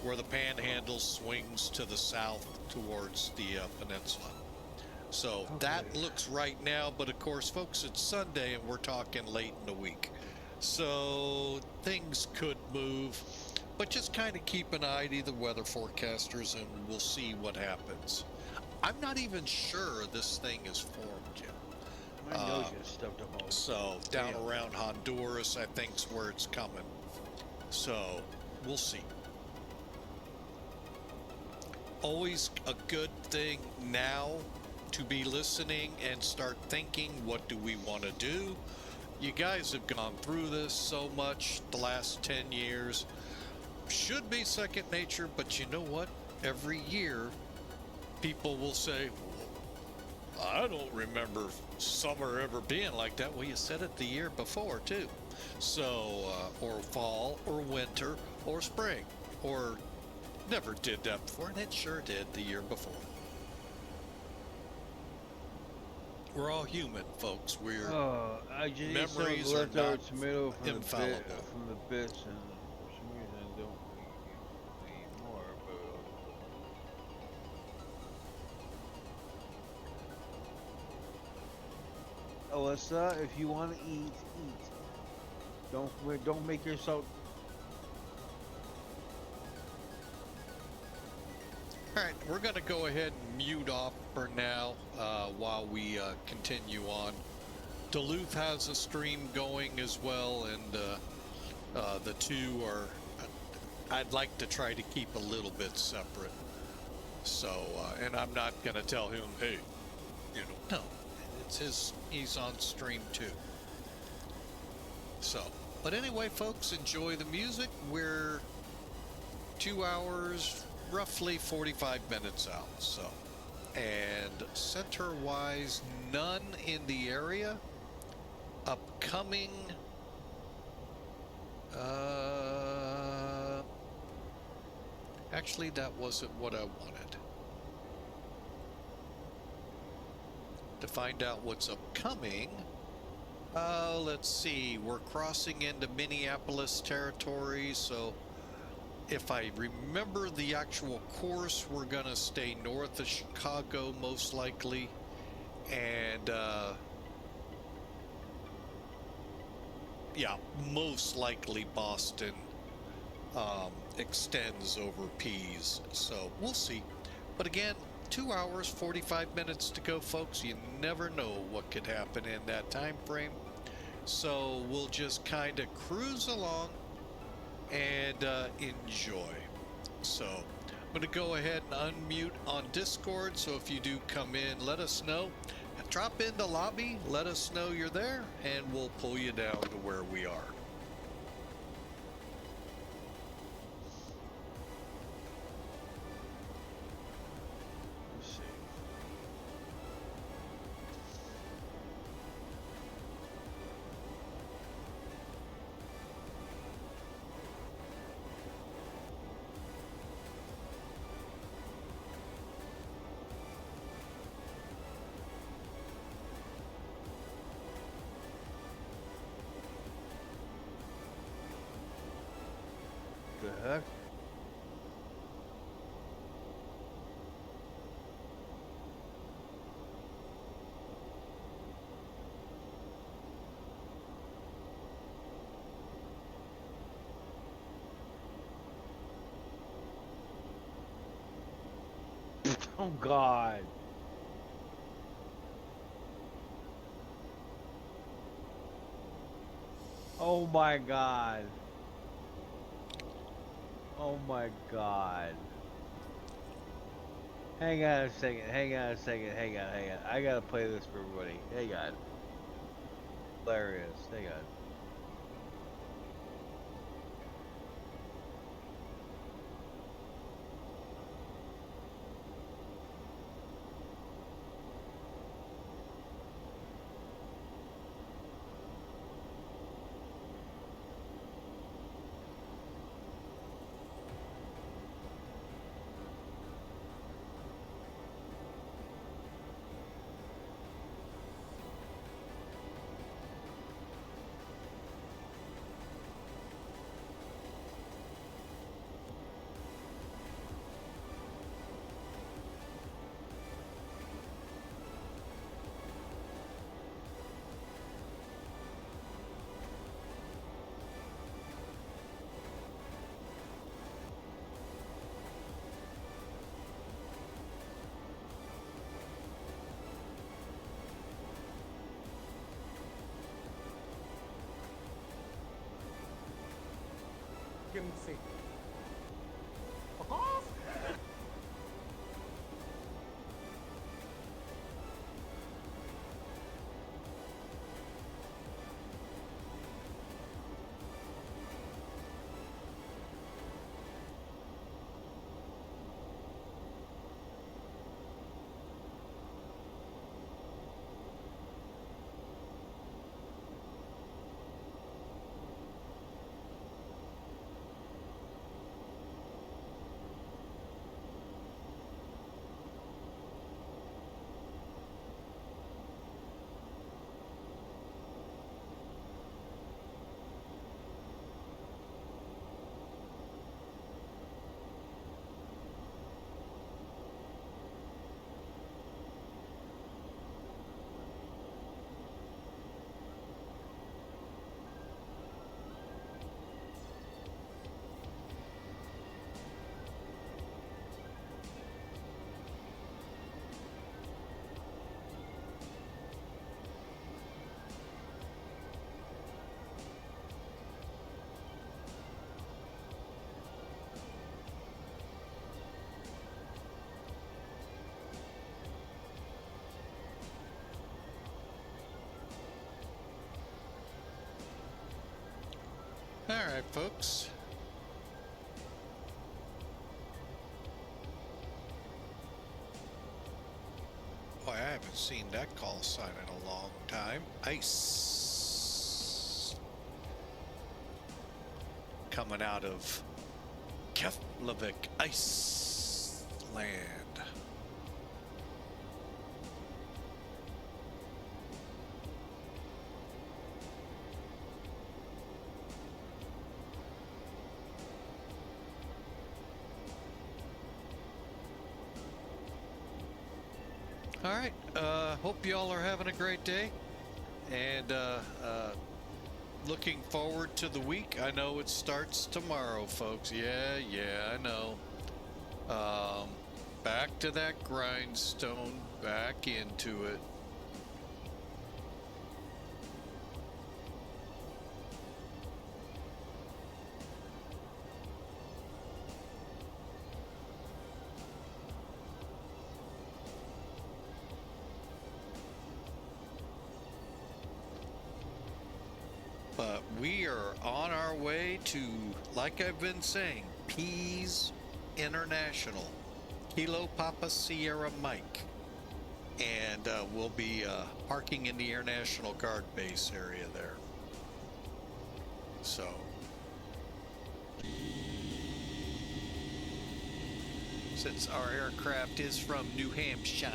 where the Panhandle swings to the south towards the peninsula. So that looks right now, but of course, folks, it's Sunday and we're talking late in the week. So things could move, but just kind of keep an eye to the weather forecasters and we'll see what happens. I'm not even sure this thing is formed yet. My nose is stuffed up all So down around Honduras, I think's where it's coming. So we'll see. Always a good thing now to be listening and start thinking, what do we want to do? You guys have gone through this so much the last 10 years. Should be second nature, but you know what? Every year, people will say, I don't remember summer ever being like that. Well, you said it the year before, too. So, or fall, or winter, or spring, or never did that before, and it sure did the year before. We're all human, folks. We're memories are not infallible. From the bits, and for some reason I don't anymore. But Alyssa, if you want to eat, eat. Don't make yourself. All right, we're going to go ahead and mute off for now while we continue on. Duluth has a stream going as well, and the two are, I'd like to try to keep a little bit separate. So, and I'm not going to tell him, hey, you know, no, it's he's on stream too. So, but anyway, folks, enjoy the music. We're 2 hours, roughly 45 minutes out. So, and center wise, none in the area. Upcoming, actually, that wasn't what I wanted. To find out what's upcoming, let's see, we're crossing into Minneapolis territory, so if I remember the actual course, we're gonna stay north of Chicago most likely, and yeah, most likely Boston extends over Pease, so we'll see. But again, 2 hours 45 minutes to go, folks. You never know what could happen in that time frame, so we'll just kind of cruise along and enjoy. So I'm going to go ahead and unmute on Discord, so if you do come in, let us know. Drop in the lobby, let us know you're there, and we'll pull you down to where we are. Let's see. The heck? Oh God. Oh my God. Oh my God. Hang on a second. Hang on a second. Hang on. Hang on. I gotta play this for everybody. Hang on. Hilarious. Hang on. Can see. Fuck off! All right, folks. Boy, I haven't seen that call sign in a long time. Ice. Coming out of Keflavik, Iceland. All right, hope y'all are having a great day, and looking forward to the week. I know it starts tomorrow, folks. Yeah, I know. Back to that grindstone, back into it. But we are on our way to, like I've been saying, Pease International, Kilo Papa Sierra Mike. And we'll be parking in the Air National Guard base area there. So, since our aircraft is from New Hampshire,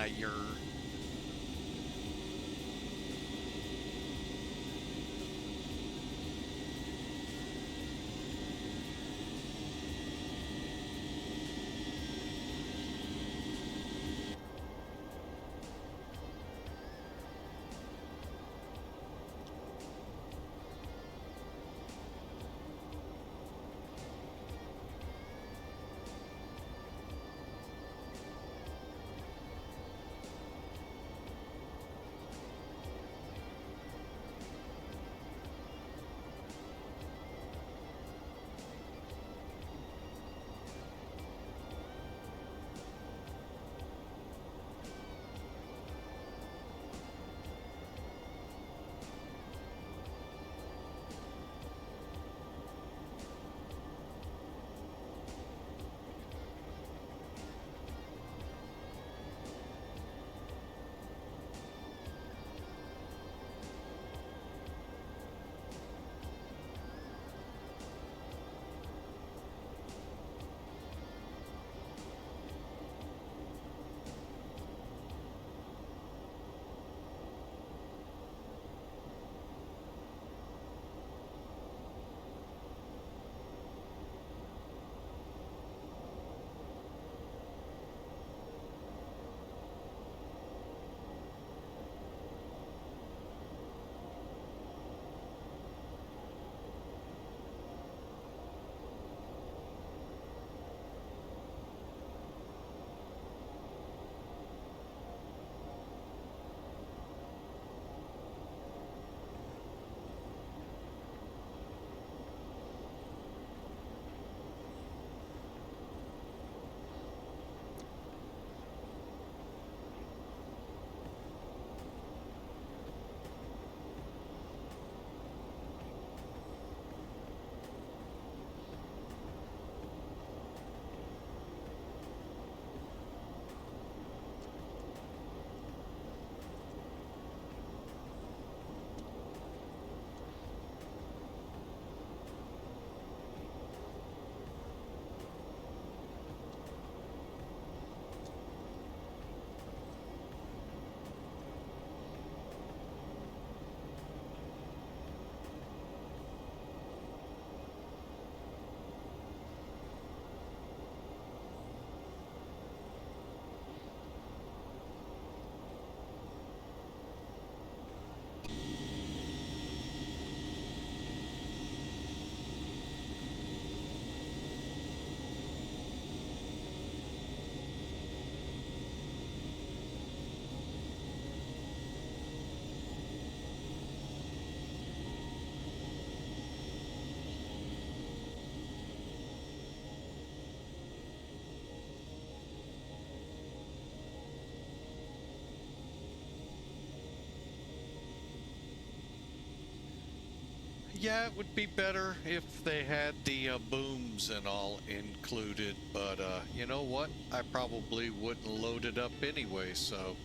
Yeah, it would be better if they had the booms and all included, but you know what? I probably wouldn't load it up anyway, so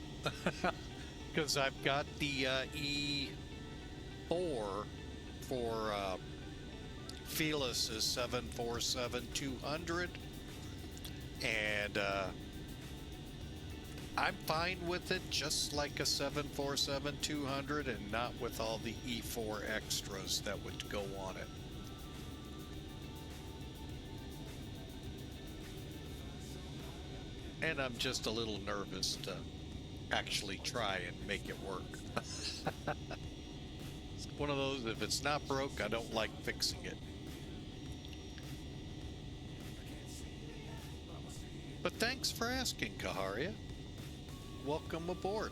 because I've got the E4 for Felis's 747-200, and I'm fine with it just like a 747-200 and not with all the E4 extras that would go on it. And I'm just a little nervous to actually try and make it work. It's one of those, if it's not broke, I don't like fixing it. But thanks for asking, Kaharia. Welcome aboard.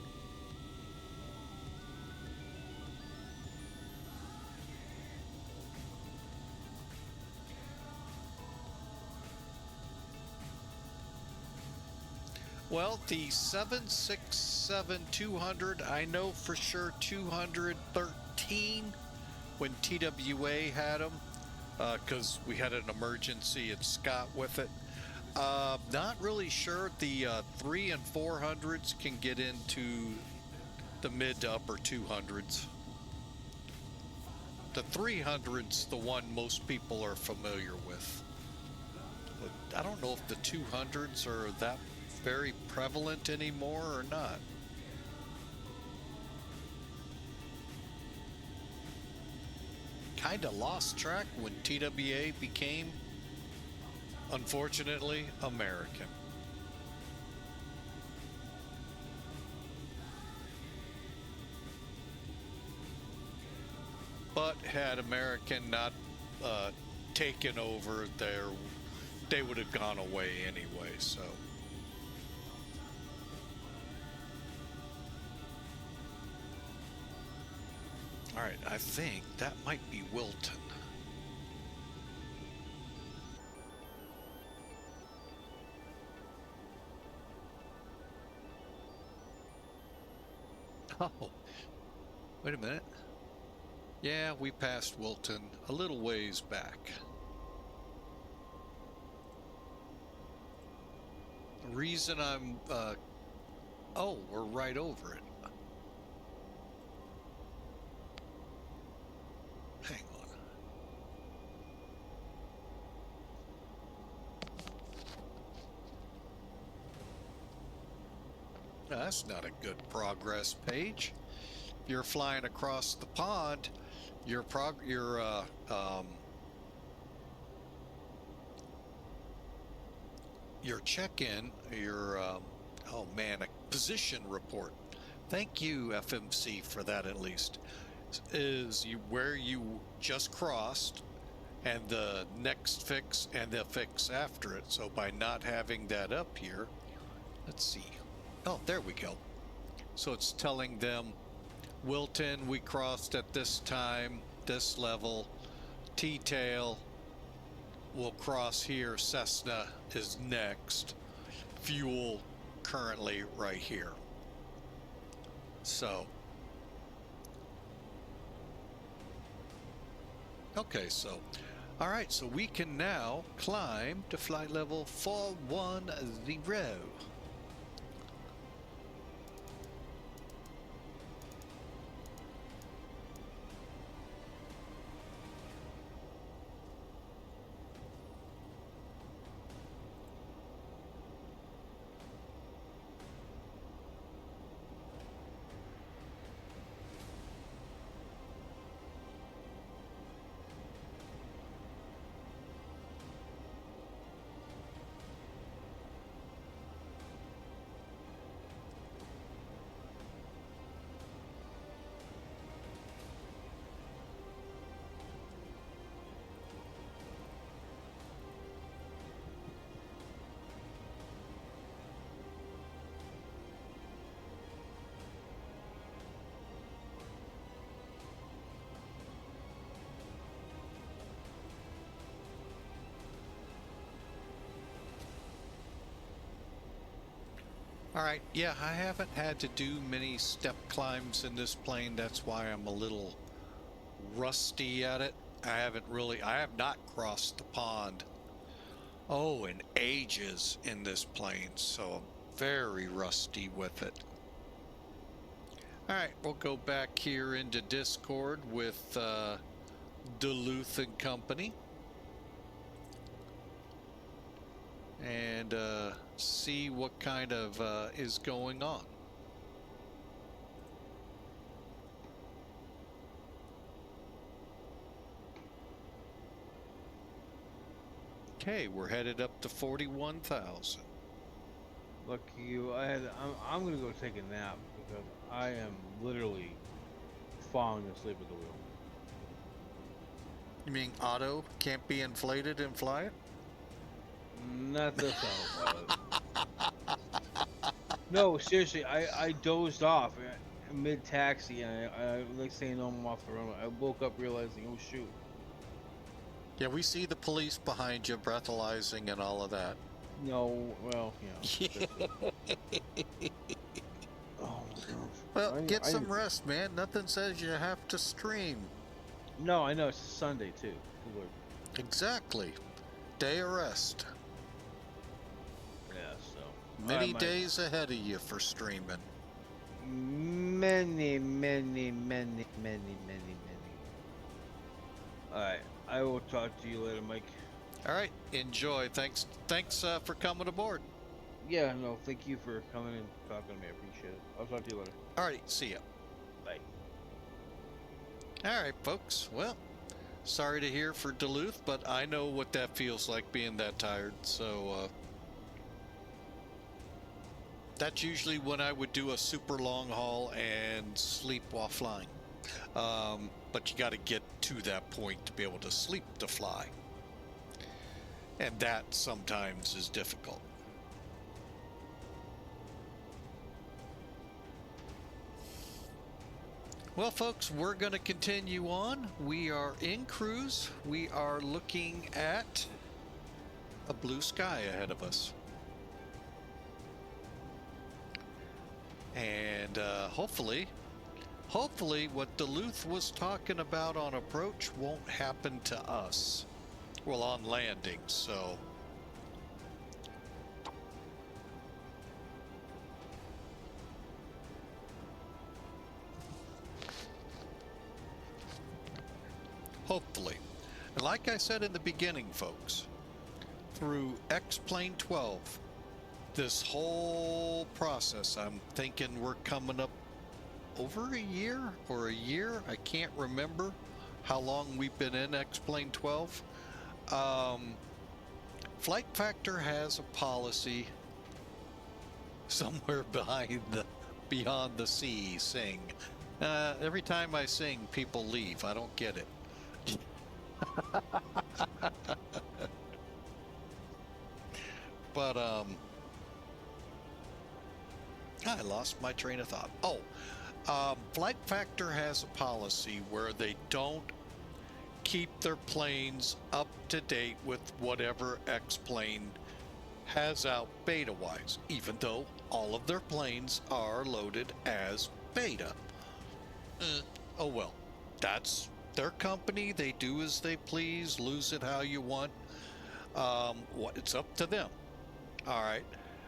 Well, the 767-200, I know for sure 213 when TWA had them, because we had an emergency at Scott with it. Not really sure. The 3 and 400s can get into the mid to upper 200s. The 300's the one most people are familiar with. But I don't know if the 200s are that very prevalent anymore or not. Kinda lost track when TWA became, unfortunately, American. But had American not taken over there, they would have gone away anyway, so. All right, I think that might be WILTN. Oh, wait a minute. Yeah, we passed WILTN a little ways back. The reason I'm, oh, we're right over it. Hang on. That's not a good progress page. If you're flying across the pond, your check-in, oh man, a position report. Thank you, FMC, for that at least. Is where you just crossed and the next fix and the fix after it. So by not having that up here, let's see. Oh, there we go. So it's telling them WILTN, we crossed at this time, this level. T-tail will cross here. Cessna is next. Fuel currently right here. So okay, so all right, so we can now climb to flight level 410. All right, yeah, I haven't had to do many step climbs in this plane. That's why I'm a little rusty at it. I have not crossed the pond, oh, in ages in this plane, so I'm very rusty with it. All right, we'll go back here into Discord with Duluth and Company and see what kind of is going on. Okay, we're headed up to 41,000. Lucky you. I'm gonna go take a nap because I am literally falling asleep at the wheel. You mean Otto can't be inflated and fly it? Not this autopilot. No, seriously, I dozed off mid taxi, and I like saying, "No, I'm off the runway." I woke up realizing, "Oh shoot." Yeah, we see the police behind you breathalyzing and all of that. No, well, yeah. Oh my gosh. Well, get some rest, man. Nothing says you have to stream. No, I know it's Sunday too. Good Lord. Exactly. Day of rest. Yeah, so Many days ahead of you for streaming. Many. All right, I will talk to you later, Mike. All right, enjoy. Thanks for coming aboard. Yeah, no, thank you for coming and talking to me. I appreciate it. I'll talk to you later. All right, see ya. Bye. All right, folks. Well, sorry to hear for Duluth, but I know what that feels like being that tired. So that's usually when I would do a super long haul and sleep while flying. But you got to get to that point to be able to sleep to fly. And that sometimes is difficult. Well, folks, we're going to continue on. We are in cruise. We are looking at a blue sky ahead of us. And hopefully what Duluth was talking about on approach won't happen to us. Well, on landing, so. Hopefully. And like I said in the beginning, folks, through X-Plane 12, this whole process, I'm thinking we're coming up over a year or a year. I can't remember how long we've been in X-Plane 12. Flight Factor has a policy somewhere beyond the sea saying, every time I sing, people leave. I don't get it. But I lost my train of thought. Flight Factor has a policy where they don't keep their planes up to date with whatever X-plane has out beta-wise, even though all of their planes are loaded as beta. Oh well, that's their company. They do as they please, lose it how you want. It's up to them. All right.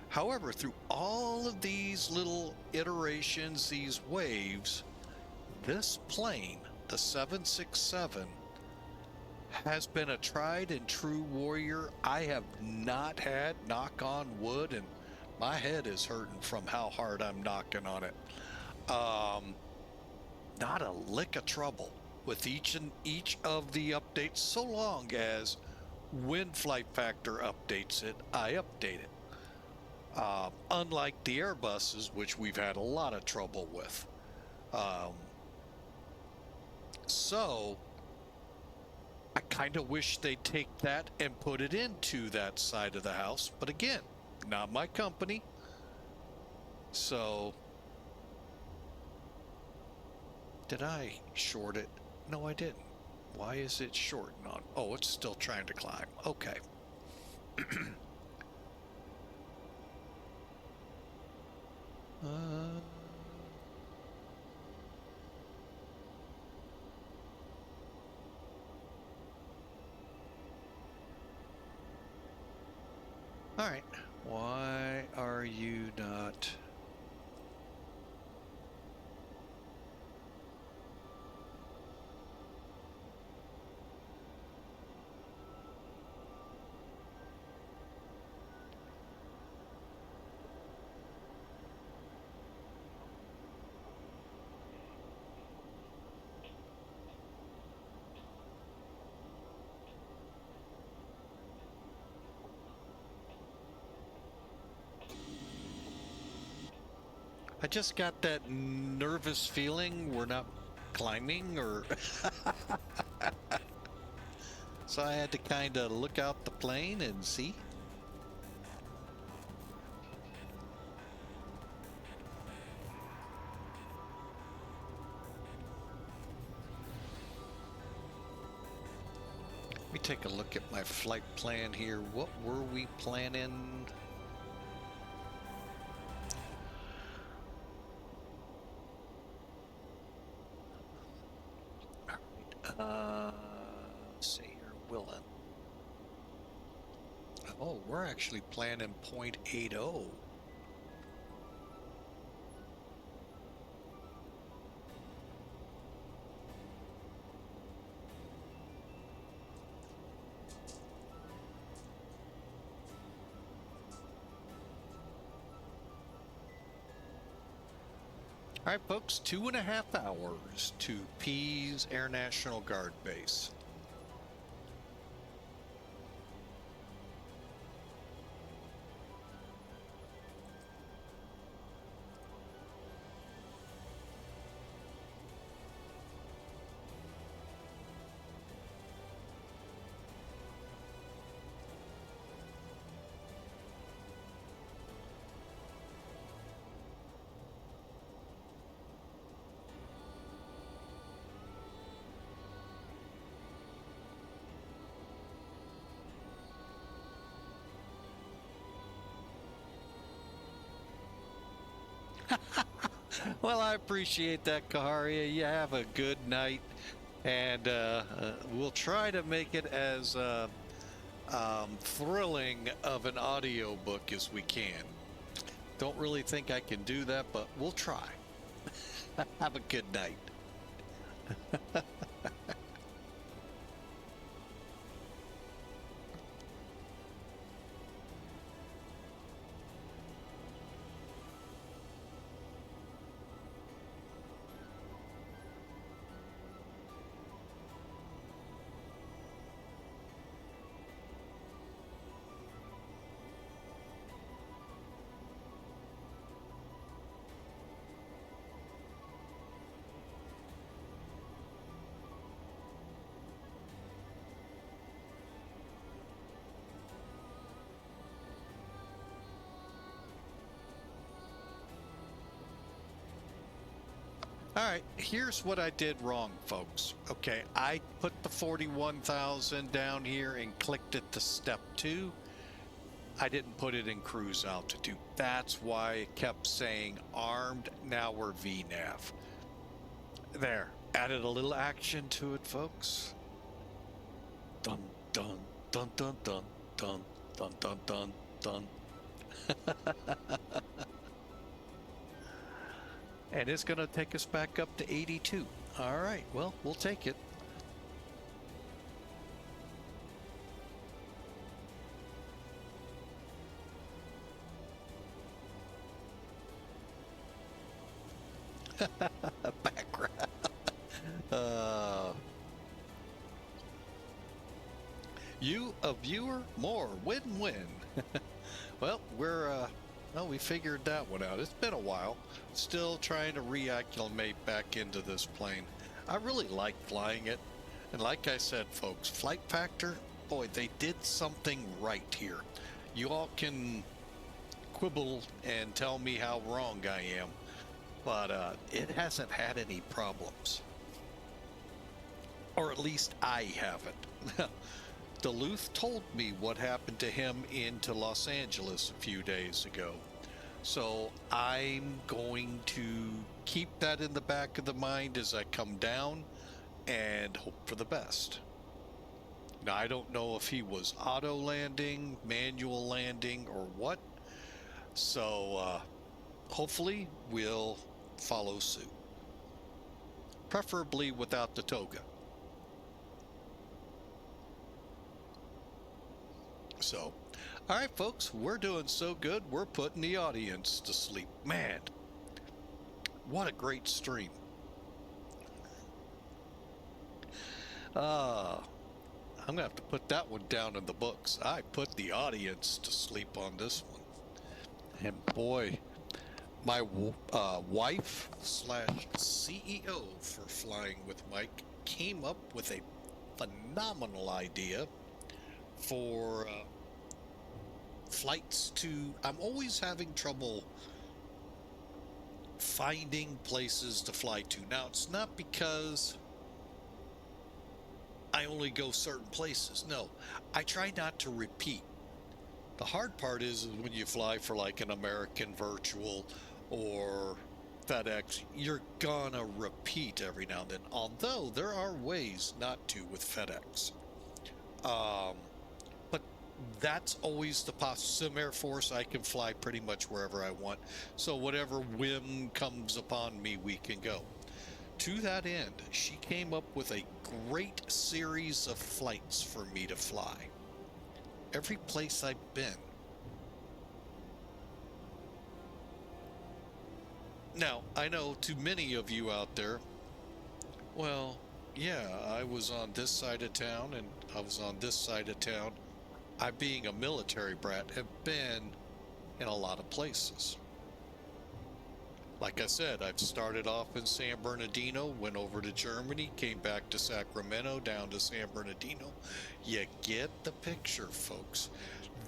However, through all of these little iterations, these waves, this plane, the 767, has been a tried and true warrior. I have not had, knock on wood, and my head is hurting from how hard I'm knocking on it. Not a lick of trouble with each of the updates, so long as when Flight Factor updates it, I update it. Unlike the Airbuses, which we've had a lot of trouble with. So I kind of wish they'd take that and put it into that side of the house. But again, not my company. So did I short it? No, I didn't. Why is it shorting on? Oh, it's still trying to climb. Okay. All right. Why are you not? I just got that nervous feeling we're not climbing, or so I had to kind of look out the plane and see. Let me take a look at my flight plan here. What were we planning? Let's see here, WILTN. Oh, we're actually planning 0.80. All right, folks, 2.5 hours to Pease Air National Guard Base. Well, I appreciate that, Kaharia. You have a good night, and we'll try to make it as thrilling of an audio book as we can. Don't really think I can do that, but we'll try. Have a good night. All right, here's what I did wrong, folks. Okay, I put the 41,000 down here and clicked it to step 2. I didn't put it in cruise altitude. That's why it kept saying armed. Now we're VNAV. There, added a little action to it, folks. Dun, dun, dun, dun, dun, dun, dun, dun, dun, dun. And it's going to take us back up to 82. All right, well, we'll take it. Background. You, a viewer, more win-win. Well, we figured that one out. It's been a while. Still trying to reacclimate back into this plane. I really like flying it. And like I said, folks, flight factor, boy, they did something right here. You all can quibble and tell me how wrong I am, but it hasn't had any problems. Or at least I haven't. Duluth told me what happened to him into Los Angeles a few days ago. So I'm going to keep that in the back of the mind as I come down and hope for the best. Now, I don't know if he was auto landing, manual landing, or what. So hopefully we'll follow suit. Preferably without the toga. So, all right, folks, we're doing so good. We're putting the audience to sleep. Man, what a great stream. I'm gonna have to put that one down in the books. I put the audience to sleep on this one. And boy, my wife / CEO for Flying with Mike came up with a phenomenal idea for flights to, I'm always having trouble finding places to fly to. Now, it's not because I only go certain places. No, I try not to repeat. The hard part is when you fly for like an American Virtual or FedEx, you're gonna repeat every now and then. Although there are ways not to with FedEx. But that's always the Sim Air Force. I can fly pretty much wherever I want. So whatever whim comes upon me, we can go. To that end, she came up with a great series of flights for me to fly. Every place I've been. Now, I know to many of you out there, well, yeah, I was on this side of town and I was on this side of town. I, being a military brat, have been in a lot of places. Like I said, I've started off in San Bernardino, went over to Germany, came back to Sacramento, down to San Bernardino. You get the picture, folks.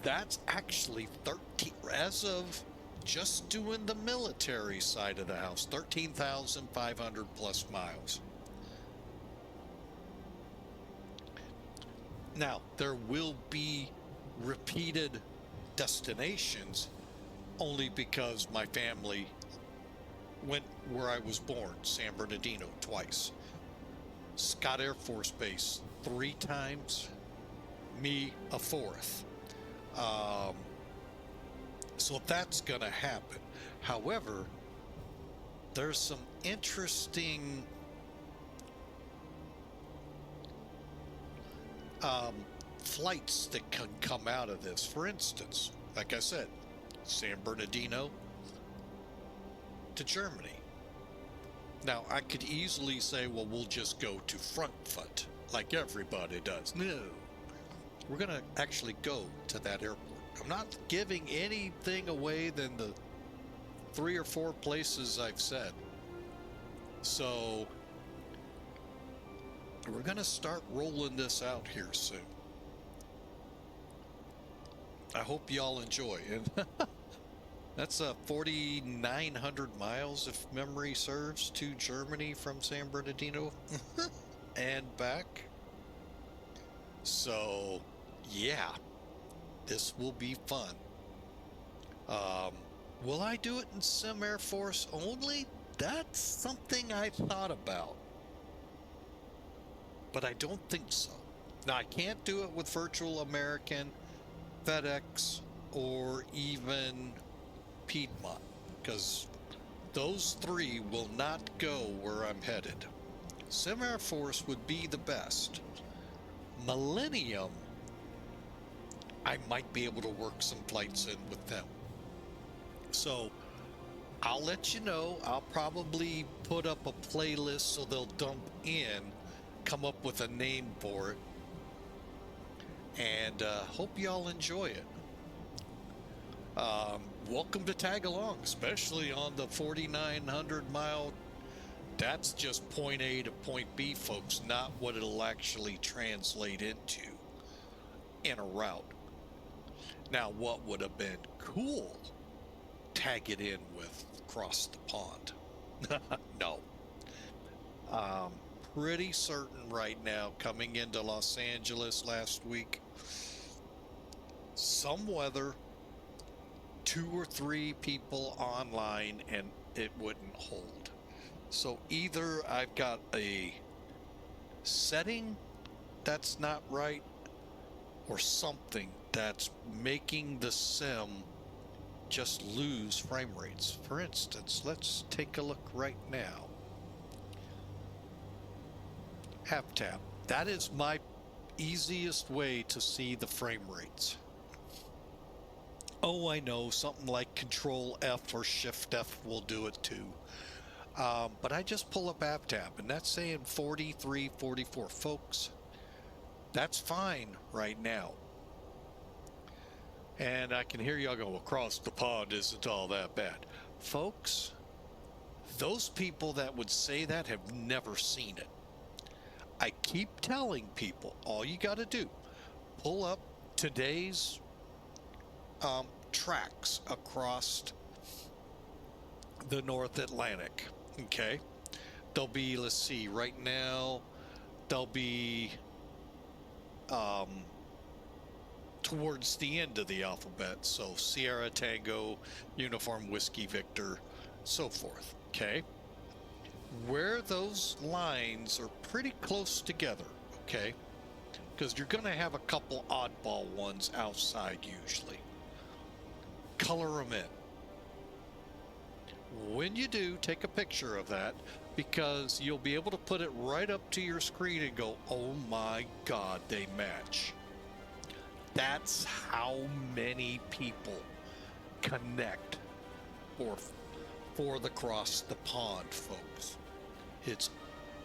That's actually 13, as of just doing the military side of the house, 13,500 plus miles. Now, there will be repeated destinations only because my family went where I was born, San Bernardino, twice. Scott Air Force Base 3 times, me a 4th. So that's gonna happen. However, there's some interesting flights that can come out of this. For instance, like I said, San Bernardino to Germany. Now, I could easily say, well, we'll just go to Frankfurt like everybody does. No, we're going to actually go to that airport. I'm not giving anything away than the 3 or 4 places I've said. So we're going to start rolling this out here soon. I hope y'all enjoy. And that's 4,900 miles, if memory serves, to Germany from San Bernardino and back. So, yeah, this will be fun. Will I do it in Sim Air Force only? That's something I thought about, but I don't think so. Now, I can't do it with Virtual American, FedEx, or even Piedmont, because those 3 will not go where I'm headed. Sim Air Force would be the best. Millennium, I might be able to work some flights in with them. So I'll let you know. I'll probably put up a playlist so they'll dump in, come up with a name for it, and hope y'all enjoy it. Welcome to tag along, especially on the 4,900 mile. That's just point A to point B, folks, not what it'll actually translate into in a route. Now, what would have been cool, tag it in with across the pond. No. Pretty certain right now, coming into Los Angeles last week, some weather, 2 or 3 people online, and it wouldn't hold. So either I've got a setting that's not right, or something that's making the sim just lose frame rates. For instance, let's take a look right now. HapTap. That is my easiest way to see the frame rates. Oh, I know, something like Control F or Shift F will do it too. But I just pull up HapTap, and that's saying 43, 44. Folks, that's fine right now. And I can hear y'all go, across the pond isn't all that bad. Folks, those people that would say that have never seen it. I keep telling people, all you got to do, pull up today's tracks across the North Atlantic. Okay, they'll be, let's see, right now they'll be towards the end of the alphabet, so Sierra, Tango, Uniform, Whiskey, Victor, so forth. Okay, where those lines are pretty close together, okay, because you're going to have a couple oddball ones outside usually. Color them in. When you do, take a picture of that, because you'll be able to put it right up to your screen and go, oh my God, they match. That's how many people connect for the Cross the Pond, folks. It's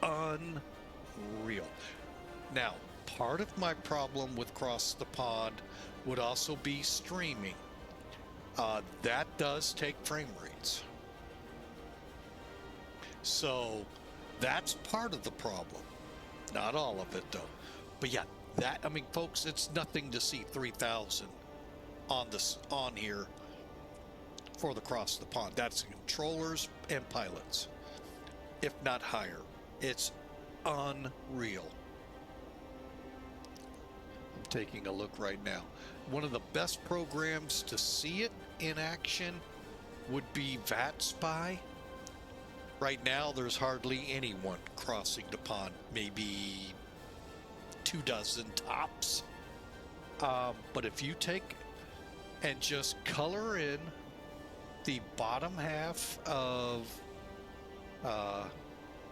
unreal. Now, part of my problem with Cross the Pond would also be streaming. That does take frame rates. So that's part of the problem. Not all of it though. But yeah, that, I mean, folks, it's nothing to see 3,000 on here for the Cross the Pond. That's controllers and pilots, if not higher. It's unreal. I'm taking a look right now. One of the best programs to see it in action would be VATSIM. Right now, there's hardly anyone crossing the pond, maybe 24 tops. But if you take and just color in the bottom half of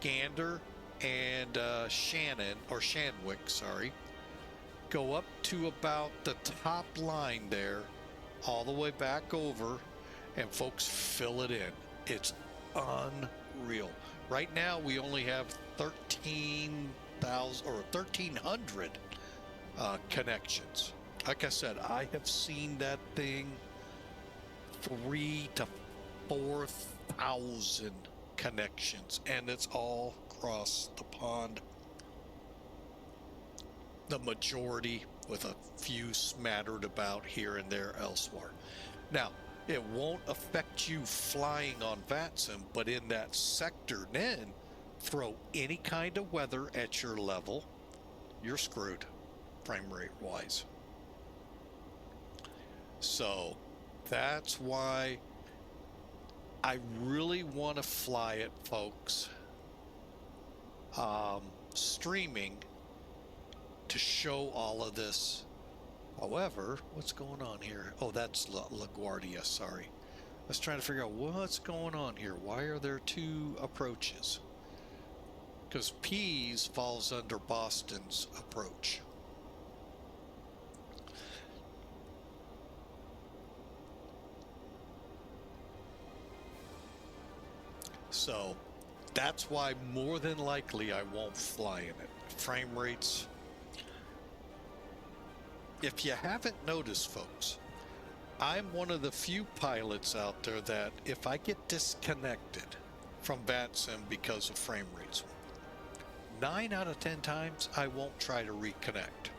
Gander and Shanwick, sorry, go up to about the top line there, all the way back over, and folks, fill it in. It's unreal. Right now we only have 13,000 or 1,300 connections. Like I said, I have seen that thing 3,000 to 4,000 connections, and it's all across the pond. The majority with a few smattered about here and there elsewhere. Now, it won't affect you flying on VATSIM, but in that sector, then throw any kind of weather at your level, you're screwed frame rate wise. So that's why I really want to fly it, folks, streaming to show all of this. However, what's going on here? Oh, that's LaGuardia, sorry. I was trying to figure out what's going on here. Why are there two approaches? Because Pease falls under Boston's approach. So that's why more than likely I won't fly in it. Frame rates. If you haven't noticed, folks, I'm one of the few pilots out there that if I get disconnected from VATSIM because of frame rates, 9 out of 10 times I won't try to reconnect.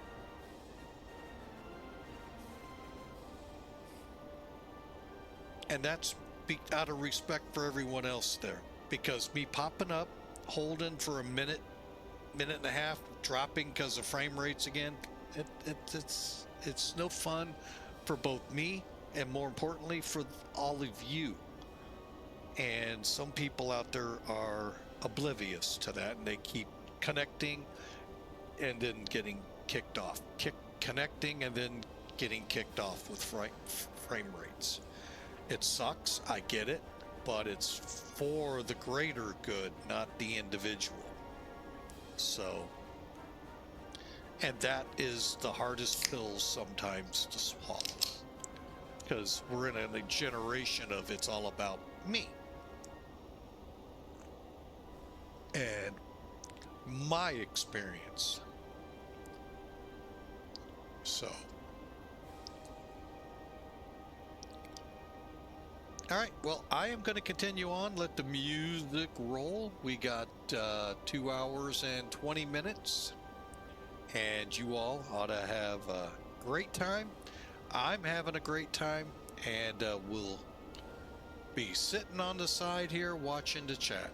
And that's out of respect for everyone else there, because me popping up, holding for a minute and a half, dropping because of frame rates again, it's no fun for both me and, more importantly, for all of you. And some people out there are oblivious to that, and they keep connecting and then getting kicked off. connecting and then getting kicked off with frame rates. It sucks, I get it, but it's for the greater good, not the individual. So, and that is the hardest pill sometimes to swallow, because we're in a generation of it's all about me and my experience. So, all right, well, I am going to continue on, let the music roll. We got 2 hours and 20 minutes, and you all ought to have a great time. I'm having a great time, and we'll be sitting on the side here watching the chat.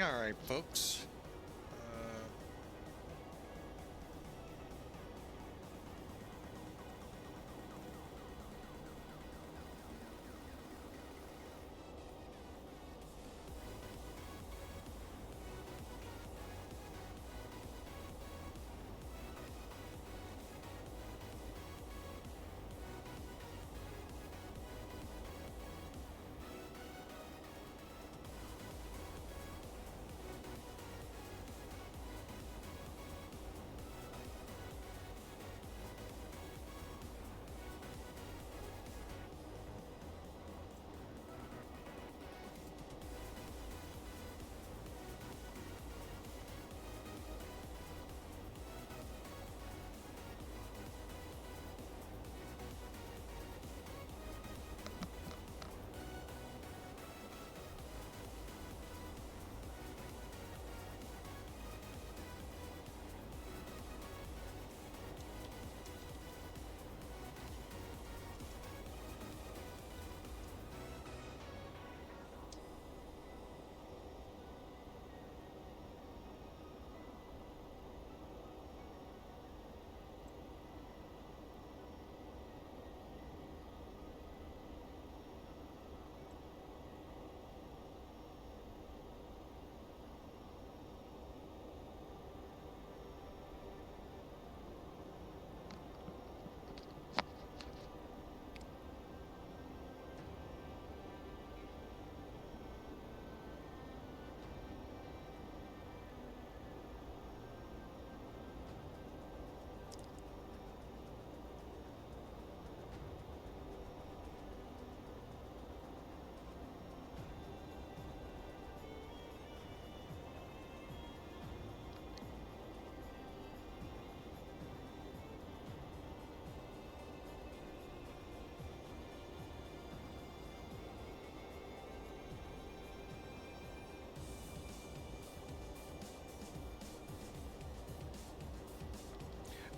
All right, folks.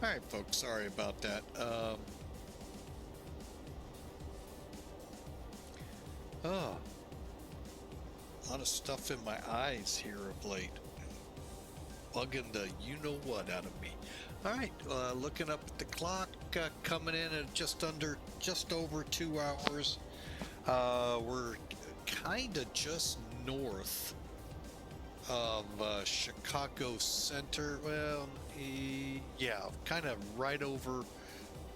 All right, folks. Sorry about that. Oh, a lot of stuff in my eyes here of late, bugging the you-know-what out of me. All right, looking up at the clock, coming in at just over 2 hours. We're kind of just north of Chicago Center. Well, yeah, kind of right over,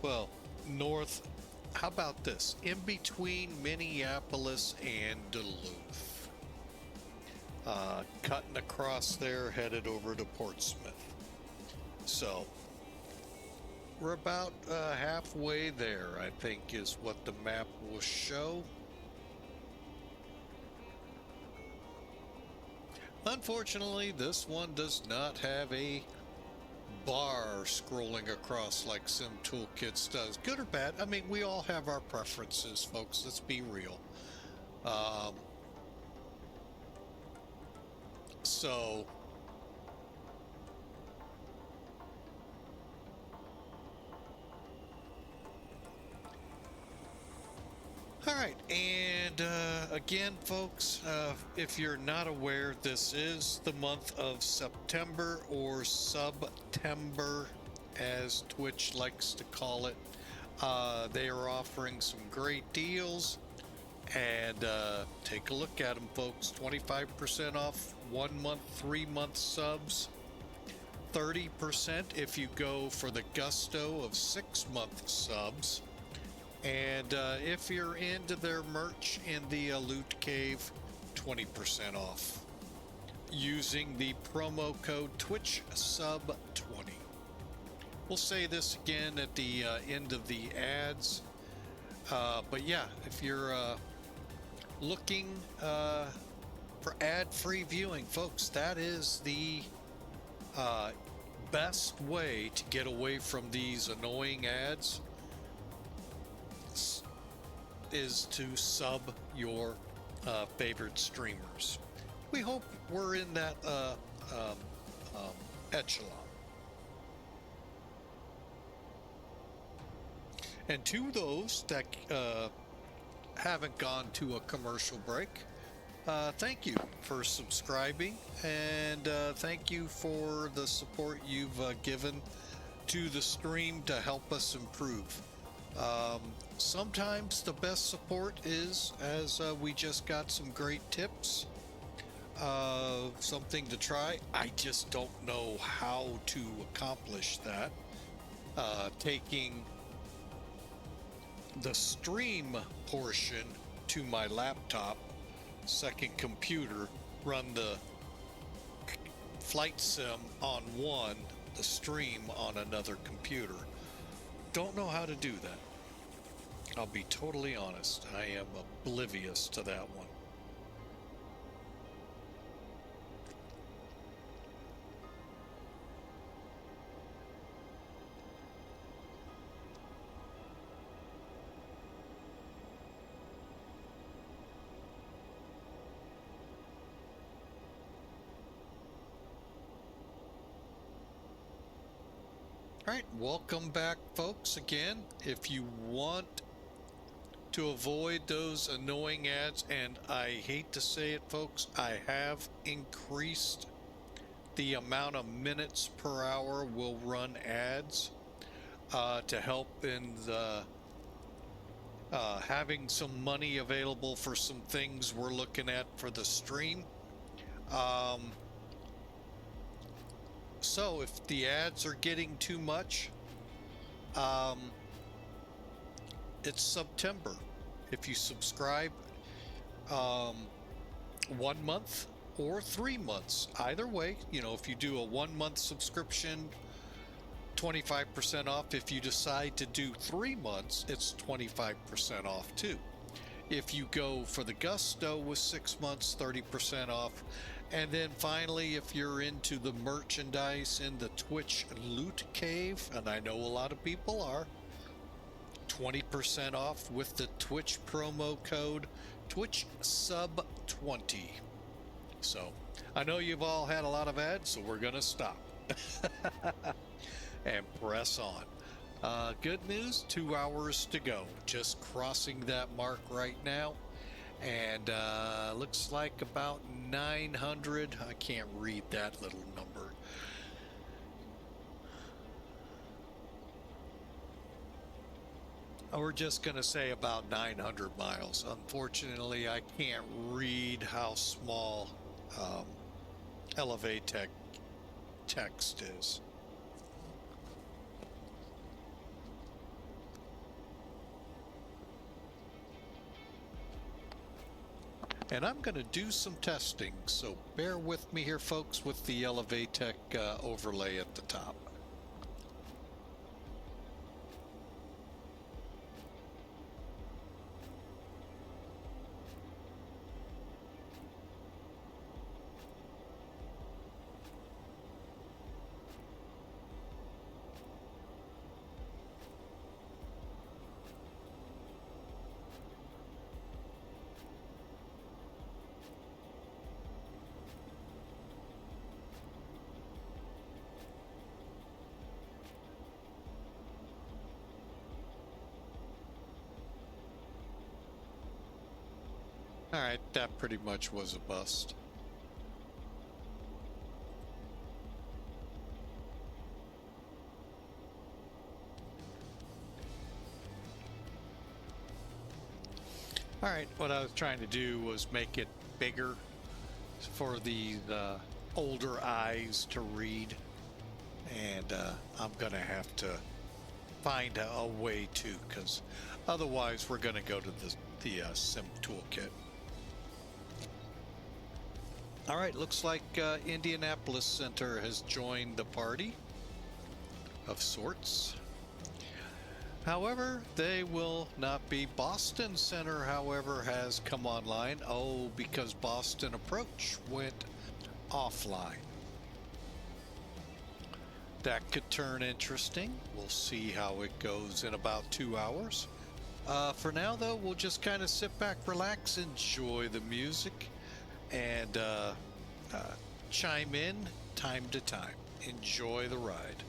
well, north. How about this? In between Minneapolis and Duluth. Cutting across there, headed over to Portsmouth. So, we're about halfway there, I think, is what the map will show. Unfortunately, this one does not have a bar scrolling across like Sim Toolkits does. Good or bad, I mean, we all have our preferences, folks. Let's be real. So, all right, and again, folks, if you're not aware, this is the month of September, or Subtember, as Twitch likes to call it. They are offering some great deals, and take a look at them, folks. 25% off 1 month, 3-month subs. 30% if you go for the gusto of 6-month subs. And if you're into their merch in the Loot Cave, 20% off using the promo code TwitchSub20. We'll say this again at the end of the ads. But yeah, if you're looking for ad-free viewing, folks, that is the best way to get away from these annoying ads, is to sub your favorite streamers. We hope we're in that echelon. And to those that haven't gone to a commercial break, thank you for subscribing, and thank you for the support you've given to the stream to help us improve. Sometimes the best support is, as we just got some great tips, something to try. I just don't know how to accomplish that. Taking the stream portion to my laptop, second computer, run the flight sim on one, the stream on another computer. Don't know how to do that. I'll be totally honest. I am oblivious to that one. All right, welcome back, folks. Again, if you want to avoid those annoying ads, and I hate to say it, folks, I have increased the amount of minutes per hour we'll run ads to help in the having some money available for some things we're looking at for the stream. So if the ads are getting too much, it's September. If you subscribe 1 month or 3 months, either way, you know, if you do a 1 month subscription, 25% off. If you decide to do 3 months, it's 25% off too. If you go for the gusto with 6 months, 30% off. And then finally, if you're into the merchandise in the Twitch loot cave, and I know a lot of people are, 20% off with the Twitch promo code TwitchSub20. So I know you've all had a lot of ads, so we're gonna stop and press on. Good news, 2 hours to go, just crossing that mark right now. And looks like about 900. I can't read that little number. We're just going to say about 900 miles. Unfortunately, I can't read how small Elevatech text is. And I'm going to do some testing, so bear with me here, folks, with the Elevatech overlay at the top. All right, that pretty much was a bust. All right, what I was trying to do was make it bigger for the older eyes to read, and I'm gonna have to find a way to, because otherwise we're gonna go to the Sim Toolkit. All right, looks like Indianapolis Center has joined the party of sorts. However, they will not be. Boston Center, however, has come online. Oh, because Boston Approach went offline. That could turn interesting. We'll see how it goes in about 2 hours. For now, though, we'll just kind of sit back, relax, enjoy the music, and chime in time to time. Enjoy the ride.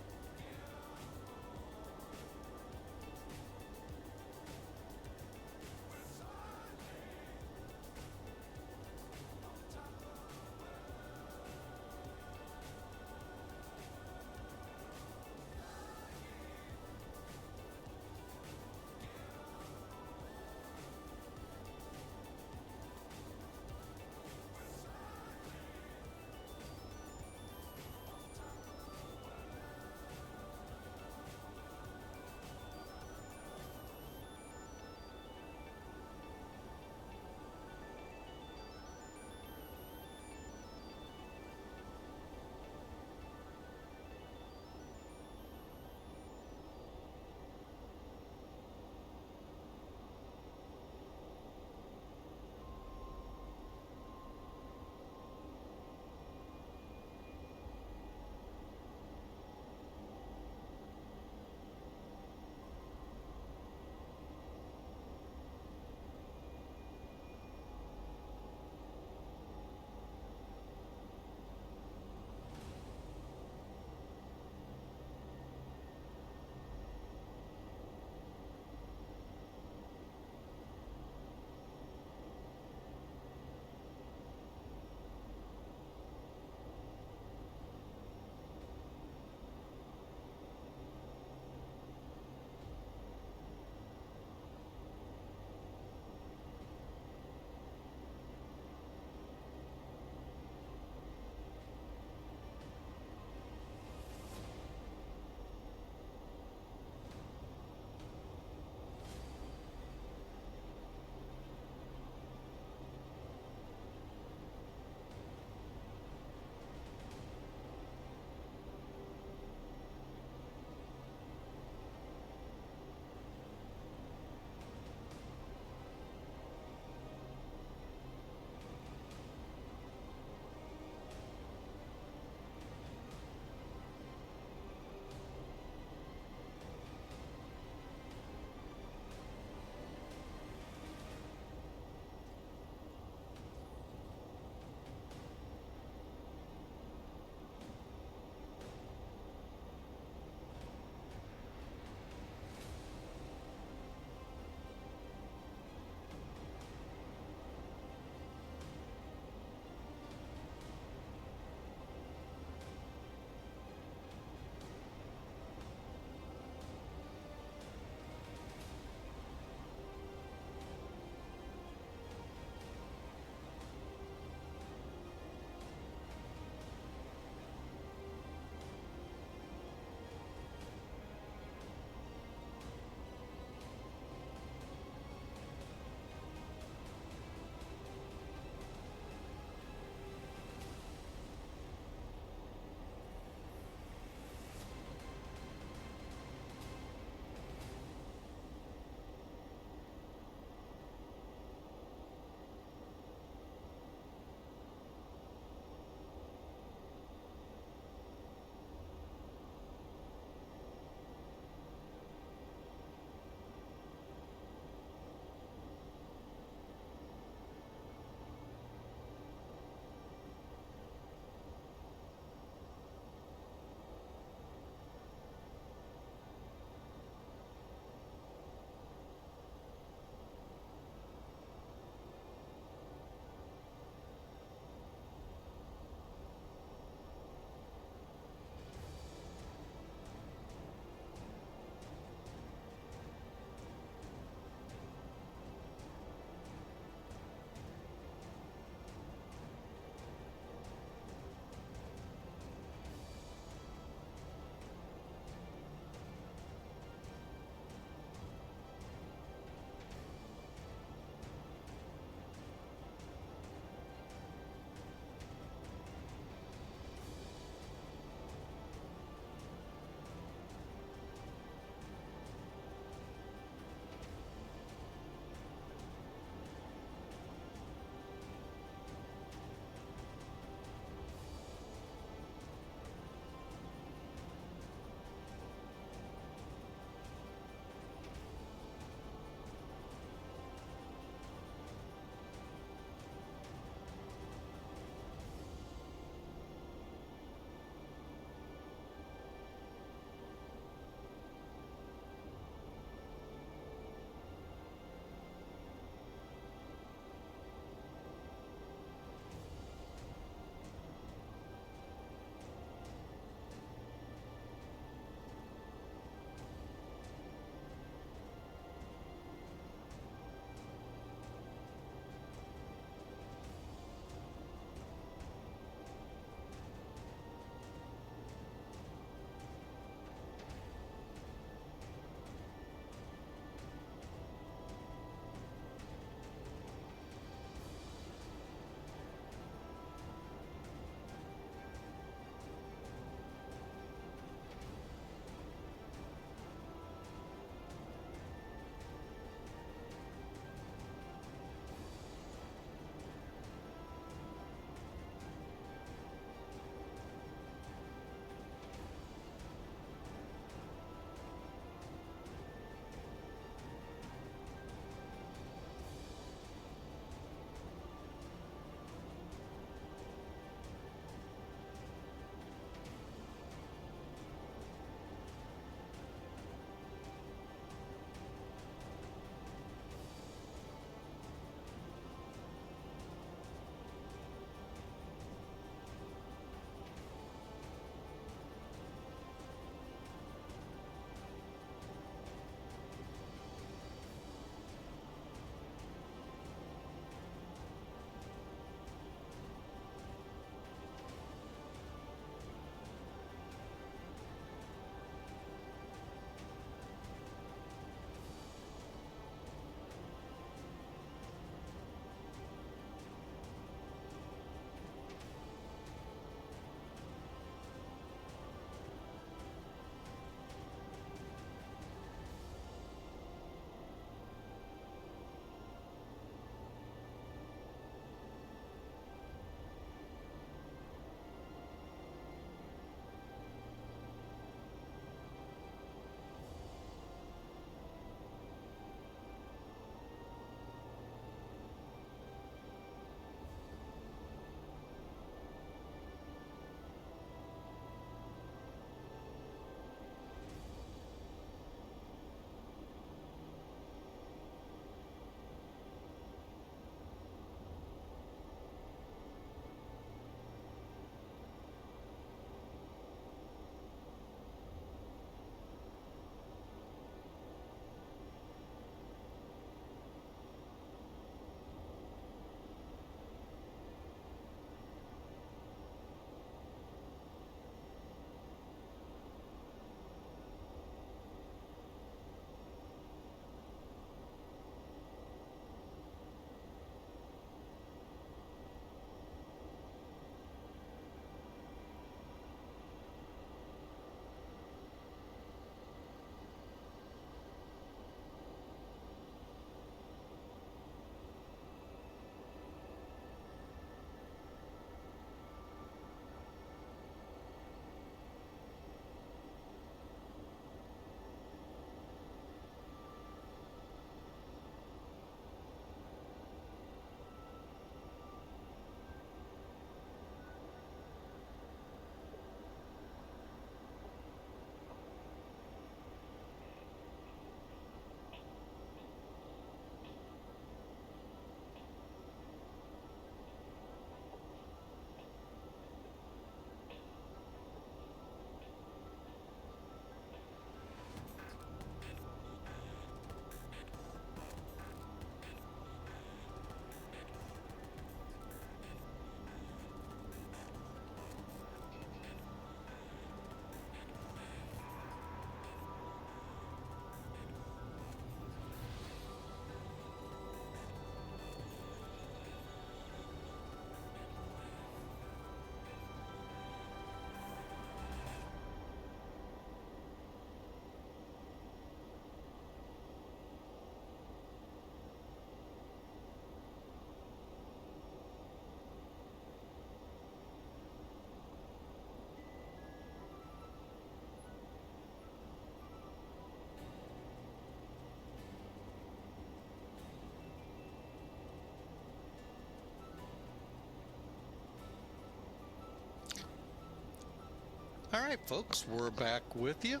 All right, folks, we're back with you.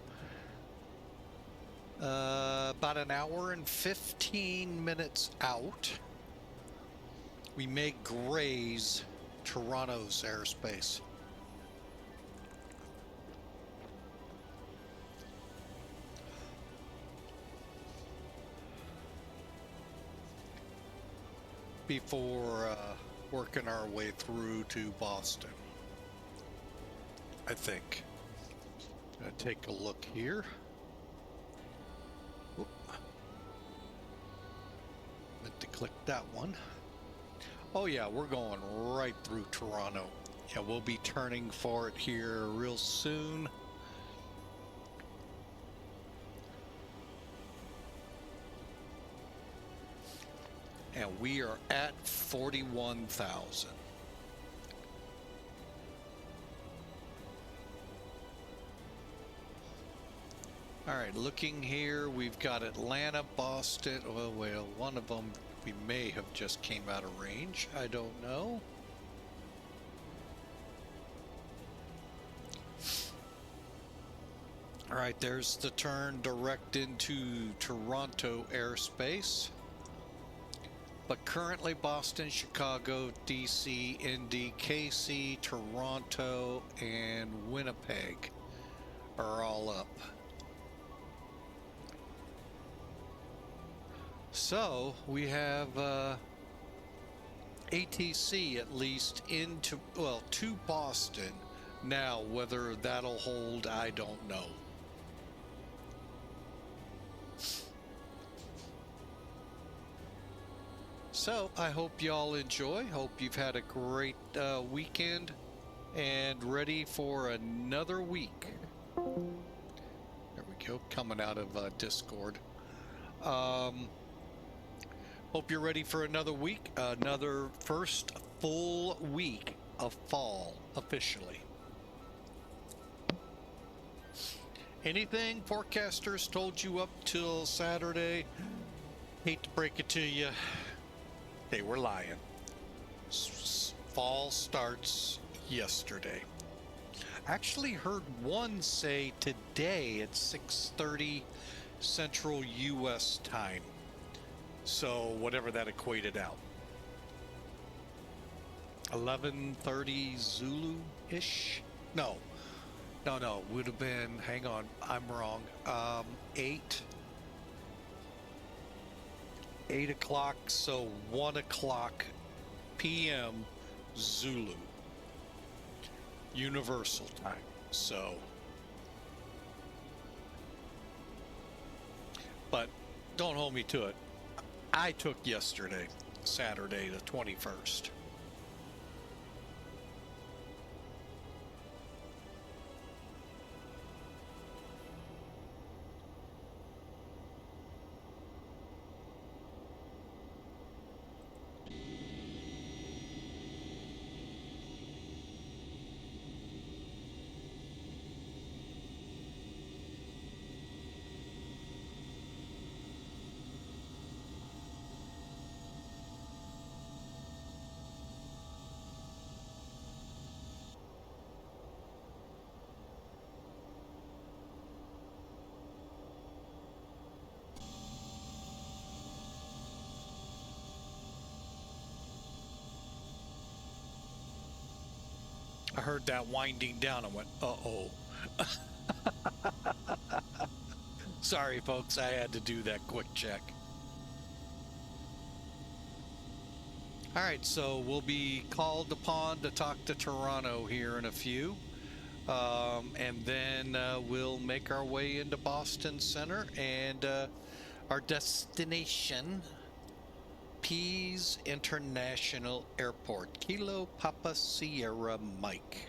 About an hour and 15 minutes out. We may graze Toronto's airspace. Before working our way through to Boston, I think. Gonna take a look here. Oop. Meant to click that one. Oh yeah, we're going right through Toronto. Yeah, we'll be turning for it here real soon. And we are at 41,000. All right, looking here, we've got Atlanta, Boston. Oh, well, one of them we may have just came out of range. I don't know. All right, there's the turn direct into Toronto airspace. But currently Boston, Chicago, DC, Indy, KC, Toronto, and Winnipeg are all up. So we have ATC at least into, well, to Boston. Now, whether that'll hold, I don't know. So I hope y'all enjoy. Hope you've had a great weekend and ready for another week. There we go, coming out of Discord. Hope you're ready for another week, another first full week of fall officially. Anything forecasters told you up till Saturday? Hate to break it to you. They were lying. Fall starts yesterday. Actually heard one say today at 6:30 Central US time. So whatever that equated out. 11:30 Zulu-ish? No, would have been, hang on, I'm wrong. 8 o'clock, so 1 o'clock p.m. Zulu. Universal time, so. But don't hold me to it. I took yesterday, Saturday the 21st. I heard that winding down and went, uh-oh. Sorry, folks, I had to do that quick check. All right, so we'll be called upon to talk to Toronto here in a few. And then we'll make our way into Boston Center and our destination, Pease International Airport, Kilo Papa Sierra Mike.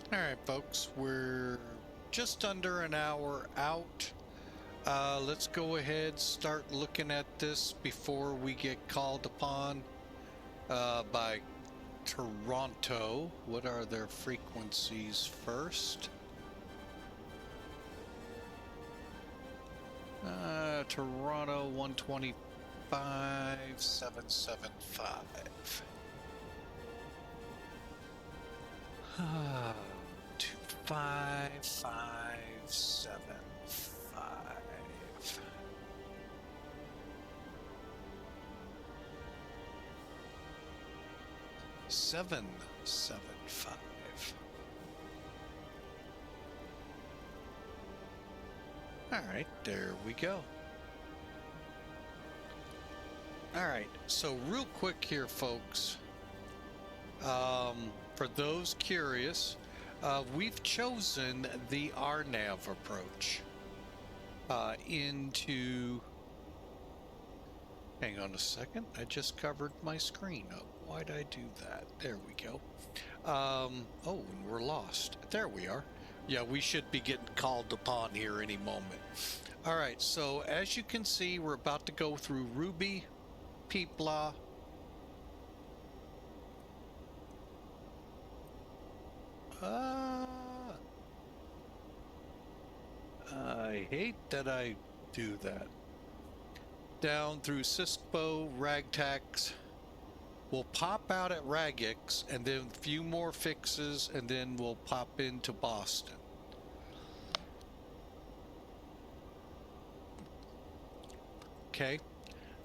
All right, folks, we're just under an hour out. Let's go ahead, start looking at this before we get called upon by Toronto. What are their frequencies first? Toronto 125.775. 25575. Seven, 7, 5. All right, there we go. All right, so real quick here, folks. For those curious, we've chosen the RNAV approach into. Hang on a second. I just covered my screen up. Why'd I do that? There we go. Oh, and we're lost. There we are. Yeah, we should be getting called upon here any moment. All right, so as you can see, we're about to go through Ruby, Peepla, I hate that I do that. Down through Cisco, Ragtax. We'll pop out at Ragix, and then a few more fixes, and then we'll pop into Boston. Okay.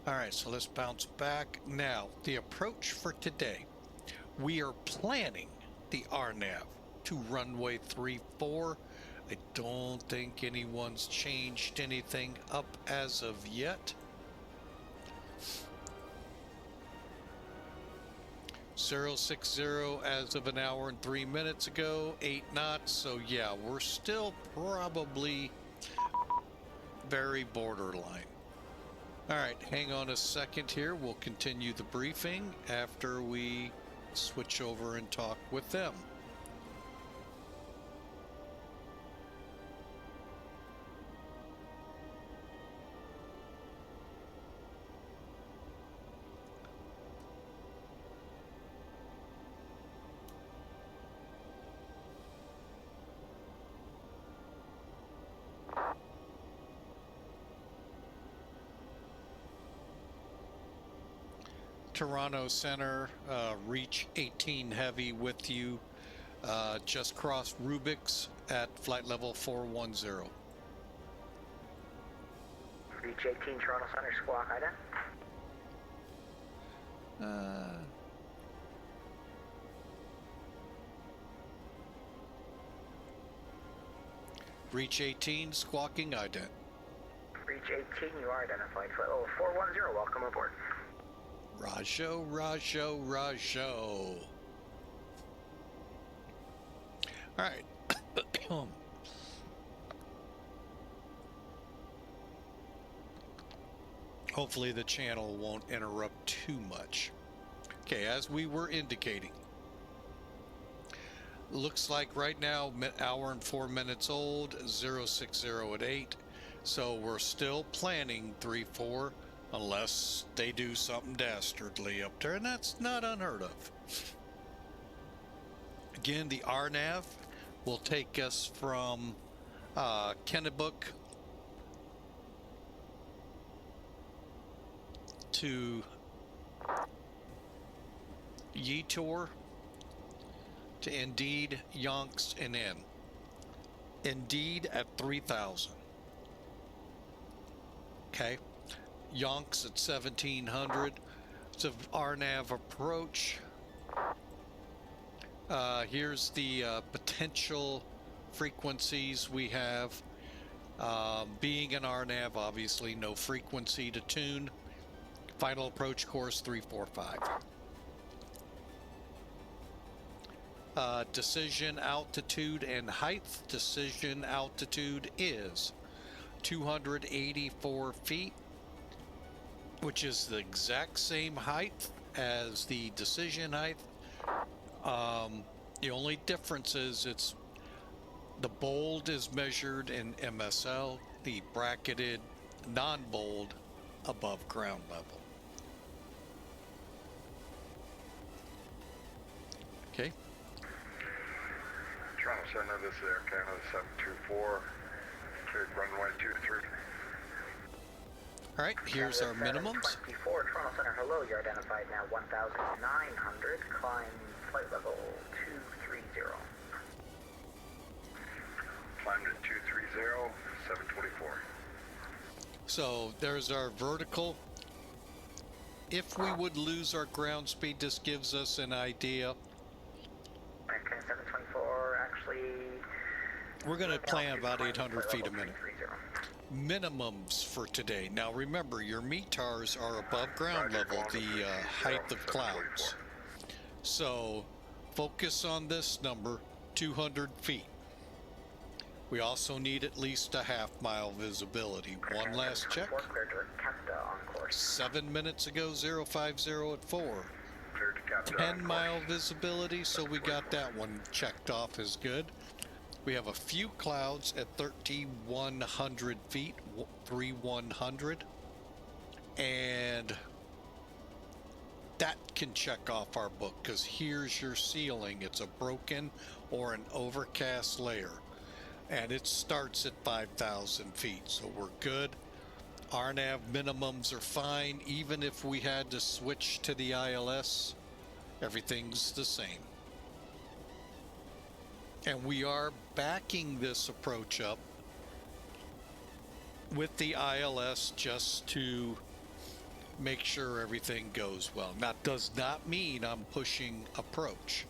All right, so let's bounce back. Now, the approach for today. We are planning the RNAV to runway 34. I don't think anyone's changed anything up as of yet. 060 as of an hour and 3 minutes ago, 8 knots. So yeah, we're still probably very borderline. All right, hang on a second here. We'll continue the briefing after we switch over and talk with them. Toronto Center, reach 18 heavy with you, just crossed Rubik's at flight level 410. Reach 18 Toronto Center, squawk IDA. Reach 18, squawking ident. Reach 18, you are identified. Flight level 410, welcome aboard. Rajo, Rajo, Rajo. All right. Hopefully the channel won't interrupt too much. Okay, as we were indicating, looks like right now, hour and 4 minutes old, 060 at 8. So we're still planning 3-4. Unless they do something dastardly up there, and that's not unheard of. Again, the RNAV will take us from Kennebec to Yetor to Indeed, Yonks, and N. Indeed at 3,000. Okay. Yonks at 1,700. It's a RNAV approach. Here's the potential frequencies we have. Being an RNAV, obviously no frequency to tune. Final approach course 345. Decision altitude and height. Decision altitude is 284 feet, which is the exact same height as the decision height. The only difference is it's the bold is measured in MSL, the bracketed non-bold above ground level. Okay. Toronto Center, this is Air Canada 724, cleared runway 23. All right, here's our minimums. 24, Toronto Center, hello, you're identified now 1,900, climb flight level 230. Climbed at 230, 724. So there's our vertical. If we would lose our ground speed, this gives us an idea. Okay, 724, actually... We're going to plan about 800 feet a minute. Minimums for today. Now remember, your METARs are above ground level, the height of clouds. So focus on this number, 200 feet. We also need at least a half-mile visibility. One last check. 7 minutes ago, 050 at 4. 10-mile visibility, so we got that one checked off as good. We have a few clouds at 3,100 feet, 3,100. And that can check off our book, because here's your ceiling. It's a broken or an overcast layer. And it starts at 5,000 feet, so we're good. RNAV minimums are fine. Even if we had to switch to the ILS, everything's the same. And we are backing this approach up with the ILS just to make sure everything goes well. That does not mean I'm pushing approach.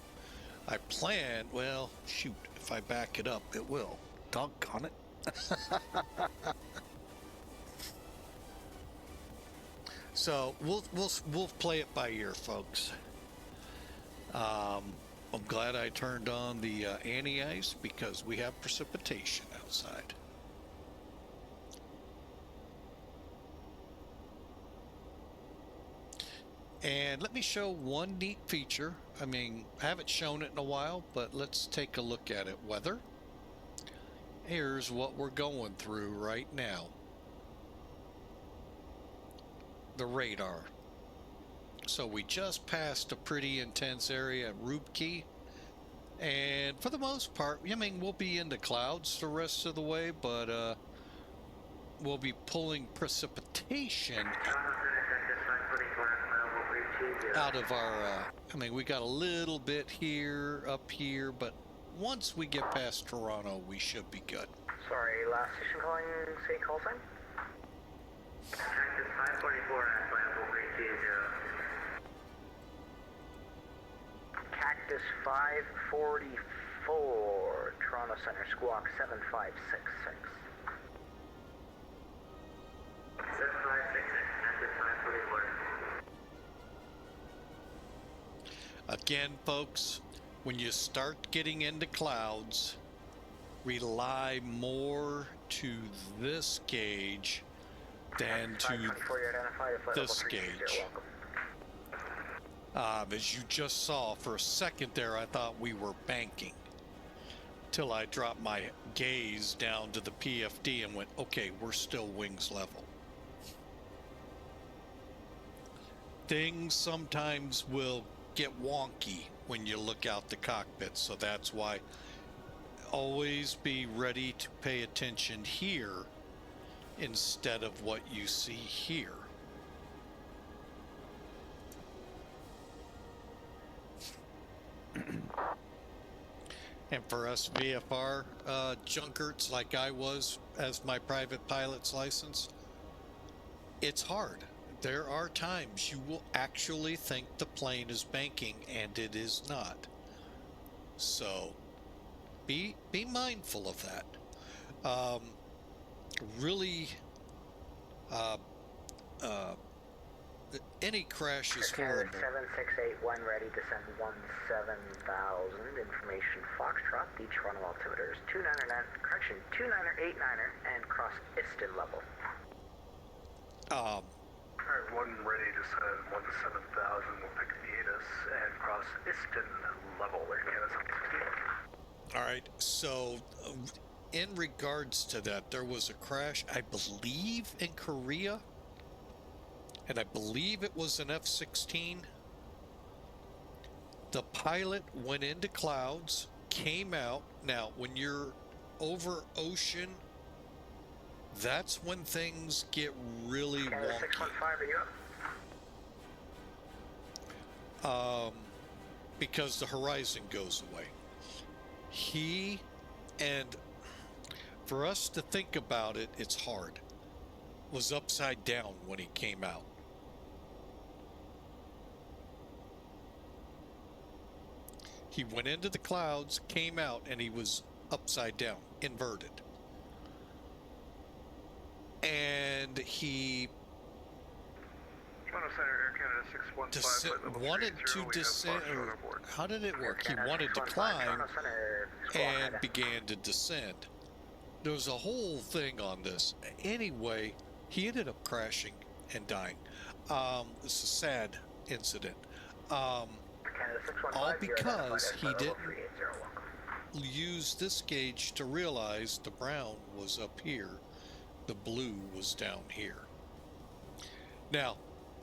I plan, well, shoot, if I back it up, it will. Doggone it. So we'll play it by ear, folks. I'm glad I turned on the anti-ice because we have precipitation outside. And let me show one neat feature. I mean, I haven't shown it in a while, but let's take a look at it. Weather. Here's what we're going through right now. The radar. So we just passed a pretty intense area at Rubke, and for the most part, I mean, we'll be in the clouds the rest of the way, but we'll be pulling precipitation out of our, I mean, we got a little bit here, up here, but once we get past Toronto, we should be good. Sorry, last station calling, say call sign? Cactus 544 at flight level 320. Cactus 544, Toronto Center, squawk 7566. 7566, Cactus 544. Again, folks, when you start getting into clouds, rely more to this gauge than to this gauge. As you just saw, for a second there, I thought we were banking. Till I dropped my gaze down to the PFD and went, okay, we're still wings level. Things sometimes will get wonky when you look out the cockpit, so that's why always be ready to pay attention here instead of what you see here. And for us VFR junkerts like I was as my private pilot's license, it's hard. There are times you will actually think the plane is banking and it is not. So be mindful of that. Really, any crash is Canada horrible. 7681 ready to send 17,000. Information Foxtrot, the Toronto altimeter is 29er and cross Iston level. Alright, 1 ready to send 1 to 7,000. We'll pick Pegasus and cross Iston level. Air Canada 716. All right, so in regards to that, there was a crash, I believe, in Korea, and I believe it was an F-16. The pilot went into clouds, came out. Now, when you're over ocean, that's when things get really Canada 615, are you up? because the horizon goes away. And for us to think about it, it's hard, was upside down when he came out. He went into the clouds, came out, and he was upside down, inverted. And he Toronto Center, Air Canada 615, flight level wanted 30, to we have descend. Foxtrot on board. How did it work? He Canada wanted to 615, climb Toronto Center, squawk and ahead. began to descend. There was a whole thing on this. Anyway, he ended up crashing and dying. It's a sad incident. Canada 615, All you're because identified he as didn't 380, welcome. use this gauge to realize the brown was up here, the blue was down here. Now,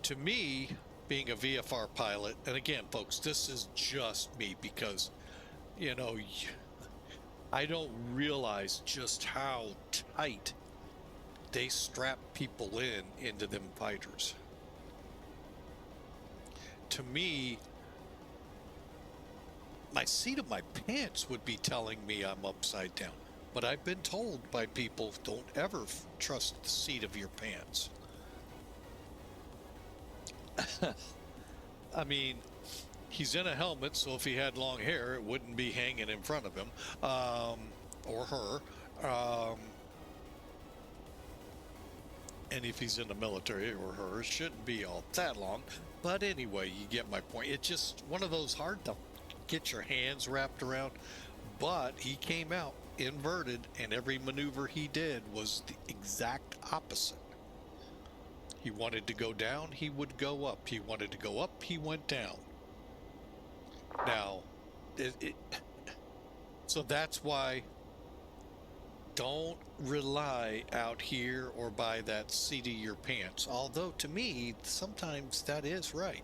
to me, being a VFR pilot, and again, folks, this is just me because, you know, I don't realize just how tight they strap people into them fighters. To me, my seat of my pants would be telling me I'm upside down. But I've been told by people, don't ever trust the seat of your pants. I mean, he's in a helmet, so if he had long hair, it wouldn't be hanging in front of him, or her. And if he's in the military or her, it shouldn't be all that long. But anyway, you get my point. It's just one of those hard to get your hands wrapped around. But he came out inverted, and every maneuver he did was the exact opposite. He wanted to go down, he would go up. He wanted to go up, he went down. Now, so that's why don't rely out here or by that seat of your pants. Although to me, sometimes that is right.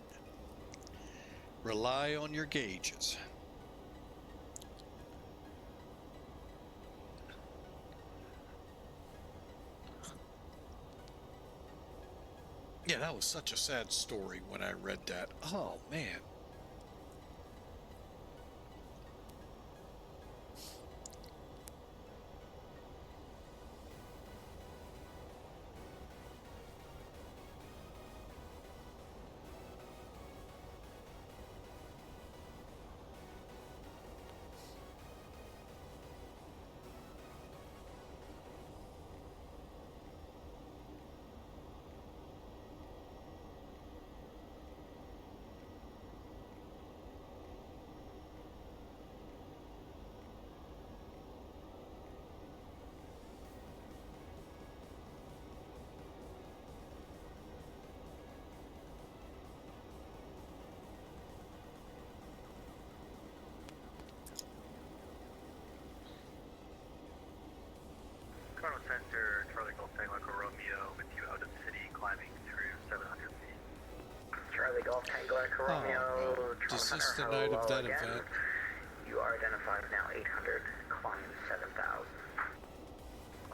Rely on your gauges. Yeah, that was such a sad story when I read that. Oh, man. Toronto Center, Charlie Golf Tango Romeo with you out of the city, climbing through 700 feet. Charlie Golf Tango Echo Romeo, Toronto Is this Center, the night of hello that again. event? You are identified now 800, climb 7,000.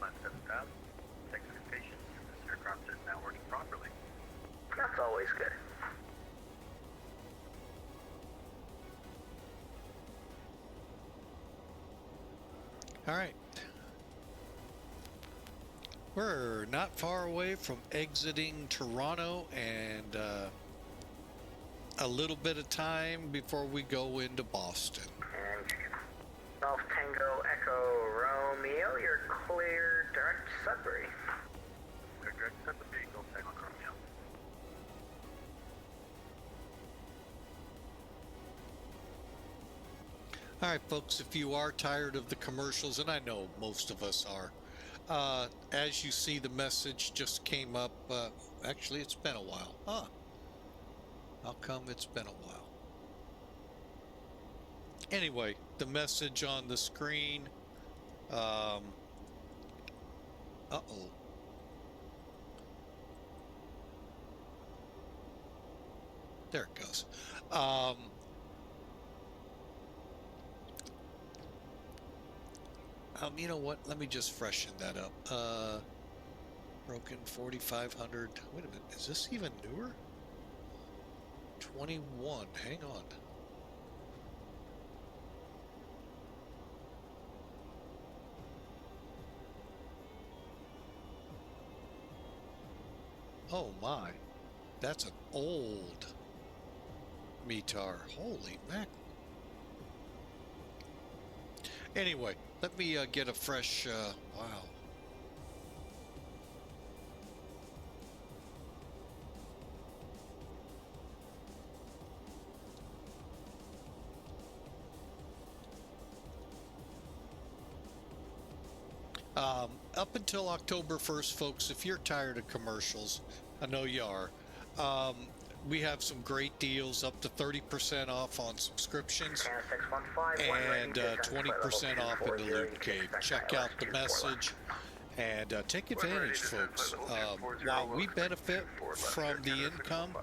Climb 7,000. Thanks for your patience. This aircraft is now working properly. That's always good. All right. We're not far away from exiting Toronto, and a little bit of time before we go into Boston. And Golf Tango Echo Romeo, you're clear direct Sudbury. Clear direct Sudbury, Golf Tango Romeo. All right, folks, if you are tired of the commercials, and I know most of us are, as you see, the message just came up. Actually, it's been a while. Huh. How come it's been a while? Anyway, the message on the screen. Uh-oh. There it goes. You know what? Let me just freshen that up. Broken 4500. Wait a minute. Is this even newer? 21. Hang on. Oh my. That's an old METAR. Holy mackerel. Anyway, let me get a fresh, wow. Up until October 1st, folks, if you're tired of commercials, I know you are, we have some great deals, up to 30% off on subscriptions and 20% off in the Loop Cave. Check out the message and take advantage, folks. While we benefit from the income,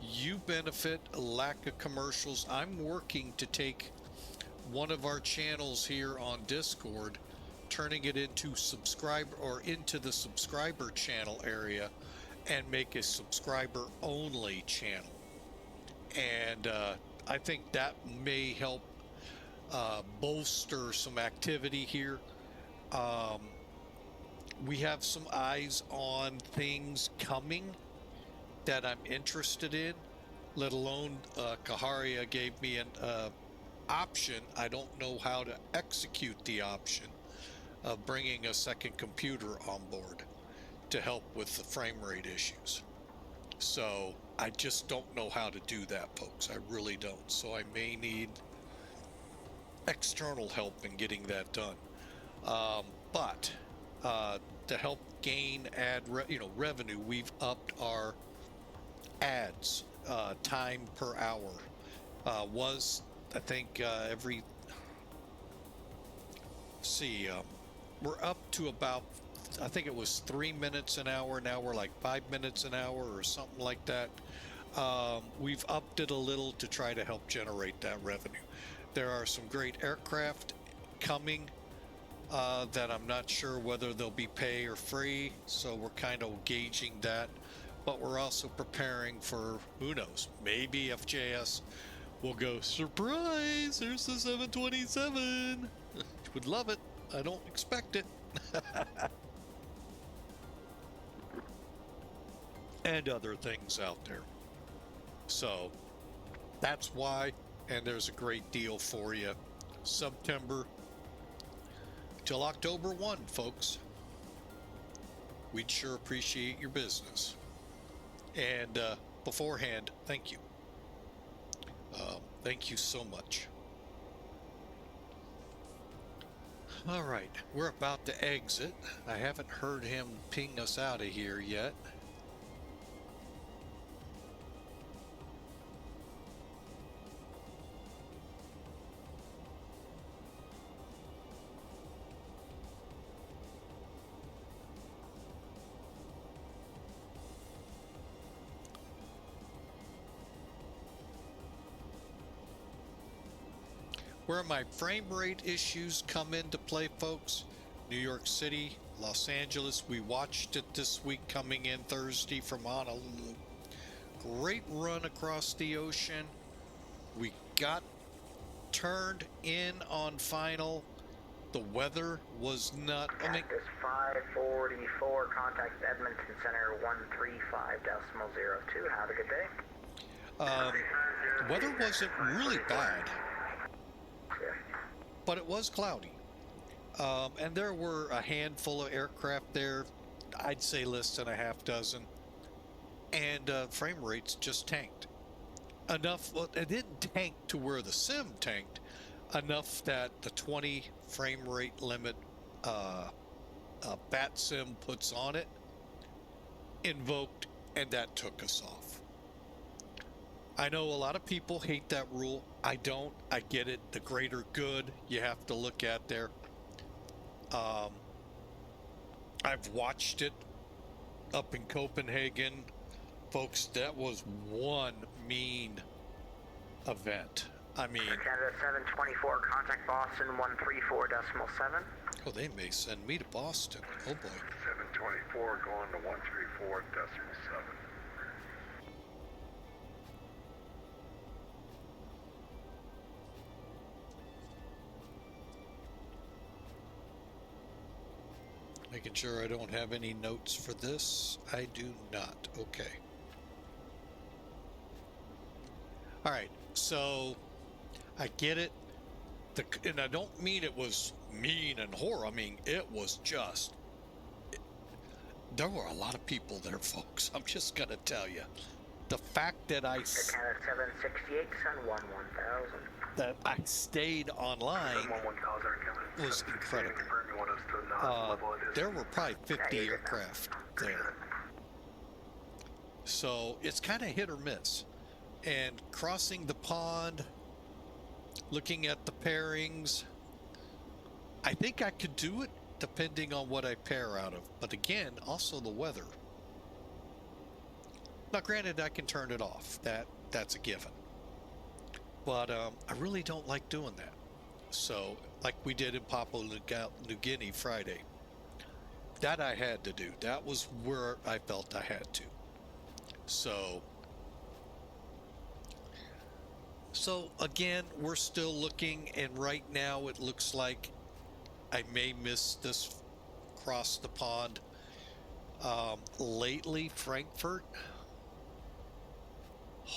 you benefit a lack of commercials. I'm working to take one of our channels here on Discord, turning it into into the subscriber channel area, and make a subscriber only channel. And I think that may help bolster some activity here. We have some eyes on things coming that I'm interested in, let alone Kaharia gave me an option. I don't know how to execute the option of bringing a second computer on board to help with the frame rate issues. So I just don't know how to do that, folks. I really don't. So I may need external help in getting that done. But to help gain revenue, we've upped our ads time per hour. Was I think every we're up to about, I think it was 3 minutes an hour. Now we're like 5 minutes an hour or something like that. We've upped it a little to try to help generate that revenue. There are some great aircraft coming that I'm not sure whether they'll be pay or free, so we're kind of gauging that. But we're also preparing for, who knows, maybe FJS will go, surprise, there's the 727. Would love it. I don't expect it. And other things out there. So that's why, and there's a great deal for you. September till October 1, folks. We'd sure appreciate your business. And beforehand, thank you. Thank you so much. All right, we're about to exit. I haven't heard him ping us out of here yet. Where my frame rate issues come into play, folks, New York City, Los Angeles, we watched it this week coming in Thursday from Honolulu. Great run across the ocean. We got turned in on final. The weather was not, I mean, Cactus 544, contact Edmonton Center 135.02. Have a good day. weather wasn't really bad. but it was cloudy. And there were a handful of aircraft there, I'd say less than a half dozen, and frame rates just tanked. Enough, well, it didn't tank to where the sim tanked, enough that the 20 frame rate limit VATSIM puts on it invoked, and that took us off. I know a lot of people hate that rule. I don't. I get it. The greater good you have to look at there. I've watched it up in Copenhagen. Folks, that was one mean event. I mean, Canada 724, contact Boston 134.7. oh, they may send me to Boston. Oh boy. 724 going to 134.7. Making sure I don't have any notes for this. I do not. Okay. All right. So I get it. And I don't mean it was mean and horrible. I mean, it was just, there were a lot of people there, folks. I'm just going to tell you. The fact that Canada 768, send 11000. that I stayed online was incredible. There were probably 50 aircraft there. So it's kind of hit or miss. And crossing the pond, looking at the pairings, I think I could do it depending on what I pair out of. But again, also the weather. Now granted, I can turn it off. That's a given. But I really don't like doing that. So, like we did in Papua New Guinea Friday, that I had to do. That was where I felt I had to. So again, we're still looking, and right now it looks like I may miss this across the pond. Lately, Frankfurt,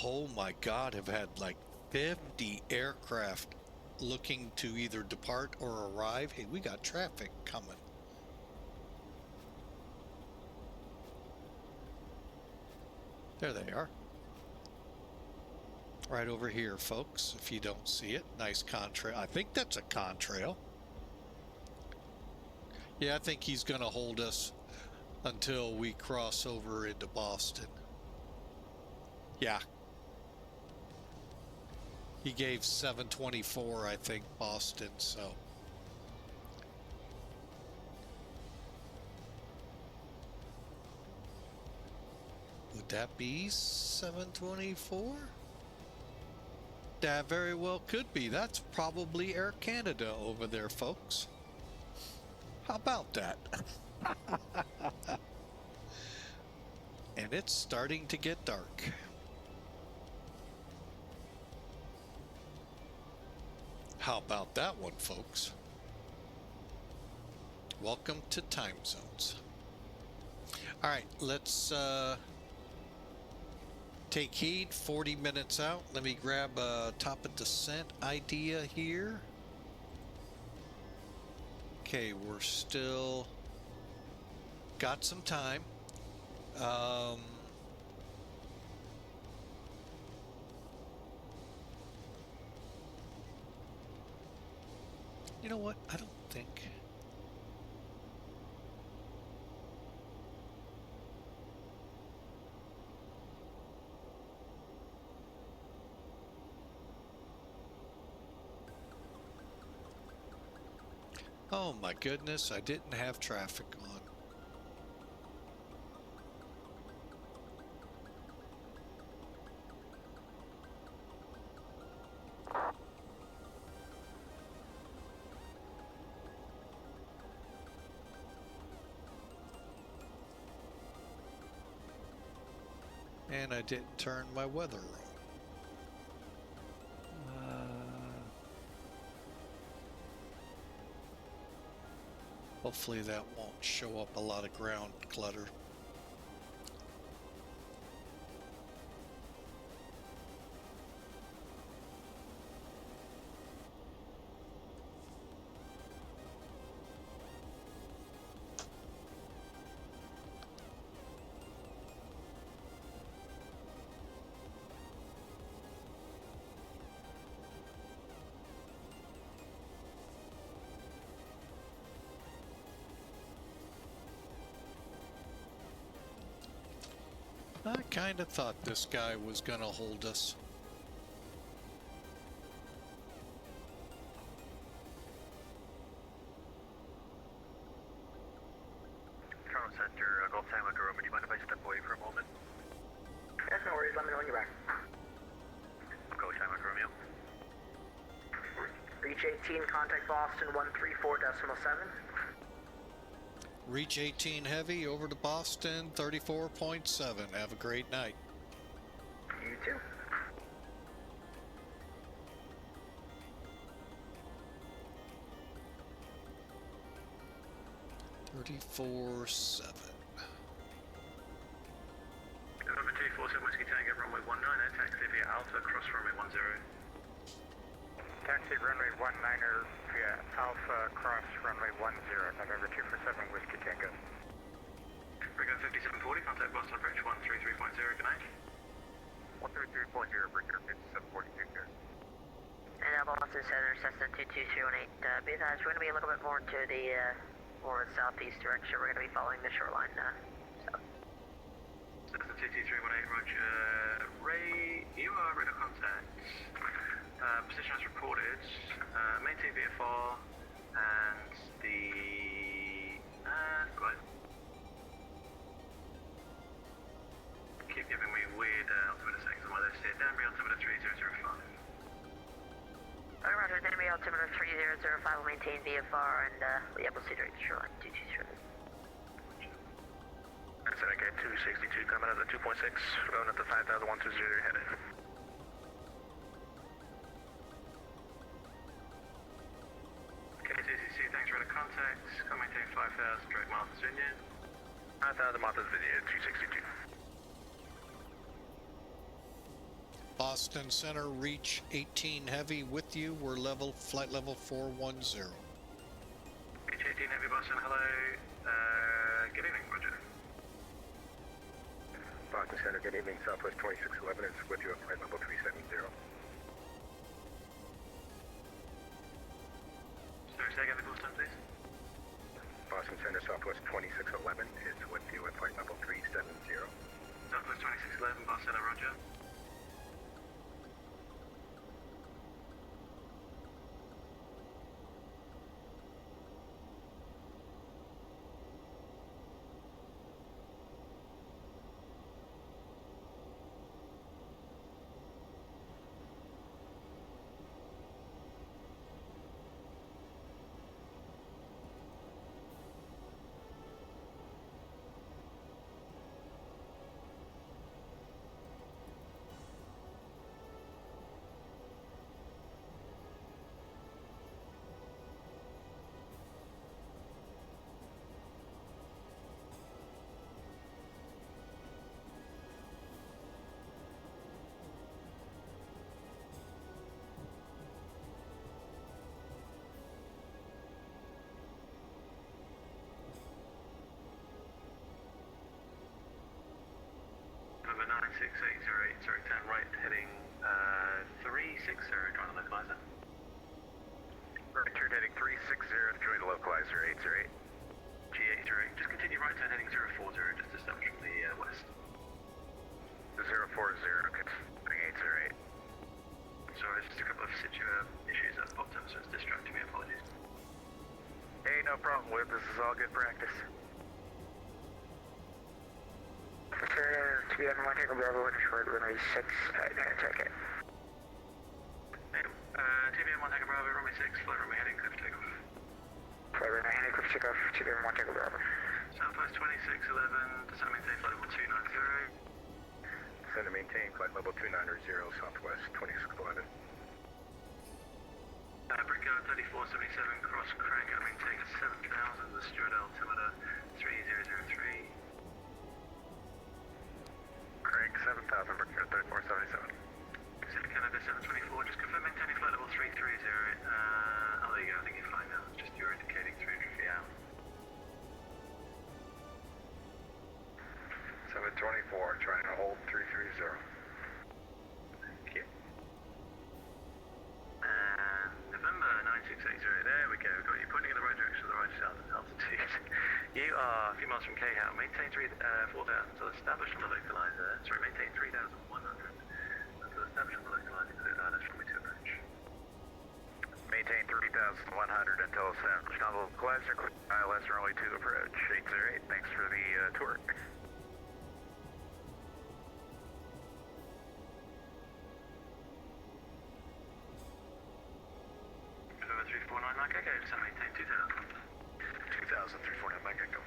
oh my God, have had like 50 aircraft looking to either depart or arrive. Hey, we got traffic coming. There they are. Right over here, folks, if you don't see it. Nice contrail. I think that's a contrail. Yeah, I think he's going to hold us until we cross over into Boston. Yeah. He gave 724, I think, Boston, so. Would that be 724? That very well could be. That's probably Air Canada over there, folks. How about that? And it's starting to get dark. How about that one, folks? Welcome to time zones. All right, let's take heed. 40 minutes out. Let me grab a top of descent idea here. Okay, we're still got some time. You know what? I don't think. Oh my goodness, I didn't have traffic on. And I didn't turn my weather on. Hopefully that won't show up a lot of ground clutter. I kind of thought this guy was going to hold us. Toronto Center, Golf Tango Room, would you mind if I step away for a moment? Yes, no worries. Let me know when you're back. Golf Tango Romeo. Reach 18, contact Boston 134.7. Reach 18 heavy over to Boston 34.7. Have a great night. You too. November 247 Whiskey Tango, runway 19, taxi via Alpha, cross runway 10. Taxi runway 19er via Alpha, cross runway 10, November 247 Whiskey Tango. Brigo 5740, contact Boston approach 133.0, good night. 133.0, Brigo 5740, good. And Boston Center, Cessna 22318, be advised, we're going to be a little bit more to the more southeast direction. We're going to be following the shoreline south. Cessna 22318, roger. Ray, you are radar contact. Position as reported. Maintain VFR and the go ahead. Keep giving me weird altimeter settings on my list here. Danbury altimeter 3005. Alright, roger, enemy altimeter 3005 will maintain VFR and we'll see direct shoreline 223. That's SIMAF 262 coming out of the 2.6, going up to 5,120 headed. KCC, thanks for the contact. Come maintain 5,000, direct Martha's Vineyard. 5,000 Martha's Vineyard, 262. Boston Center, reach 18 heavy with you. We're flight level 410. Reach 18 heavy Boston, hello. Good evening, roger. Boston Center, good evening, Southwest 2611 is with you at flight level 370. Sorry, say again the call time, please. Boston Center, Southwest 2611 is with you at flight level 370. Southwest 2611, Boston, roger. Number 96808, sorry, turn right, heading 360, trying to localize it. Right turn heading 360 to join the localizer 808. G808, just continue right turn heading 040, just established from the west. 040, heading 808. Sorry, just a couple of issues that popped up, so it's distracting me, apologies. Hey, no problem, Whip, this is all good practice. Sir, to be on 1 Tango Bravo, winter short, runway 6, check it. Hey, TBM 1 Tango Bravo, runway 6, flight runway heading, cliff takeoff. Flight runway heading, cliff takeoff, TBM 1 Tango Bravo. Southwest 2611, descend maintain flight level 290. Descend to maintain flight level 290, Southwest 2611. Brico 3477, cross crank, and maintain 7,000, the steward altimeter 3003. Crank 7,000, Brico 3477. Pacific Canada 724, just confirm maintaining flight level 330. Oh, there you go, I think you're fine now. It's just you're indicating 300 feet out. 724, trying to hold 330. Thank you. And November 9680, there we go, got you pointing in the right direction, the right altitude. You are a few miles from KHANKK, maintain 4,000, so establish on the localizer, Glass are clear. ILS runway 2 approach. 808. Thanks for the tour. 349 Mike Echo, descend maintain 2000. 2000, 349 Mike Echo.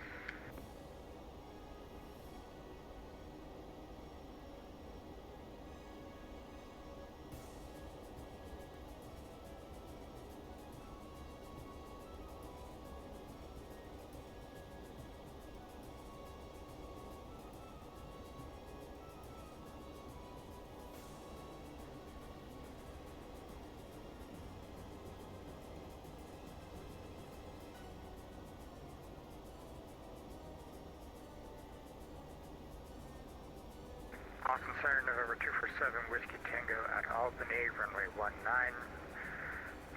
Austin Center, November 247, Whiskey Tango at Albany, runway 19,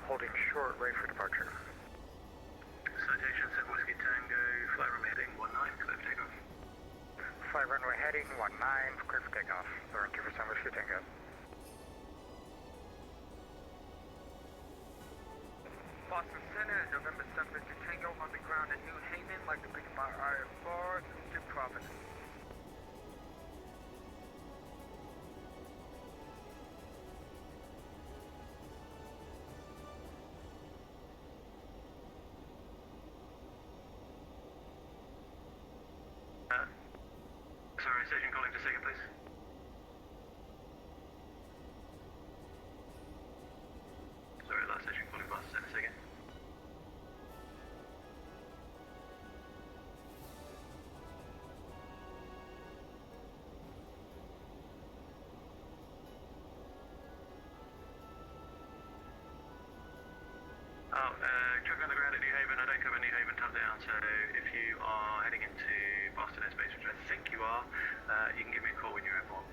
holding short, ready for departure. Citation 7 Whiskey Tango, flight runway heading 19, clear for takeoff. Flight runway heading 19, clear for takeoff. November 247, Whiskey Tango. Boston Center, November 7 Whiskey Tango on the ground in New Haven, like to pick my IFR to Providence. Sorry, station calling to second, please. Sorry, last station calling Boston Center, second. Truck on the ground at New Haven. I don't cover New Haven top down, so if you are heading into Boston airspace, which I think you are, you can give me a call when you're airborne.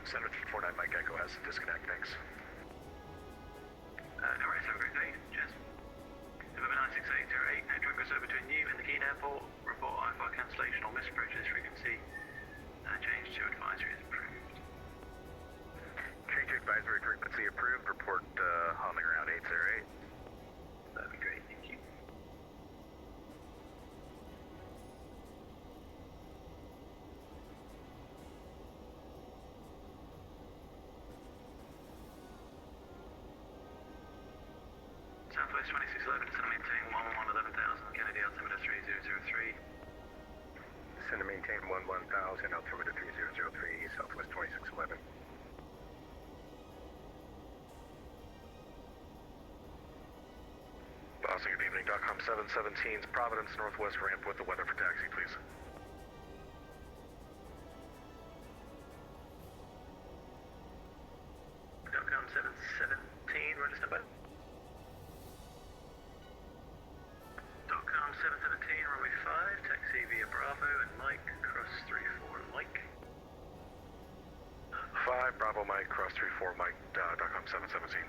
Center 349 Mike Echo has to disconnect, thanks. No worries, have a great day. Cheers. November 96808, no truck goes over between you and the KEETA airport. Report IFR cancellation or misapproach this frequency. Change to advisory is approved. Change to advisory frequency approved. Report on the ground 808. That'd be great, thank you. Southwest 2611, descend and maintain 111,000, Kennedy altimeter 3003. Descend and maintain 11000, altimeter 3003, Southwest 2611. Boston, good evening. .com 717's Providence Northwest ramp with the weather for taxi, please. .com 717, roger, stand by. .com 717, runway 5, taxi via Bravo and Mike, cross 34 Mike. 5, Bravo Mike, cross 34 Mike, .com 717.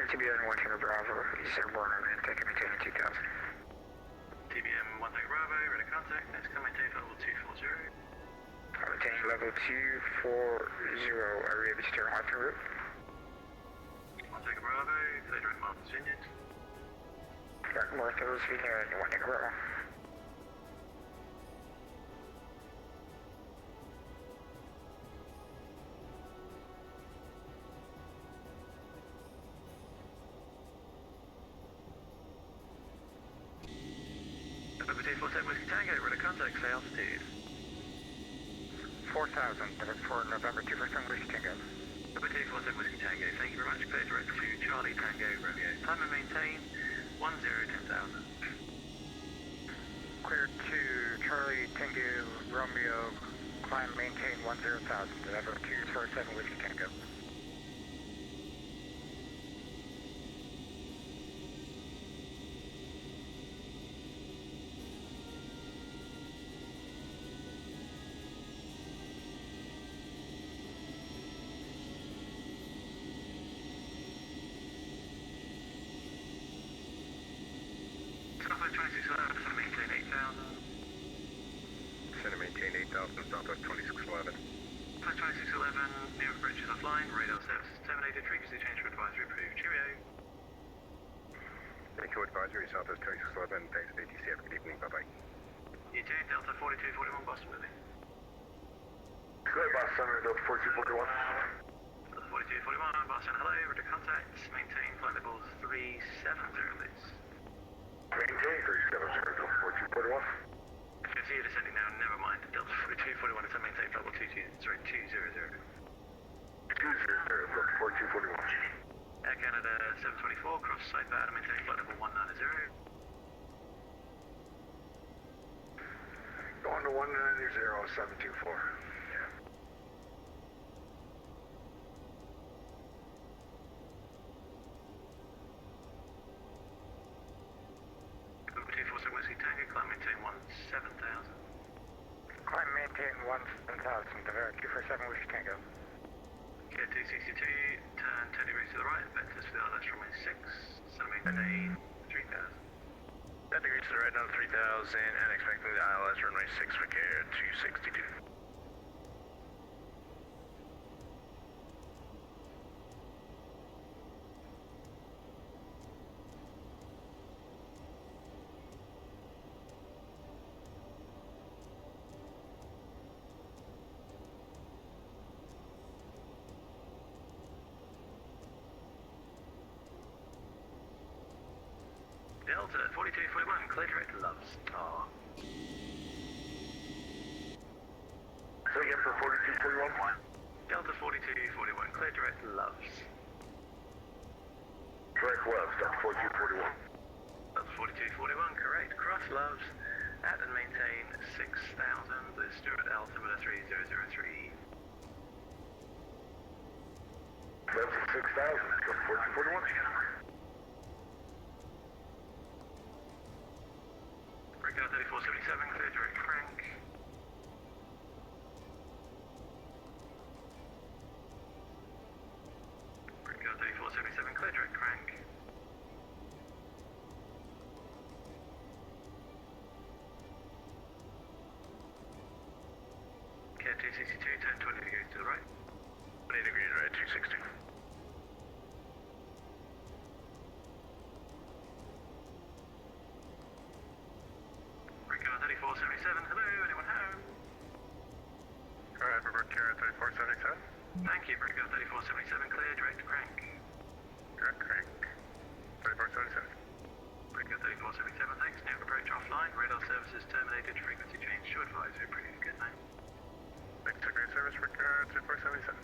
TBM 1 Tango Bravo, East Airborne, I'm going to take maintaining 2000. TBM 1 Tango Bravo, ready to contact, next come maintain level 240. Maintaining level 240, are we able to turn off the route? 1 Tango Bravo, clear direct Martha's Vineyard. Direct Martha's Vineyard, 1 Tango Bravo. November 247 Whiskey Tango, ready to contact, say altitude. 4000, for November 247 Whiskey Tango. November 247 Whiskey Tango, thank you very much. Clear direct to Charlie Tango Romeo. Time and maintain 1010,000. Clear to Charlie Tango Romeo, climb maintain 10,000. November 247 Whiskey Tango. Southwest 2611, descend maintain 8,000. Descend to maintain 8,000 Southwest 2611. Flight 2611, near approach is offline, radar service is terminated, frequency change for advisory approved. Cheerio. Echo advisory, Southwest 2611, thanks to ATCF, good evening, bye-bye. You too, Delta 4241 Boston moving. Good, Boston, Delta 4241. Delta 4241, Boston, hello, ready to contact, maintain flight levels 370, please. Maintain 370, Delta 4241. I can see you descending now, never mind, Delta 4241 is to maintain flight level 200. 200, Delta 4241. Air Canada 724, cross site pad, maintain flight level 190. Going to 190, 724. Yeah. Number 247 Whiskey Tango, climb maintain 17,000. Climb maintain 17,000, Devere 247 Whiskey Tango. KT62, turn 10 degrees to the right, vectors for the ILS runway 6, so maintain 3,000. 10 degrees to the right, now 3,000, and expecting the ILS runway 6 for care 262. Delta 4241, clear direct to Loves. Aww. Say again for 4241. Delta 4241, clear direct to Loves. Direct left, Delta 4241. Delta 4241, correct. Cross Loves at and maintain 6,000. Blue Stewart altimeter 3003. Delta 6000, Delta 4241. Breakout 3477, clear direct crank. Breakout 3477, clear direct crank. KT62, turn 20 degrees to the right. 20 degrees right, 260. Breakout 3477, hello, anyone home? Alright, Robert Kara 3477. Thank you, Breakout 3477, clear direct crank. Direct crank. 3477. Breakout 3477, thanks, new approach offline, radar services terminated, frequency change to advisory approved, good night. Thanks for great service, Rick 3477.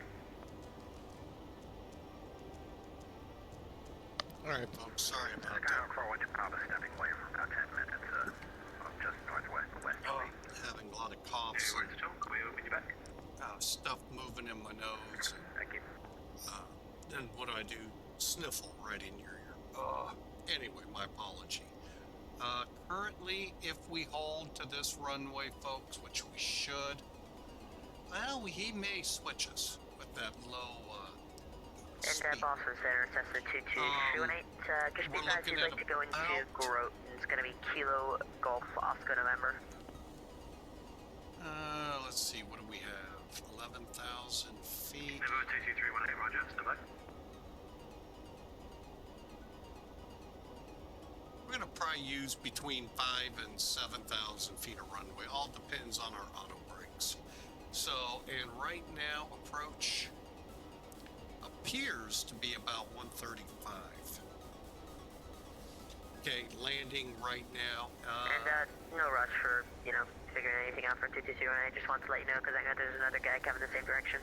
Alright, folks, sorry about that. Chicago Crow into Papa, stepping away for about 10 minutes, just northwest of West Oh, Philly. having a lot of coughs Where to talk, when you're back. and stuff moving in my nose. Thank you. Then what do? Sniffle right in your ear. Anyway, my apology. Currently, if we hold to this runway, folks, which we should, well, he may switch us with that low, And Boston Center, Cessna 2218, just be advised you'd like to go into Groton. It's going to be Kilo Golf Oscar November. Let's see, what do we have? 11,000 feet. November 22318, roger, stand by. We're going to probably use between 5,000 and 7,000 feet of runway. All depends on our auto brakes. So, and right now, approach appears to be about 135. Okay, landing right now. And no rush for, figuring anything out for 22318. I just wanted to let you know because I know there's another guy coming the same direction.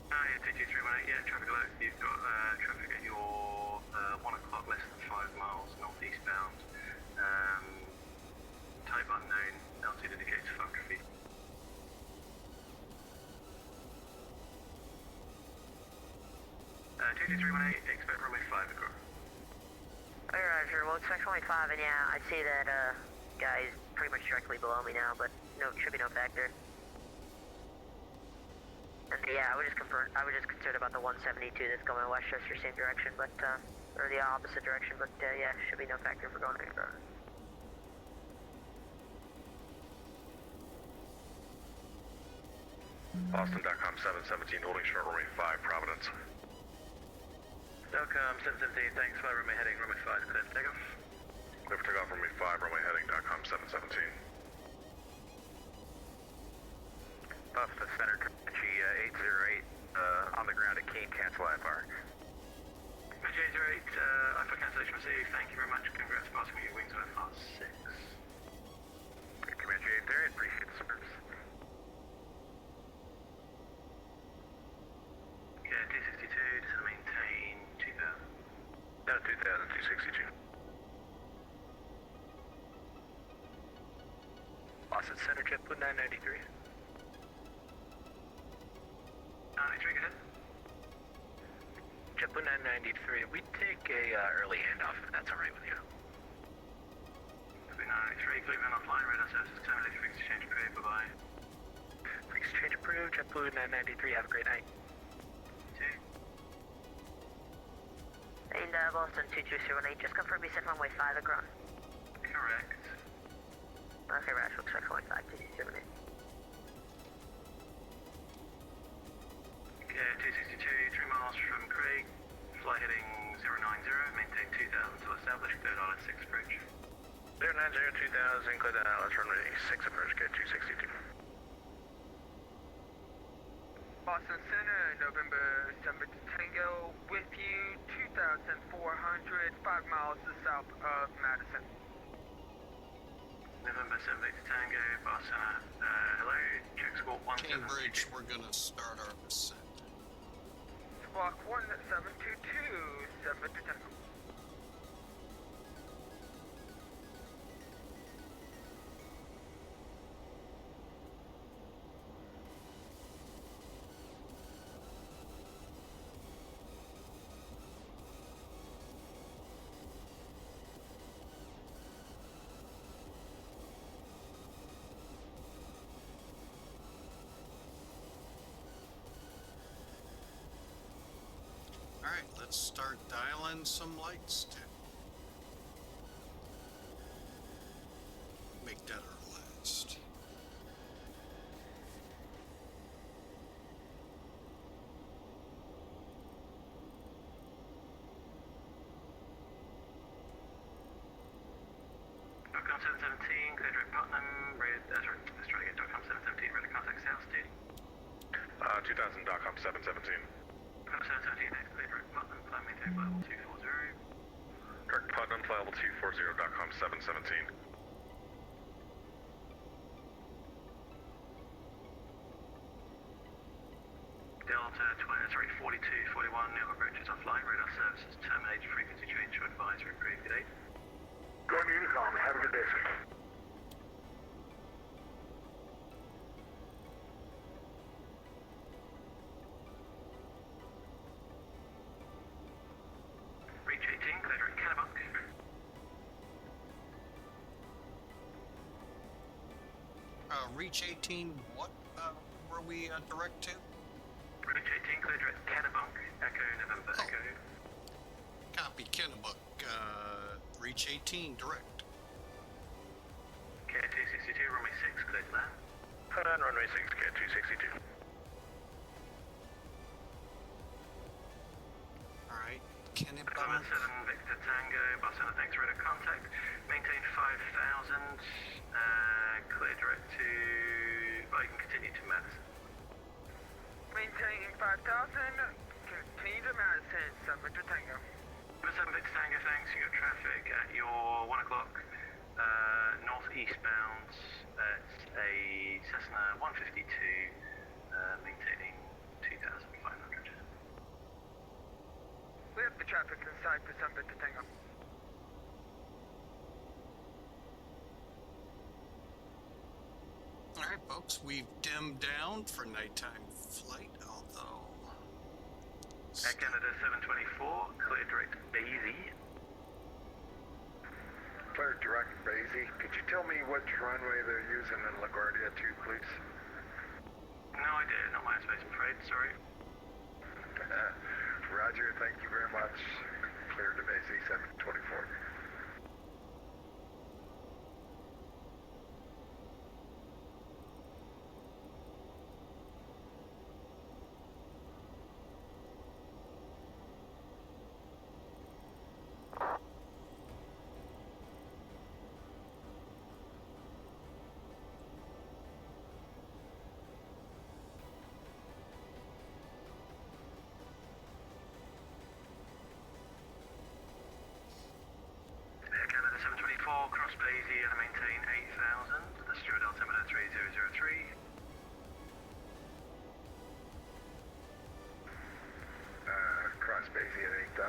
Yeah, 22318, yeah, traffic alert. You've got traffic at your 1 o'clock, less than 5 miles northeastbound. Type unknown, altitude indicates 500 feet. Uh, 22318, expect runway 5 across. Alright, Roger. Well, expect only 5, and yeah, I see that guy's pretty much directly below me now, but no, should be no factor. And yeah, I was just concerned about the 172 that's going Westchester, same direction, but or the opposite direction, but yeah, should be no factor for going any further. Boston.com 717, holding short runway 5, Providence. .com 717, thanks, fly runway heading, runway 5, clear for takeoff. Clear for takeoff, runway 5, runway heading, .com 717. Boston Center, Comanche 808, on the ground at Keene, cancel IFR. Comanche 808, IFR cancellation received, thank you very much, congrats, passing with your wings on FR 6. Comanche 808, appreciate the service. Yeah, 262, just maintain 2000. No, 2000, 262. Boston Center, JetBlue 993. 993, go ahead. JetBlue 993, we take a early handoff if that's alright with you. JetBlue 993, clear man offline, radar services terminated, fixed exchange approved, bye-bye. Fixed exchange approved, JetBlue 993, have a great night. And Boston 22018, just confirm you said runway 5 at ground. Correct. Okay, Rash, looks like runway 5, 22018. Okay, 262, 3 miles from Craig, fly heading 090, maintain 2000 to establish, cleared ILS 6 approach. 090, 2000, cleared ILS runway 6 approach, get 262. Boston Center, November 7th Tango, with you, 2,400, 5 miles to the south of Madison. November 7th Tango, Boston, hello, check squawk 17. Cambridge, we're gonna start our descent. Squawk 1722, 7 to Tango. Alright, let's start dialing some lights down. Make that our last. .com 717, clear direct Putnam, sorry, let's try again, .com 717, ready to contact South Duty. 2000, .com 717. .com 717, next clear direct Putnam, flight maintain level 240. Direct Putnam, fly level 240, .com 717. Delta 4241, new approaches offline, radar services terminated, frequency change to advisory approved, good day. Going to Unicom, have a good day, sir. Reach 18, clear direct Kennebunk. Reach 18, what were we direct to? Reach 18, clear direct Kennebunk, Echo November, Oh. Echo. Copy, Kennebuck. Reach 18, direct. K262, runway 6, clear to land. On runway 6, K262. Alright, November Kennebuck. 7, Victor Tango, Barcelona, thanks for radar contact. Maintain 5,000, clear direct to, well, you can continue to Madison. Maintaining 5,000, continue to Madison, 7 to Tango. Number 7 Victor Tango, thanks. You got traffic at your 1 o'clock northeastbound at a Cessna 152, maintaining 2,500. We have the traffic inside for 7 to Tango. Alright, folks, we've dimmed down for nighttime flight, although... At Canada 724, clear direct Daisy. Clear direct Daisy. Could you tell me which runway they're using in LaGuardia 2, please? No idea, not my space, I'm afraid, sorry. Roger, thank you very much. Clear to Daisy 724.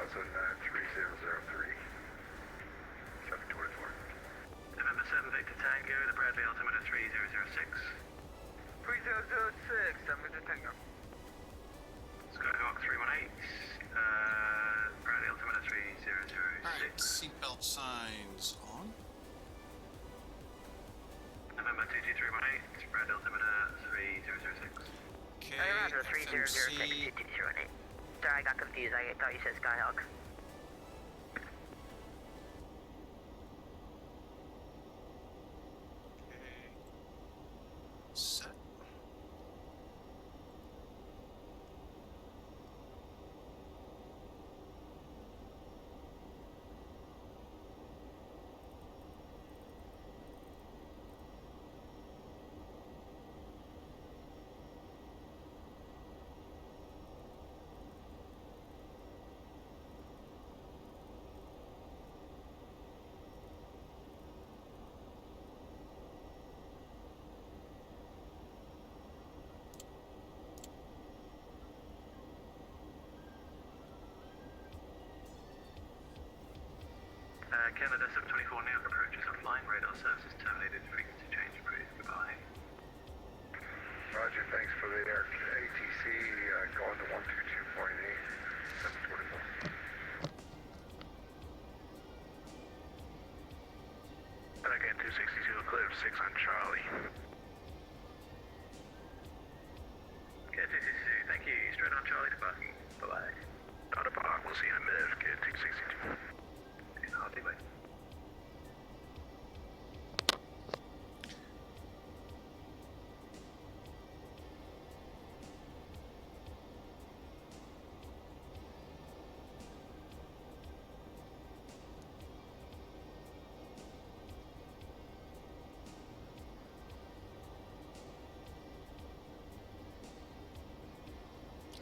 3003. 724. November 7 Victor Tango, the Bradley altimeter 3006. 3006, 7 Victor Tango. Skyhawk 318, Bradley altimeter 3006. Alright, seatbelt signs on. November 22318, Bradley altimeter 3006. Hey, Roger, 3006, KFMC. 22318. Sorry, I got confused. I thought you said Skyhawk. Set. Canada 724 New York approaches offline, radar services terminated, frequency change approved, goodbye. Roger, thanks for the air. ATC going to 122.8. 724. Again, 262 Eclipse, 6 on Charlie. Okay, 262, thank you. Straight on Charlie to parking. Bye-bye. Not a park, we'll see you in a minute. Get 262. Hardy, bye.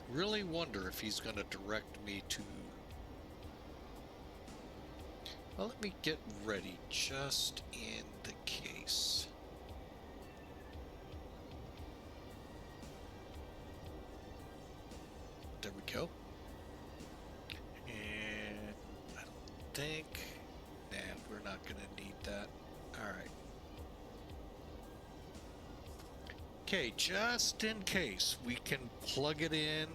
Really wonder if he's going to direct me to... Well, let me get ready just in the case. There we go. And I don't think... Nah, we're not going to need that. Alright. Okay, just in case, we can plug it in.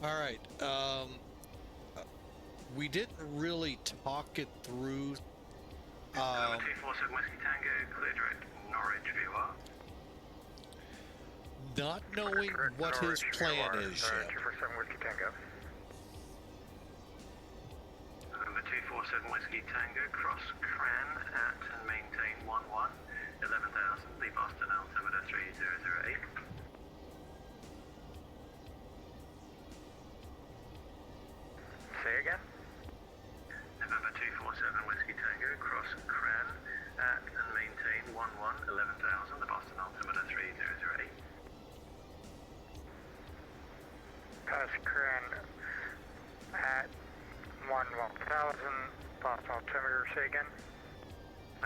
Alright, we didn't really talk it through. 247 Whiskey Tango, clear direct Norwich VOR. Not knowing what his plan is yet. 247 Whiskey Tango. November 247 Whiskey Tango, cross Cran at and maintain 11, 11,000, the Boston altimeter 3008. Say again? November 247 Whiskey Tango, cross Cran at and maintain 11, 11,000, the Boston altimeter 3008. Pass Cran at 11,000, Boston altimeter, say again?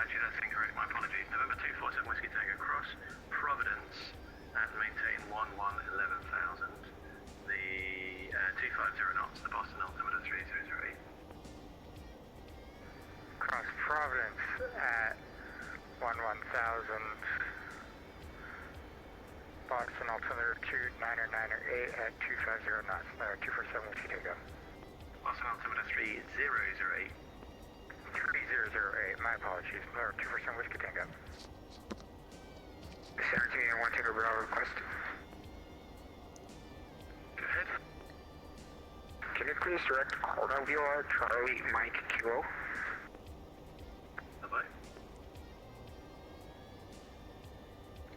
Actually, that's incorrect, my apologies. November 247 Whiskey Tango, cross Providence at and maintain 11,000. The 250 knots, the Boston altimeter 3008. Cross Providence at 11,000, Boston altimeter 29908 at 250 knots, 247 Whiskey Tango. Boston altimeter 3008. 3008, my apologies, 247 Whiskey Tango. 17 and 1 Tango Bravo request. Go ahead. Can you please direct Autoviola Charlie Mike Kilo? Bye-bye.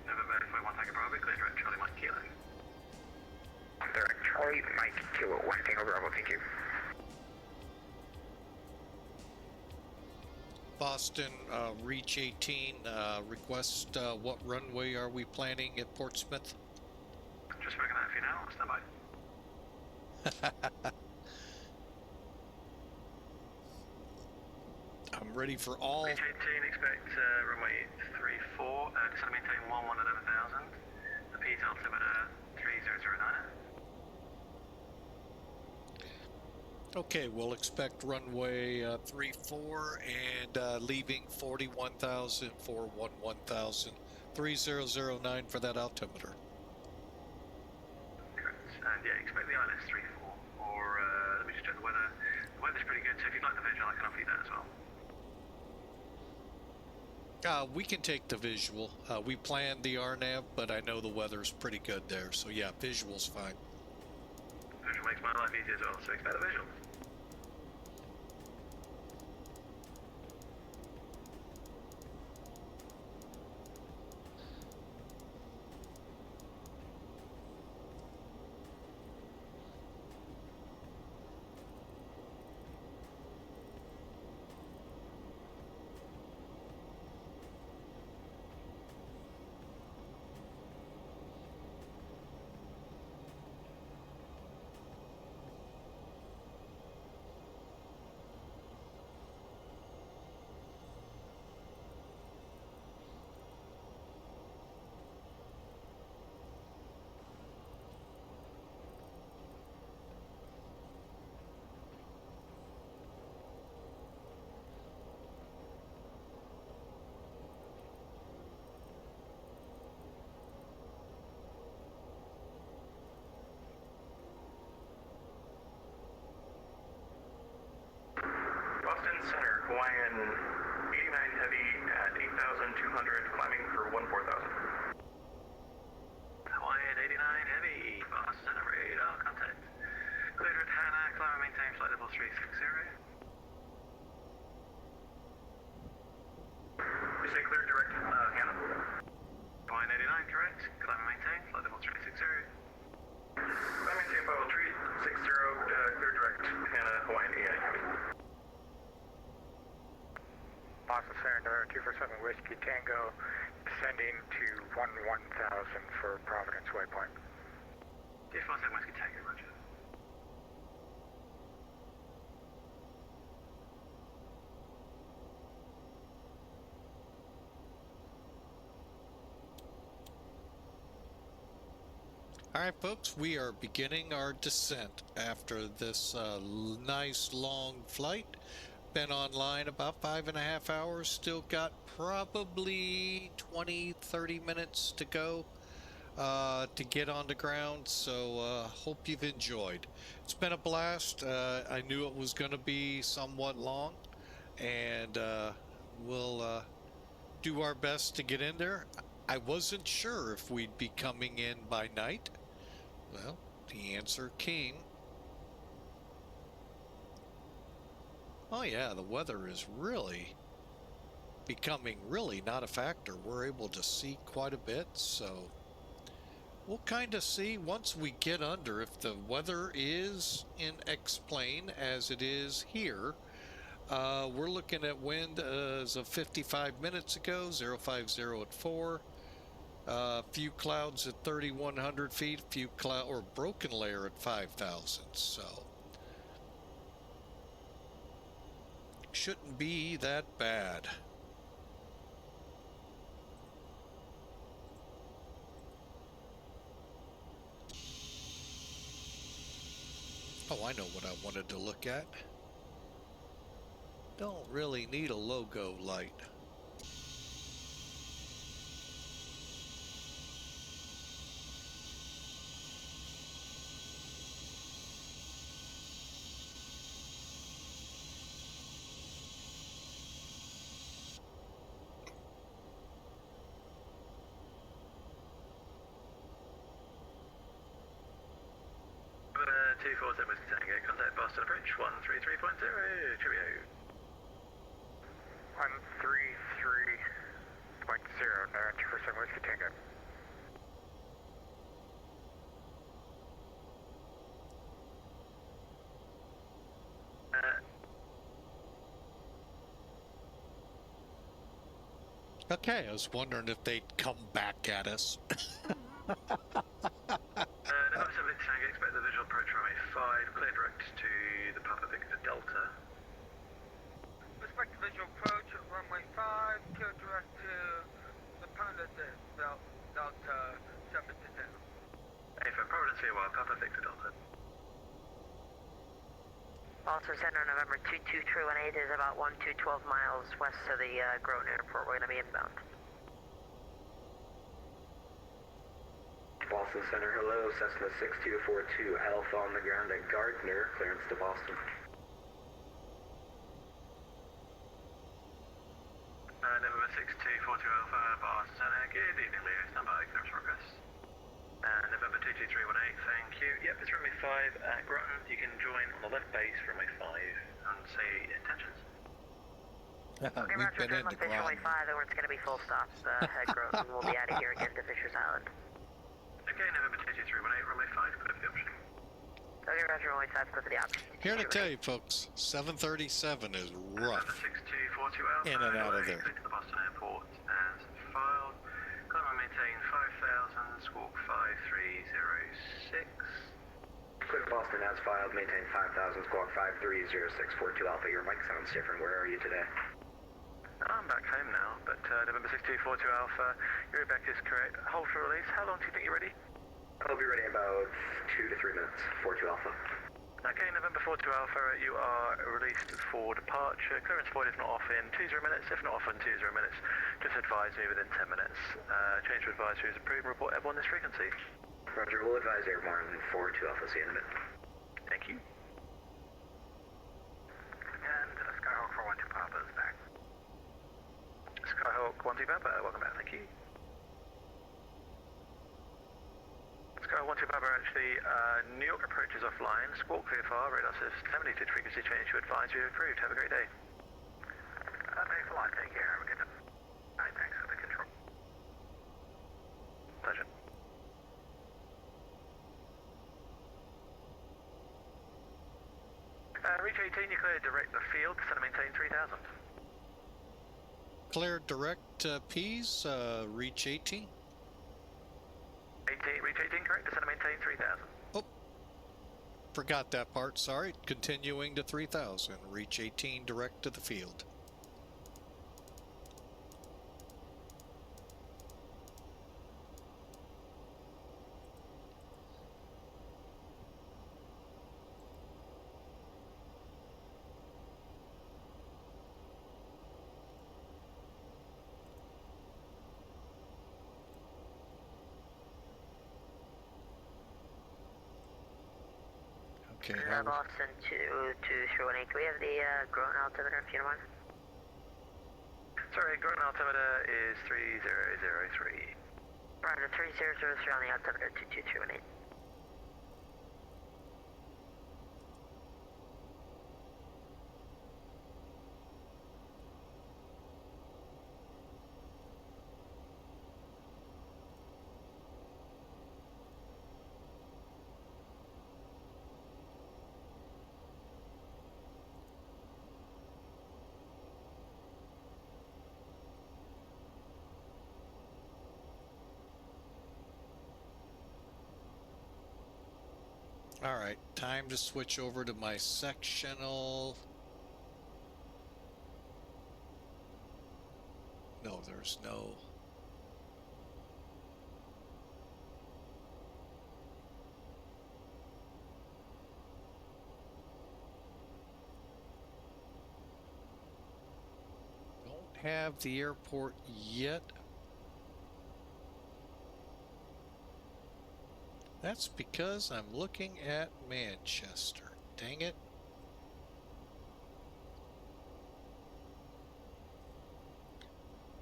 November 51 Tango Bravo, clear direct Charlie Mike Kilo. Direct Charlie Mike Kilo, 1 Tango Bravo, thank you. Boston, reach 18, request what runway are we planning at Portsmouth? Just working that for you now, stand by. I'm ready for all. Reach 18, expect runway 34, descend and maintain 11,000, the Pease altimeter 3009. Okay, we'll expect runway 34 and leaving 41,000 for 11,000, 3009 for that altimeter. Correct. And yeah, expect the ILS 34, or let me just check the weather. The weather's pretty good, so if you'd like the visual, I can offer you that as well. We can take the visual. We planned the RNAV, but I know the weather's pretty good there, so yeah, visual's fine. Visual makes my life easier as well, so expect the visual. Boston Center, Hawaiian 89 heavy at 8,200, climbing for 14,000. Hawaiian 89 heavy, Boston Center, radar contact. Cleared at HANKK, climb and maintain flight level 360. You say clear direct, HANKK. Hawaiian 89 correct, climb and maintain flight level 360. Climb and maintain flight level 360, clear direct, HANKK, Hawaiian 89 heavy. Boston Center, November 247 Whiskey Tango, descending to 11,000 for Providence Waypoint. 247 Whiskey Tango, roger. All right, folks, we are beginning our descent after this nice long flight. Been online about 5.5 hours, still got probably 20-30 minutes to go to get on the ground, so hope you've enjoyed. It's been a blast. I knew it was going to be somewhat long, and we'll do our best to get in there. I wasn't sure if we'd be coming in by night. Well, the answer came. Oh yeah, the weather is really becoming not a factor. We're able to see quite a bit, so we'll kind of see once we get under if the weather is in X-plane as it is here. We're looking at wind as of 55 minutes ago, 050 at 4. Few clouds at 3,100 feet, few cloud or broken layer at 5,000. So shouldn't be that bad. Oh, I know what I wanted to look at. Don't really need a logo light. Contact Boston Approach 133.0, cheerio. 133.0, now 247 Whiskey Tango. Okay, I was wondering if they'd come back at us. November 7th Tango, expect the visual approach runway 5, clear direct to the Papa Victor Delta. Respect the visual approach at runway 5, clear direct to the Panda Delta 7 to 10. Hey, for Providence here, Papa Victor Delta. Boston Center, November 22318 is about 12 miles west of the Groton Airport. We're going to be inbound. Boston Center, hello, Cessna 6242, Alpha on the ground at Gardner, clearance to Boston. November 6242 Alpha, Boston Center, good evening, Leo, stand by, clearance request. November 22318, thank you. Yep, it's runway 5 at Groton. You can join on the left base, runway 5, and say intentions. Okay, We've Roger, been turn into left base runway Groton. 5, and it's going to be full stop at Groton. We'll be out of here again to Fisher's Island. Okay, November 22318, runway 5, clear for the option. Okay, Roger, runway 5, clear for the option. Here to tell you, folks, 737 is rough November 6242 Alpha, in and out of there. clear to the Boston Airport as filed. Climb and maintain 5,000, squawk 5306. Clear Boston as filed, maintain 5,000, squawk 530642 Alpha. Your mic sounds different. Where are you today? I'm back home now, but November 6242 Alpha, your Rebecca is correct. Hold for release. How long do you think you're ready? I'll be ready in about 2 to 3 minutes. 42 Alpha. Okay, November 42 Alpha, you are released for departure. Clearance void if not off in 20 minutes. If not off in 20 minutes, just advise me within 10 minutes. Change to advisory is approved and report everyone this frequency. Roger, we'll advise airborne 42 Alpha. See you in a minute. Thank you. And Skyhawk 412 Papa is back. Skyhawk 12 Papa, welcome back, thank you. Skyhawk 12 Papa, actually, New York approach is offline. Squawk VFR, radar system 72 frequency change to advisory approved. Have a great day. Thanks a lot, take care, have a good night, thanks for the control. Pleasure. Reach 18, you clear direct the field, descend and maintain 3,000. Clear direct Pease, reach 18. 18, reach 18, correct, descend and maintain 3,000. Oh, forgot that part, sorry. Continuing to 3,000, reach 18 direct to the field. Okay, Boston 22318, can we have the Groton altimeter if you don't mind? Sorry, Groton altimeter is 3003. Roger, 3003 on the altimeter 22318. all right, time to switch over to my sectional. No, there's no. Don't have the airport yet. That's because I'm looking at Manchester. Dang it.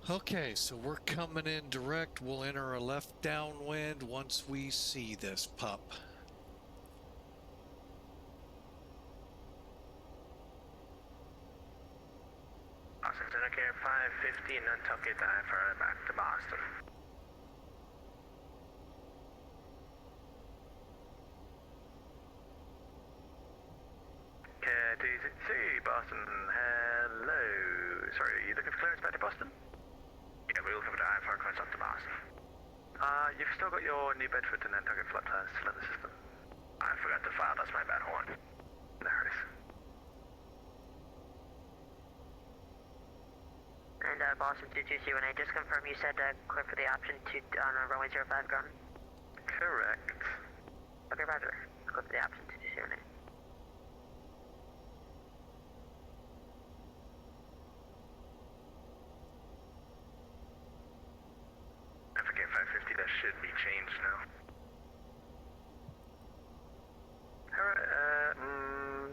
Okay, so we're coming in direct. We'll enter a left downwind once we see this pup. Boston Center, Care 515, Nantucket, for back to Boston. KT6, Boston, hello. Sorry, are you looking for clearance back to Boston? Yeah, we're looking for the IFR clearance up to Boston. You've still got your New Bedford and Nantucket flight plans still in the system. I forgot to file, that's my bad, hold on. No worries. And Boston 22318, just confirm you said clear for the option on runway 05 Groton? Correct. Okay, roger. Clear for the option 22318. should be changed now. Alright,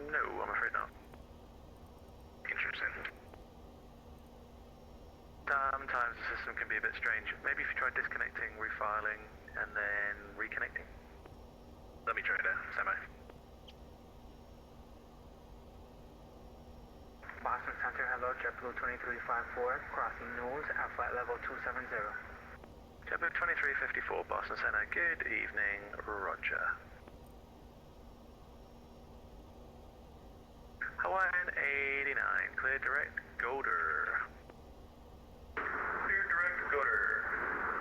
no, I'm afraid not. Interesting. Sometimes the system can be a bit strange. Maybe if you try disconnecting, refiling, and then reconnecting. Let me try to semi. Boston Center, hello, JetBlue 2354, crossing nose at flight level 270. JetBlue 2354, Boston Center, good evening, roger. Hawaiian 89, clear direct, Golder. Clear direct, Golder.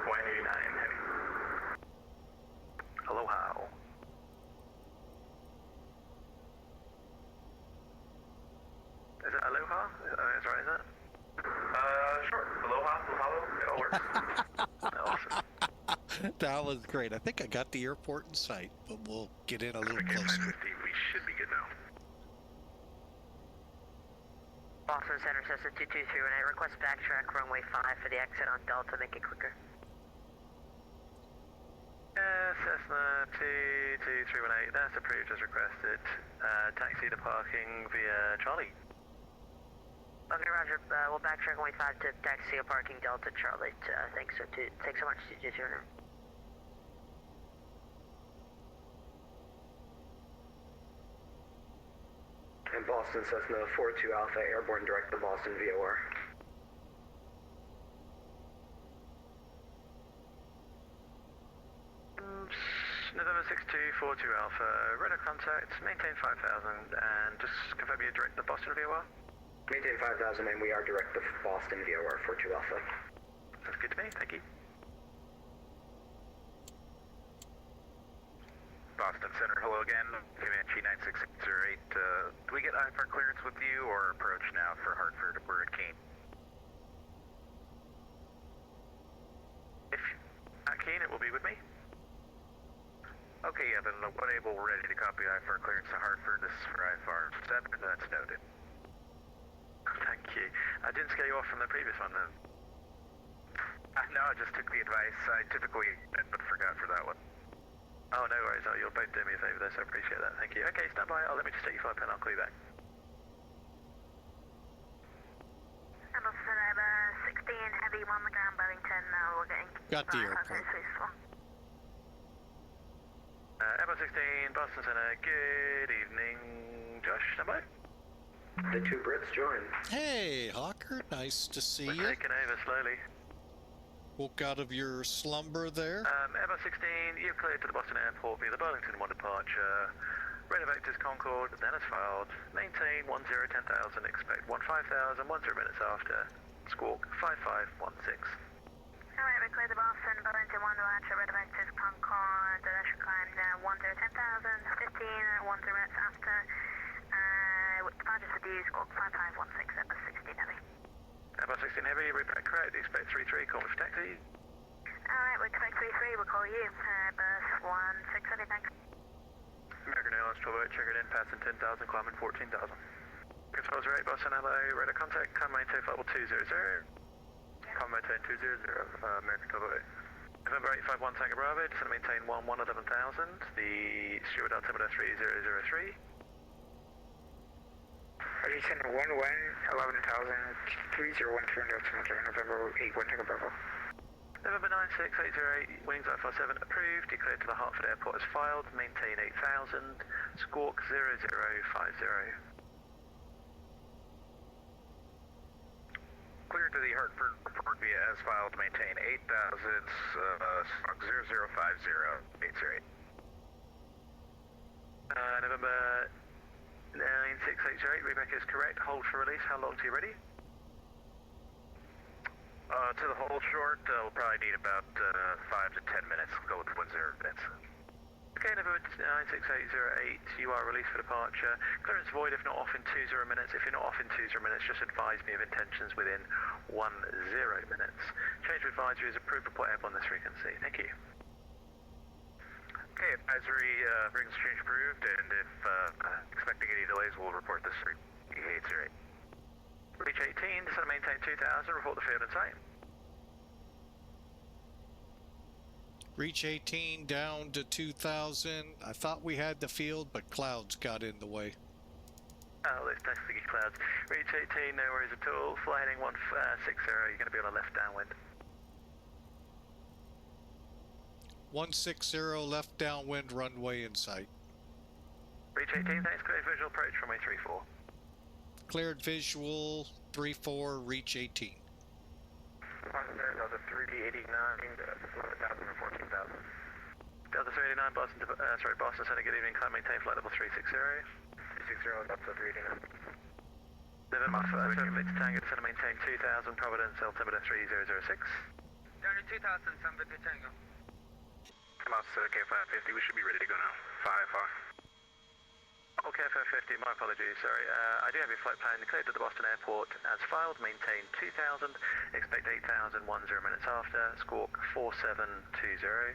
Hawaiian 89, heavy. Aloha. Is it Aloha? That's right, is it? Sure. Aloha, mahalo, it all works. Awesome. That was great. I think I got the airport in sight, but we'll get in a little closer. 550, we should be good now. Boston Center, Cessna 22318, request backtrack runway 5 for the exit on Delta, make it quicker. Cessna 22318, that's approved as requested. Taxi to parking via Charlie. Okay, roger, we'll backtrack runway 5 to taxi to parking Delta, Charlie. Thanks so much, 22318. And Boston Cessna 42 Alpha, airborne direct to Boston VOR. November 6242 Alpha, radar contact, maintain 5000, and just confirm you're direct to Boston VOR. Maintain 5000, and we are direct to Boston VOR 42 Alpha. That's good to me, thank you. Boston Center, hello again. Comanche 96608. Do we get IFR clearance with you or approach now for Hartford? We're at Keene. If at Keene, it will be with me. Okay, Evan, when able, ready to copy IFR clearance to Hartford. This is for IFR 7, that's noted. Thank you. I didn't scare you off from the previous one then. No, I just took the advice. I typically but forgot for that one. Oh, no worries. Oh, you'll both do me a favour there, so I appreciate that. Thank you. Okay, stand by. Let me just take your flight pen. I'll call you back. Boston Center, 16 heavy on the ground, Boeing 10, we're getting... Got the airport. Airbus 16, Boston Center, good evening. Josh, stand by. The two Brits join. Hey, Hawker, nice to see you. We're taking over slowly. Woke out of your slumber there. Airbus 16, you're cleared to the Boston Airport via the Burlington 1 departure. Radar vectors Concord, then as filed. Maintain 10, 10,000, expect 15,000, 10 minutes after. Squawk 5516. Alright, we cleared the Boston, Burlington 1 departure, radar vectors Concord, initial climb 10, 10,000, 15, 10 minutes after. Departure for the squawk 5516, Airbus 16 heavy. Airbus 16 heavy, repack correct, expect 33, call me for taxi. Alright, we expect 33, we'll call you. Airbus 16 heavy, thanks. American Airlines 1208, triggered in, passing 10,000, climbing 14,000. Controls are 8, Boston LA, radar contact, come maintain flight level 200. Come maintain 200, American 1208. November 851 Tango Bravo, descend maintain 11,000, the steward altimeter 3003. Argentina 11,000, 301 altimeter, November 81 Tango Bravo. November 96808, wings IFR7 approved, declared to the Hartford Airport as filed, maintain 8,000, squawk 0050. Cleared to the Hartford report via as filed, maintain 8,000, squawk 0050, 808. November 96808, reback is correct, hold for release, how long till you ready? To the hold short, we'll probably need about 5 to 10 minutes. We'll go with 10 minutes. Okay, November 96808, you are released for departure. Clearance void if not off in 20 minutes. If you're not off in 20 minutes, just advise me of intentions within 10 minutes. Change of advisory is approved, report airborne this frequency. Thank you. Okay, advisory brings change approved, and if expecting any delays, we'll report this 3808. Reach 18, descend and maintain 2,000, report the field in sight. Reach 18 down to 2,000. I thought we had the field, but clouds got in the way. Oh, those pesky clouds. Reach 18, no worries at all. Fly heading 160, you're going to be on a left downwind. 160 left downwind, runway in sight. Reach 18, thanks. Clear visual approach runway 34. Cleared visual 34, reach 18. Delta 389, 11,000 and 14,000. Delta 389, Boston, Boston Center, good evening. Climb, maintain flight level 360. 360, Delta 389. November 7 Tango, Center, maintain 2,000, Providence, altimeter 3006. Down to 2,000, San Victor Tango. Master K550, we should be ready to go now. 5-4. Okay, K550, my apologies, sorry. I do have your flight plan cleared to the Boston Airport as filed, maintain 2,000, expect 8,000, 10 minutes after, squawk 4720.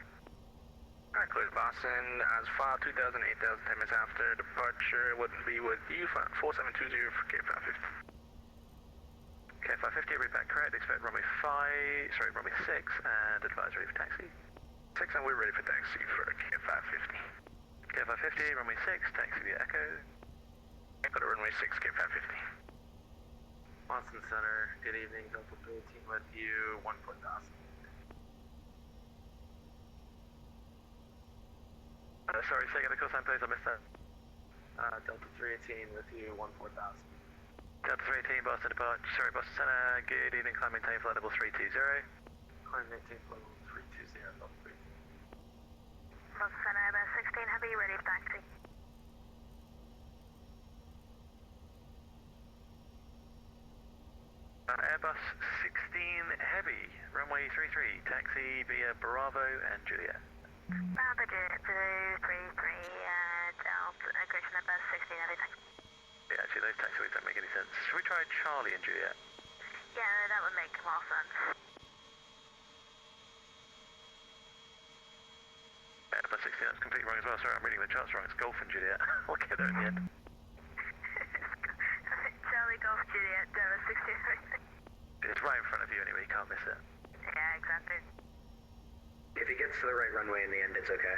Alright, clear to Boston as filed, 2,000, 8,000, 10 minutes after, departure would be with you, 4720 for K550. K550, repack correct, expect runway 6 and advisory for taxi. 6 and we're ready for taxi for K550. K550, runway 6, taxi via Echo. Echo to runway 6, K550. Boston Center, good evening, Delta 13 with you, 1,000. Sorry, say again the call sign please, I missed that. Delta 318 with you, 1,000. Delta 318, Boston departure, sorry, Boston Center, good evening, climb maintain flight level 320. Climb maintain flight level 320, Delta 3. Boston Center, Airbus 16 Heavy, ready for taxi. Airbus 16 Heavy, runway 33, taxi via Bravo and Juliet. Bravo Juliet 233, Delta, Christian Airbus 16 Heavy, taxi. Yeah, actually those taxiways don't make any sense. Should we try Charlie and Juliet? Yeah, that would make more sense. Airbus 16, that's completely wrong as well. Sorry, I'm reading the charts wrong. It's Golf and Juliet. We'll get there in the end. Charlie Golf Juliet, Airbus 16. It's right in front of you anyway, you can't miss it. Yeah, exactly. If he gets to the right runway in the end, it's okay.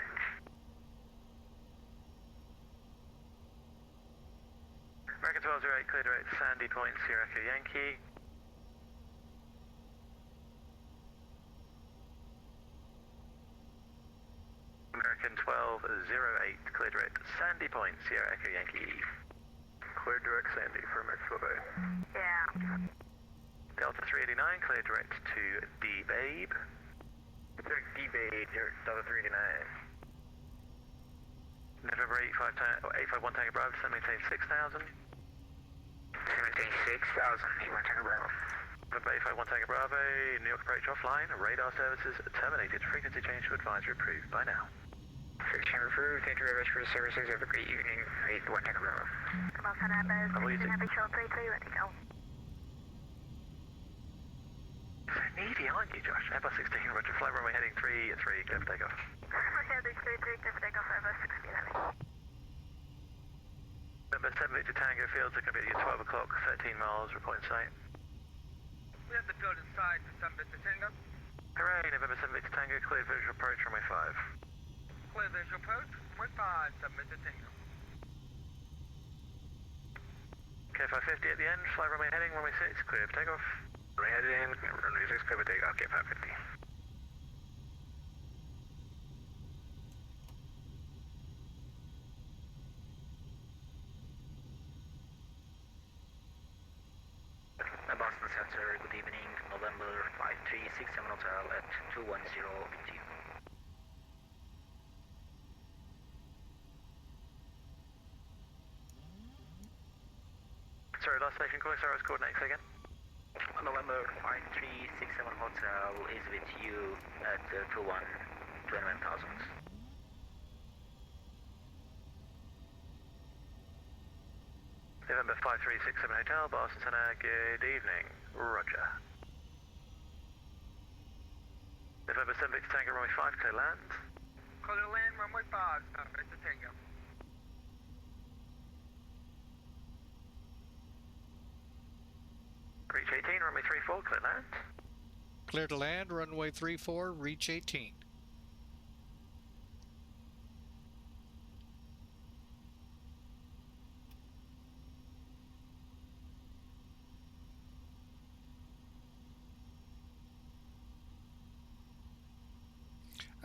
American 1208, clear direct Sandy Point, Sierra Echo Yankee. American 1208, clear direct Sandy Point, Sierra Echo Yankee. Clear direct Sandy for American 1208. Yeah. Delta 389, clear direct to D-Babe. Direct D-Babe, Delta 389. November 851 Tango Bravo, descend maintain 6,000. Maintain 6,000, 81 Tango Bravo. November 851 Tango Bravo, New York approach offline, radar services terminated, frequency change to advisory approved by now. Friction approved, thank you very much for the services, have a great evening, 81 Tango Bravo. Boston Airbus 16 Heavy, short 33, ready to go. So needy, aren't you, Josh? Airbus 16, roger, flight runway heading 3-3, clear for takeoff. Heading 3-3, clear for takeoff, Airbus 16 Heavy. November 7 Victor Tango fields are going to be at 12 o'clock, 13 miles, report in sight. We have the field inside for San Victor Tango. Hooray, November 7 Victor Tango, cleared visual approach runway 5. Clear visual approach, runway 5, San Victor Tango. K550 at the end, flight runway heading, runway 6, clear for takeoff. Runway heading, runway 6, clear for takeoff, K550. Boston Center, good evening, November 5367 Hotel at 210 BTU. Sorry, last station call, sorry, I was coordinating again. November 5367 Hotel is with you at 21,000. November 5367 Hotel, Boston Center, good evening, roger. November 7 Victor Tango, runway 5, clear land. Clear land, runway 5, San Victor Tango. Reach 18, runway 34, clear land. Clear to land, runway 34, reach 18.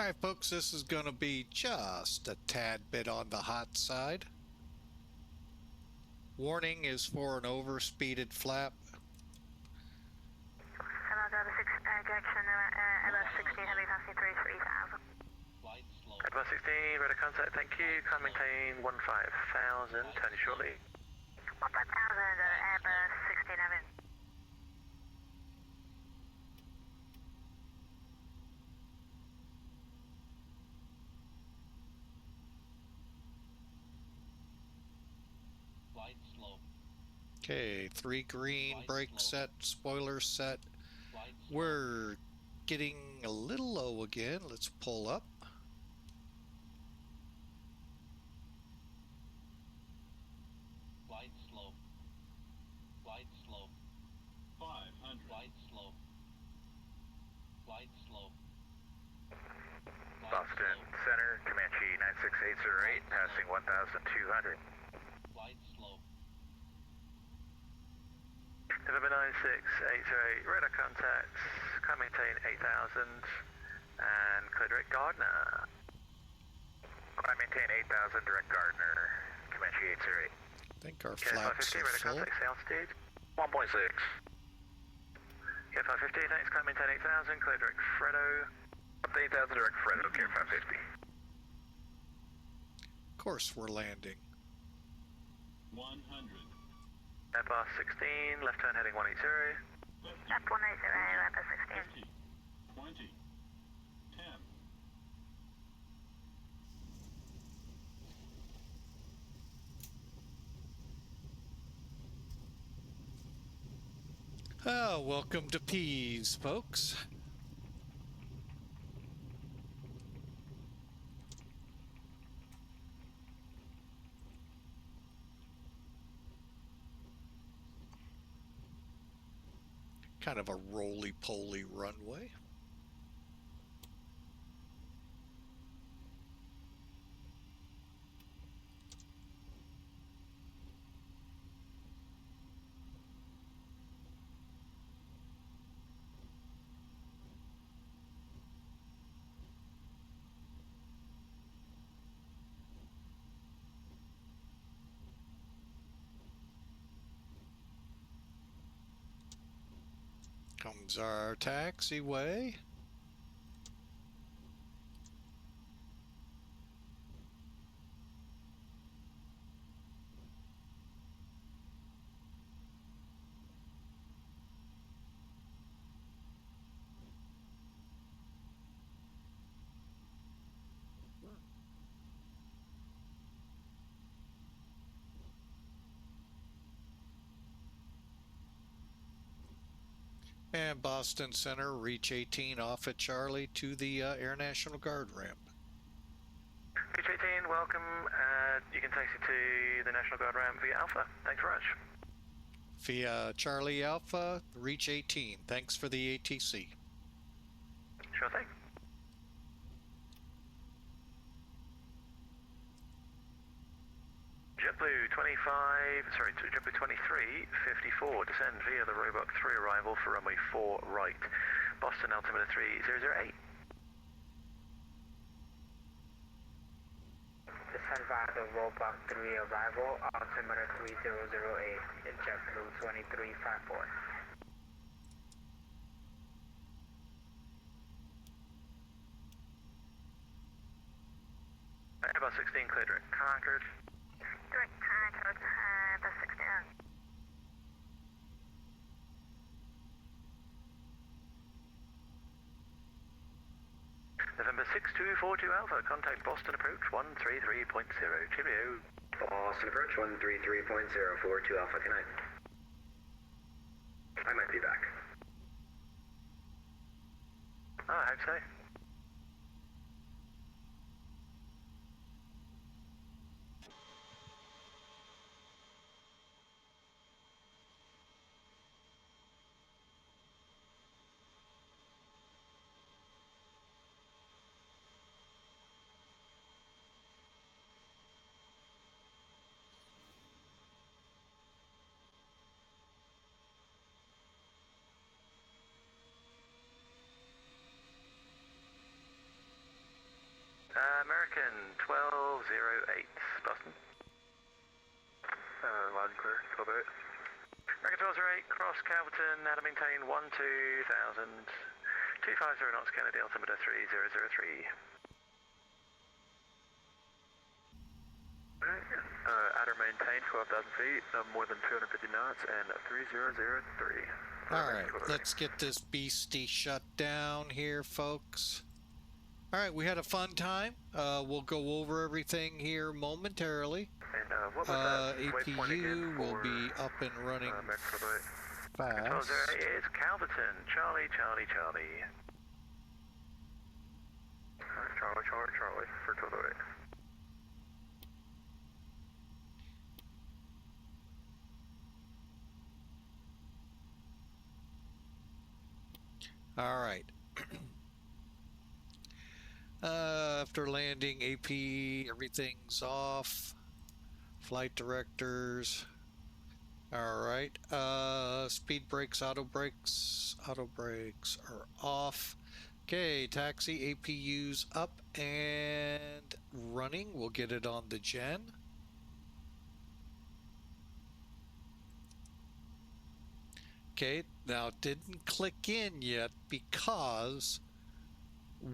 All right, folks, this is going to be just a tad bit on the hot side. Warning is for an overspeeded flap. Direction, about 16, heavy passing through 3000. Airbus 16, radar contact, thank you. Climb maintain 15,000, turn shortly. 15,000, Airbus 16, heavy. Okay, 3 green, brake set, spoiler set. We're getting a little low again. Let's pull up. Flight slow. Flight slow. 500. Flight slow. Flight slow. Boston Center, Comanche 96808, passing 1,200. Flight slow. November 96808, radar contacts, climb maintain 8,000, and clear direct Gardner. Climb maintain 8,000, direct Gardner, Comanche 808. I think our KS550, flaps are radar full. contacts, altitude. 1.6. KS550, thanks, climb maintain 8,000, clear direct Fredo. Up to 8,000, direct Fredo, KS550. Of course we're landing. 100. Airbus 16, left turn heading 180. Left 180, Airbus 16. 50. 20. 10. Welcome to Pease, folks. Kind of a roly-poly runway. Comes our taxiway. And Boston Center, reach 18 off at Charlie to the Air National Guard ramp. Reach 18, welcome. You can taxi to the National Guard ramp via Alpha. Thanks very much. Via Charlie Alpha, reach 18. Thanks for the ATC. Sure thing. JetBlue 23, 54, descend via the Roebuck 3 arrival for runway 4 right. Boston altimeter 3008. Descend via the Roebuck 3 arrival, altimeter 3008, JetBlue 2354. Airbus 16, clear direct Concord. Direct Concord, Airbus 16. November 6242 Alpha, contact Boston approach 133.0. Cheerio. Boston approach 133.042 Alpha, connect. I might be back. Oh, I hope so. Beacon 1208, Boston. Loud and clear, 1208. American 1208, cross Calverton, now to maintain 12,000, 250 knots, Kennedy, altimeter 3003. Outer maintain 12,000 feet, no more than 250 knots, and 3003. All right, let's get this beastie shut down here, folks. All right, we had a fun time. We'll go over everything here momentarily. And what was that waypoint again APU for, will be up and running fast. 1208 is Calverton, Charlie, Charlie, Charlie. Charlie, Charlie, Charlie for 1208. All right. After landing, AP, everything's off. Flight directors. All right. Speed brakes, auto brakes are off. Okay, taxi, APU's up and running. We'll get it on the gen. Okay, now it didn't click in yet because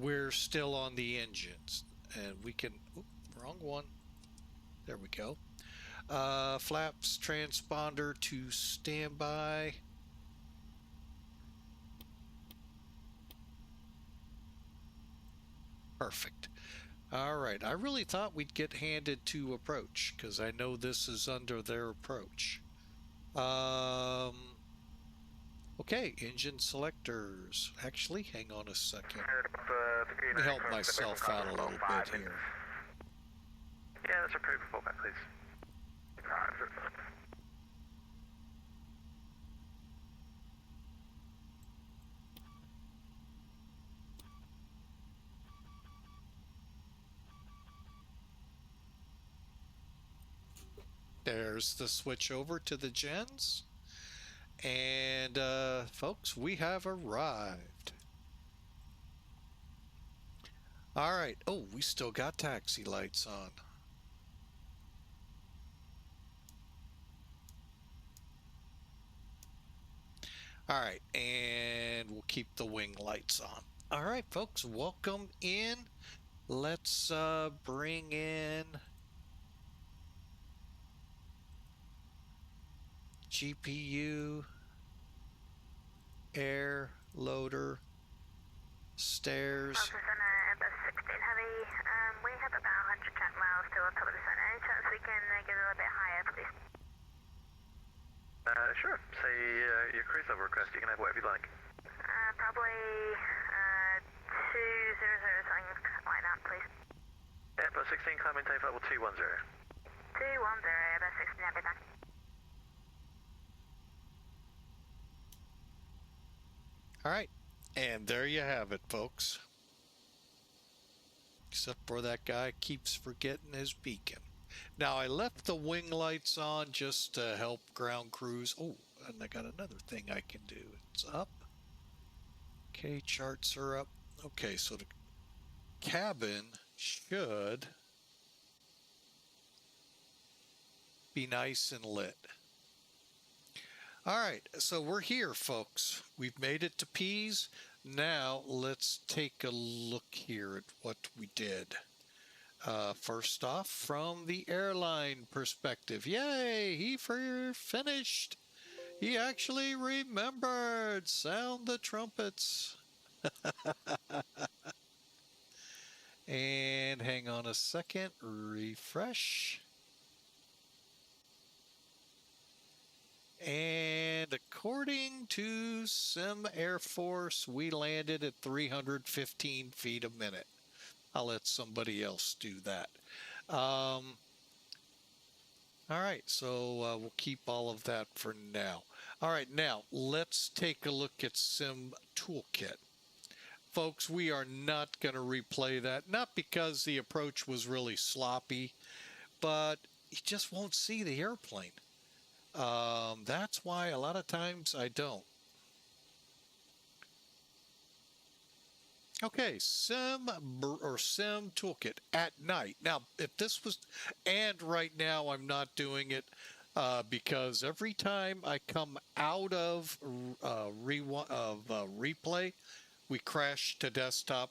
we're still on the engines. And we can, wrong one. There we go. Flaps, transponder to standby. Perfect. All right, I really thought we'd get handed to approach because I know this is under their approach. Okay, engine selectors. Actually, hang on a second. Let me help myself out a little bit here. Yeah, let's approve the fallback, please. There's the switch over to the gens. And folks, we have arrived. All right. Oh, we still got taxi lights on. All right, and we'll keep the wing lights on. All right, folks, welcome in. Let's bring in GPU, air, loader, stairs. This is an Airbus 16 Heavy. We have about 100 track miles to our top of the sun. Any chance we can get a little bit higher, please? Sure. Say your cruise level request. You can have whatever you like. Probably 200, something like that, please. Airbus 16, climb maintain level 210. 210, Airbus 16 Heavy, thanks. All right, and there you have it, folks. Except for that guy keeps forgetting his beacon. Now, I left the wing lights on just to help ground crews. Oh, and I got another thing I can do. It's up. Okay, charts are up. Okay, so the cabin should be nice and lit. All right, so we're here, folks. We've made it to Pease. Now, let's take a look here at what we did. First off, from the airline perspective, yay, he finished. He actually remembered. Sound the trumpets. And hang on a second, refresh. And according to Sim Air Force, we landed at 315 feet a minute. I'll let somebody else do that. All right, so we'll keep all of that for now. All right, now let's take a look at Sim Toolkit. Folks, we are not going to replay that, not because the approach was really sloppy, but you just won't see the airplane. That's why a lot of times I don't. Okay, Sim Toolkit at night. Now, if this was, and right now I'm not doing it because every time I come out of replay, we crash to desktop.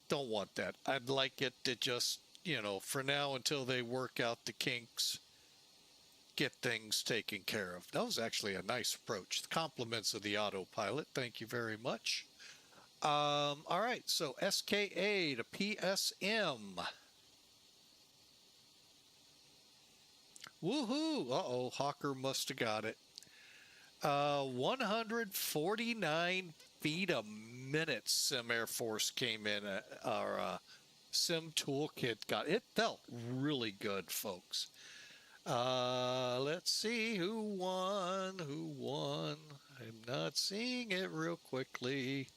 Don't want that. I'd like it to just, you know, for now until they work out the kinks, get things taken care of. That was actually a nice approach. The compliments of the autopilot. Thank you very much. All right, so SKA to PSM. Woohoo! Uh-oh, Hawker must have got it. 149 feet a minute Sim Air Force came in. Our Sim Toolkit got it. Felt really good, folks. Let's see who won. I'm not seeing it real quickly.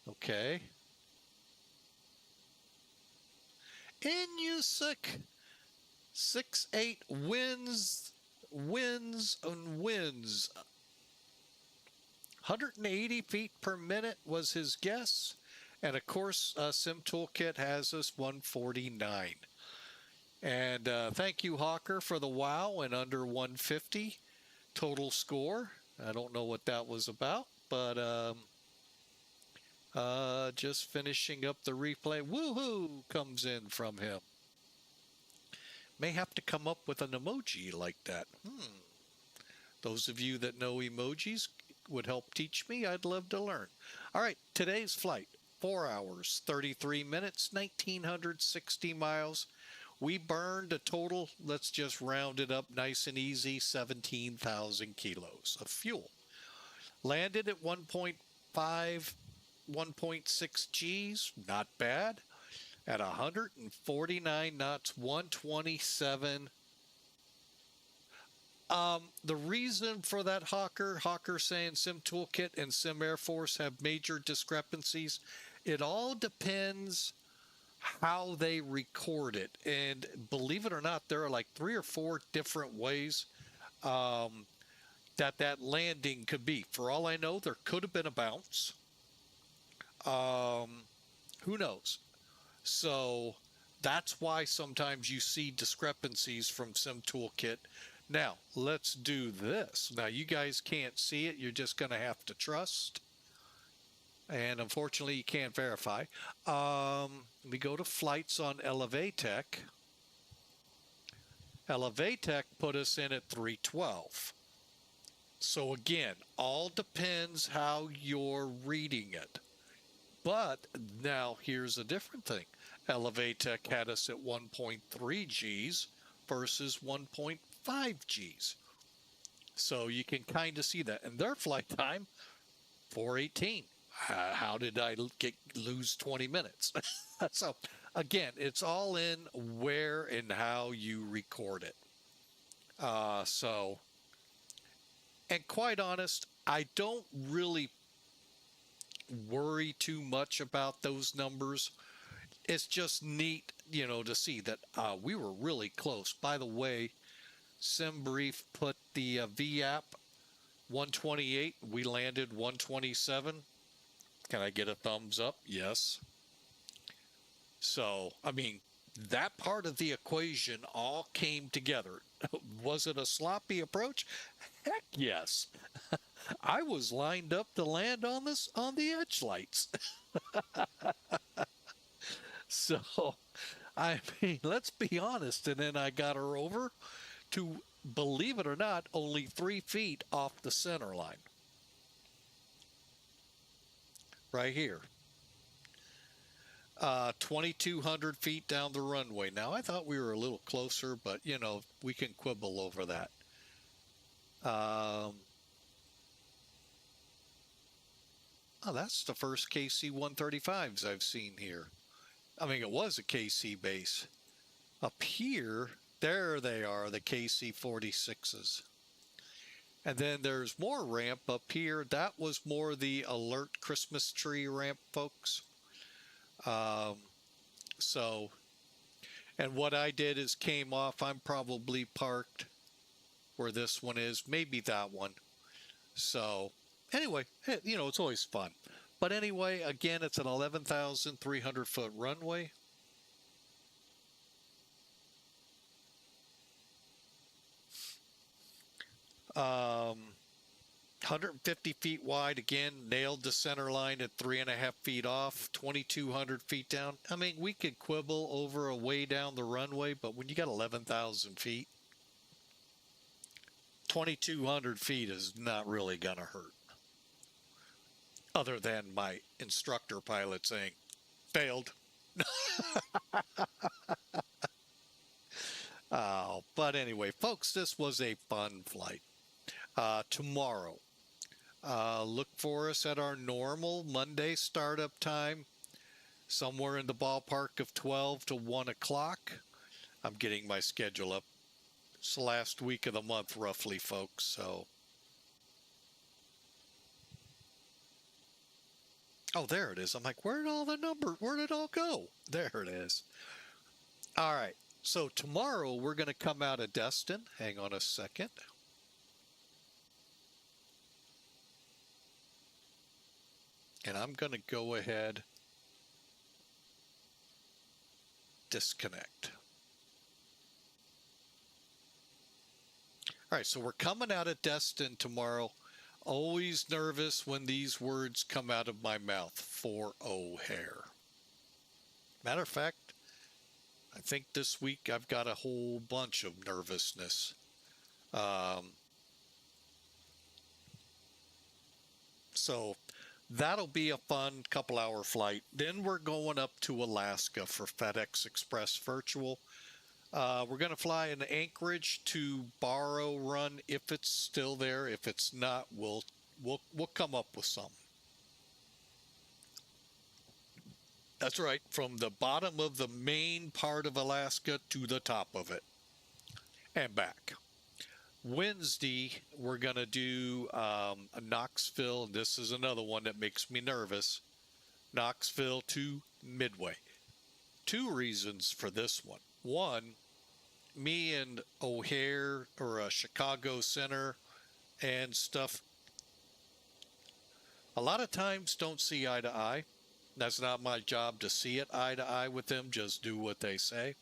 Okay. Inusik 6-8 wins. 180 feet per minute was his guess. And of course, Sim Toolkit has us 149. And thank you, Hawker, for the wow and under 150 total score. I don't know what that was about, but just finishing up the replay. Woohoo comes in from him. May have to come up with an emoji like that. Those of you that know emojis would help teach me. I'd love to learn. All right, today's flight, 4 hours, 33 minutes, 1,960 miles. We burned a total, let's just round it up nice and easy, 17,000 kilos of fuel. Landed at 1.5, 1.6 Gs, not bad. At 149 knots, 127. The reason for that, Hawker saying Sim Toolkit and Sim Air Force have major discrepancies. It all depends how they record it. And believe it or not, there are like 3 or 4 different ways that landing could be. For all I know, there could have been a bounce. Who knows? So that's why sometimes you see discrepancies from Sim Toolkit. Now, let's do this. Now, you guys can't see it. You're just going to have to trust. And unfortunately, you can't verify. We go to flights on Elevatech. Elevatech put us in at 312. So again, all depends how you're reading it. But now here's a different thing. Elevatech had us at 1.3 Gs versus 1.5 Gs. So you can kind of see that. And their flight time, 4:18. How did I lose 20 minutes? So again, it's all in where and how you record it. And quite honest, I don't really worry too much about those numbers. It's just neat, you know, to see that we were really close. By the way, SimBrief put the VAP 128. We landed 127. Can I get a thumbs up? Yes. So, I mean, that part of the equation all came together. Was it a sloppy approach? Heck yes. I was lined up to land on the edge lights. So, I mean, let's be honest. And then I got her over to, believe it or not, only 3 feet off the center line. Right here. 2,200 feet down the runway. Now, I thought we were a little closer, but, you know, we can quibble over that. Oh, that's the first KC-135s I've seen here. I mean, it was a KC base. Up here, there they are, the KC46s. And then there's more ramp up here. That was more the alert Christmas tree ramp, folks. So And what I did is came off. I'm probably parked where this one is, maybe that one. So anyway, you know, it's always fun. But anyway, again, it's an 11,300 foot runway. Um, 150 feet wide, again, nailed the center line at 3.5 feet off, 2,200 feet down. I mean, we could quibble over a way down the runway, but when you got 11,000 feet, 2,200 feet is not really going to hurt. Other than my instructor pilot saying, failed. But anyway, folks, this was a fun flight. Tomorrow, look for us at our normal Monday startup time, somewhere in the ballpark of 12 to 1 o'clock. I'm getting my schedule up. It's the last week of the month, roughly, folks. So, oh, there it is. I'm like, where did it all go? There it is. All right. So tomorrow we're going to come out of Destin. Hang on a second. And I'm going to go ahead, disconnect. All right, so we're coming out of Destin tomorrow. Always nervous when these words come out of my mouth, for O'Hare. Matter of fact, I think this week I've got a whole bunch of nervousness. So that'll be a fun couple-hour flight. Then we're going up to Alaska for FedEx Express Virtual. We're going to fly in Anchorage to Barrow Run if it's still there. If it's not, we'll come up with some. That's right, from the bottom of the main part of Alaska to the top of it and back. Wednesday, we're going to do Knoxville. This is another one that makes me nervous. Knoxville to Midway. Two reasons for this one. One, me and O'Hare, or Chicago Center and stuff, a lot of times don't see eye to eye. That's not my job to see it eye to eye with them, just do what they say.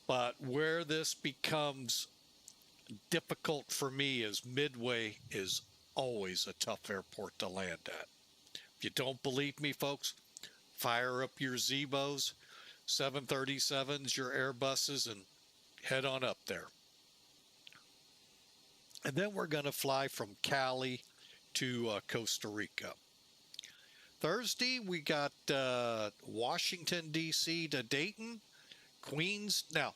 But where this becomes difficult for me is Midway is always a tough airport to land at. If you don't believe me, folks, fire up your Zebos, 737s, your Airbuses, and head on up there. And then we're going to fly from Cali to Costa Rica. Thursday, we got Washington, D.C. to Dayton, Queens. Now,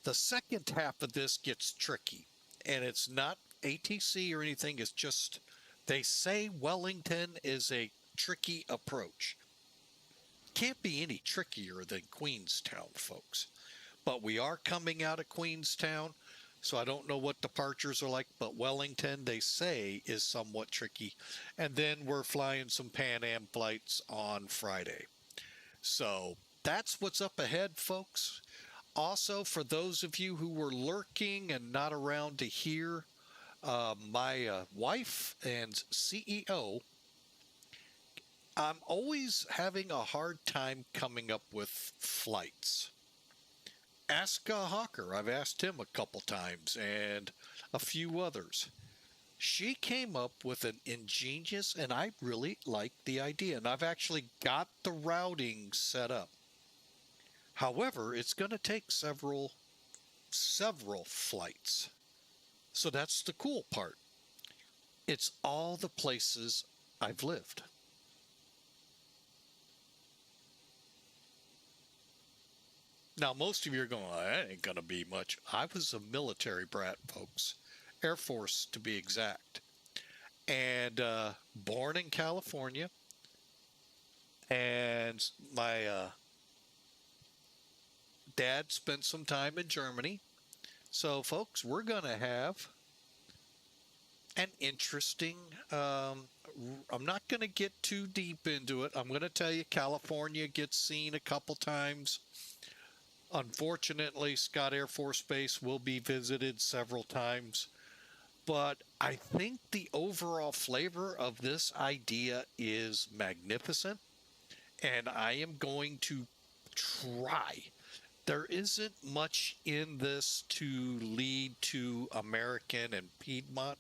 the second half of this gets tricky, and it's not ATC or anything. It's just they say Wellington is a tricky approach. Can't be any trickier than Queenstown, folks. But we are coming out of Queenstown, so I don't know what departures are like, but Wellington, they say, is somewhat tricky. And then we're flying some Pan Am flights on Friday. So that's what's up ahead, folks. Also, for those of you who were lurking and not around to hear, my wife and CEO, I'm always having a hard time coming up with flights. Ask Hawker. I've asked him a couple times and a few others. She came up with an ingenious, and I really like the idea, and I've actually got the routing set up. However, it's going to take several flights. So that's the cool part. It's all the places I've lived. Now, most of you are going, that ain't going to be much. I was a military brat, folks. Air Force, to be exact. And born in California. And my dad spent some time in Germany. So, folks, we're going to have an interesting, I'm not going to get too deep into it. I'm going to tell you California gets seen a couple times. Unfortunately, Scott Air Force Base will be visited several times, but I think the overall flavor of this idea is magnificent, and I am going to try. There isn't much in this to lead to American and Piedmont.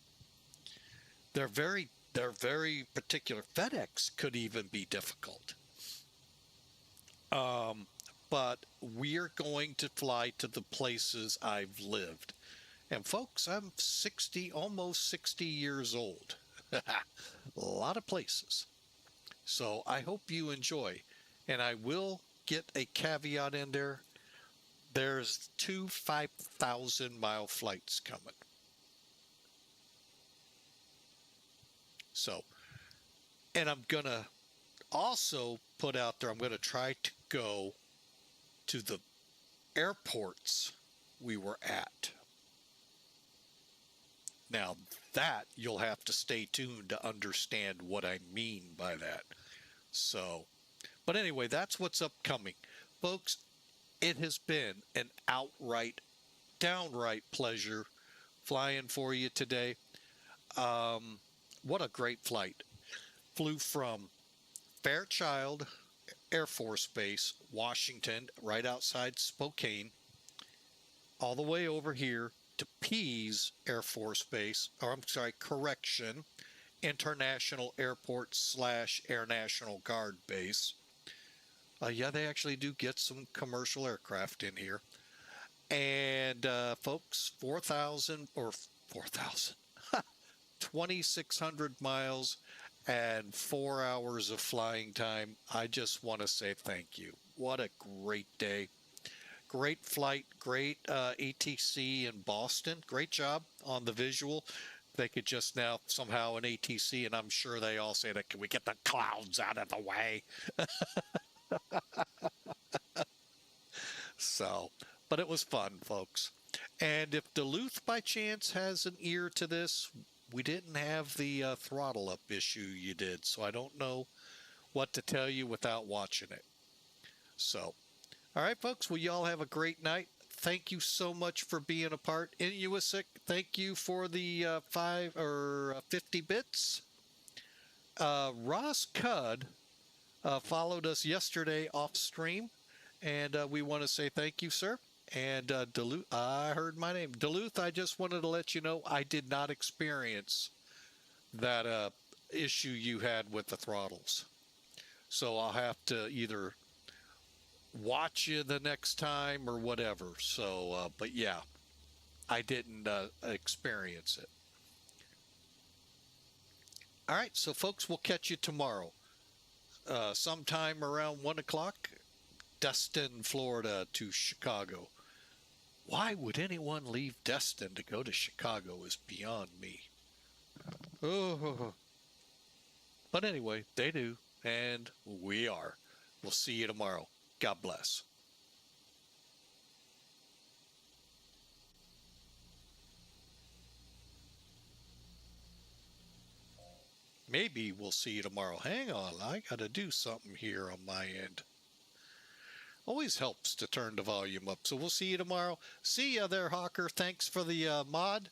They're very particular. FedEx could even be difficult. But we're going to fly to the places I've lived. And folks, I'm 60, almost 60 years old. A lot of places. So I hope you enjoy. And I will get a caveat in there. There's 2 5,000-mile flights coming. So, and I'm going to also put out there, I'm going to try to go to the airports we were at. Now, that you'll have to stay tuned to understand what I mean by that. So, but anyway, that's what's upcoming. Folks, it has been an downright pleasure flying for you today. What a great flight. Flew from Fairchild Air Force Base, Washington, right outside Spokane, all the way over here to Pease Air Force Base, International Airport / Air National Guard Base. Yeah, they actually do get some commercial aircraft in here. And folks, 2,600 miles and 4 hours of flying time. I just want to say thank you. What a great day. Great flight, great ATC in Boston. Great job on the visual. They could just now somehow an ATC, and I'm sure they all say that, can we get the clouds out of the way? So, but it was fun, folks. And if Duluth by chance has an ear to this, we didn't have the throttle up issue you did, so I don't know what to tell you without watching it. So, all right, folks, well, y'all have a great night. Thank you so much for being a part. Inuit, thank you for the 50 bits. Ross Cudd followed us yesterday off stream, and we want to say thank you, sir. And Duluth, I heard my name. Duluth, I just wanted to let you know I did not experience that issue you had with the throttles. So I'll have to either watch you the next time or whatever. So, but yeah, I didn't experience it. All right, so folks, we'll catch you tomorrow. Sometime around 1 o'clock, Destin, Florida to Chicago. Why would anyone leave Destin to go to Chicago is beyond me. Oh, but anyway, they do, and we are. We'll see you tomorrow. God bless. Maybe we'll see you tomorrow. Hang on, I got to do something here on my end. Always helps to turn the volume up. So we'll see you tomorrow. See ya there, Hawker. Thanks for the mod.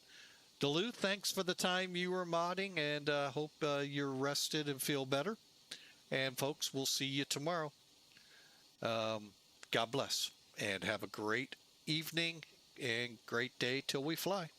Duluth, thanks for the time you were modding, and hope you're rested and feel better. And folks, we'll see you tomorrow. God bless, and have a great evening and great day till we fly.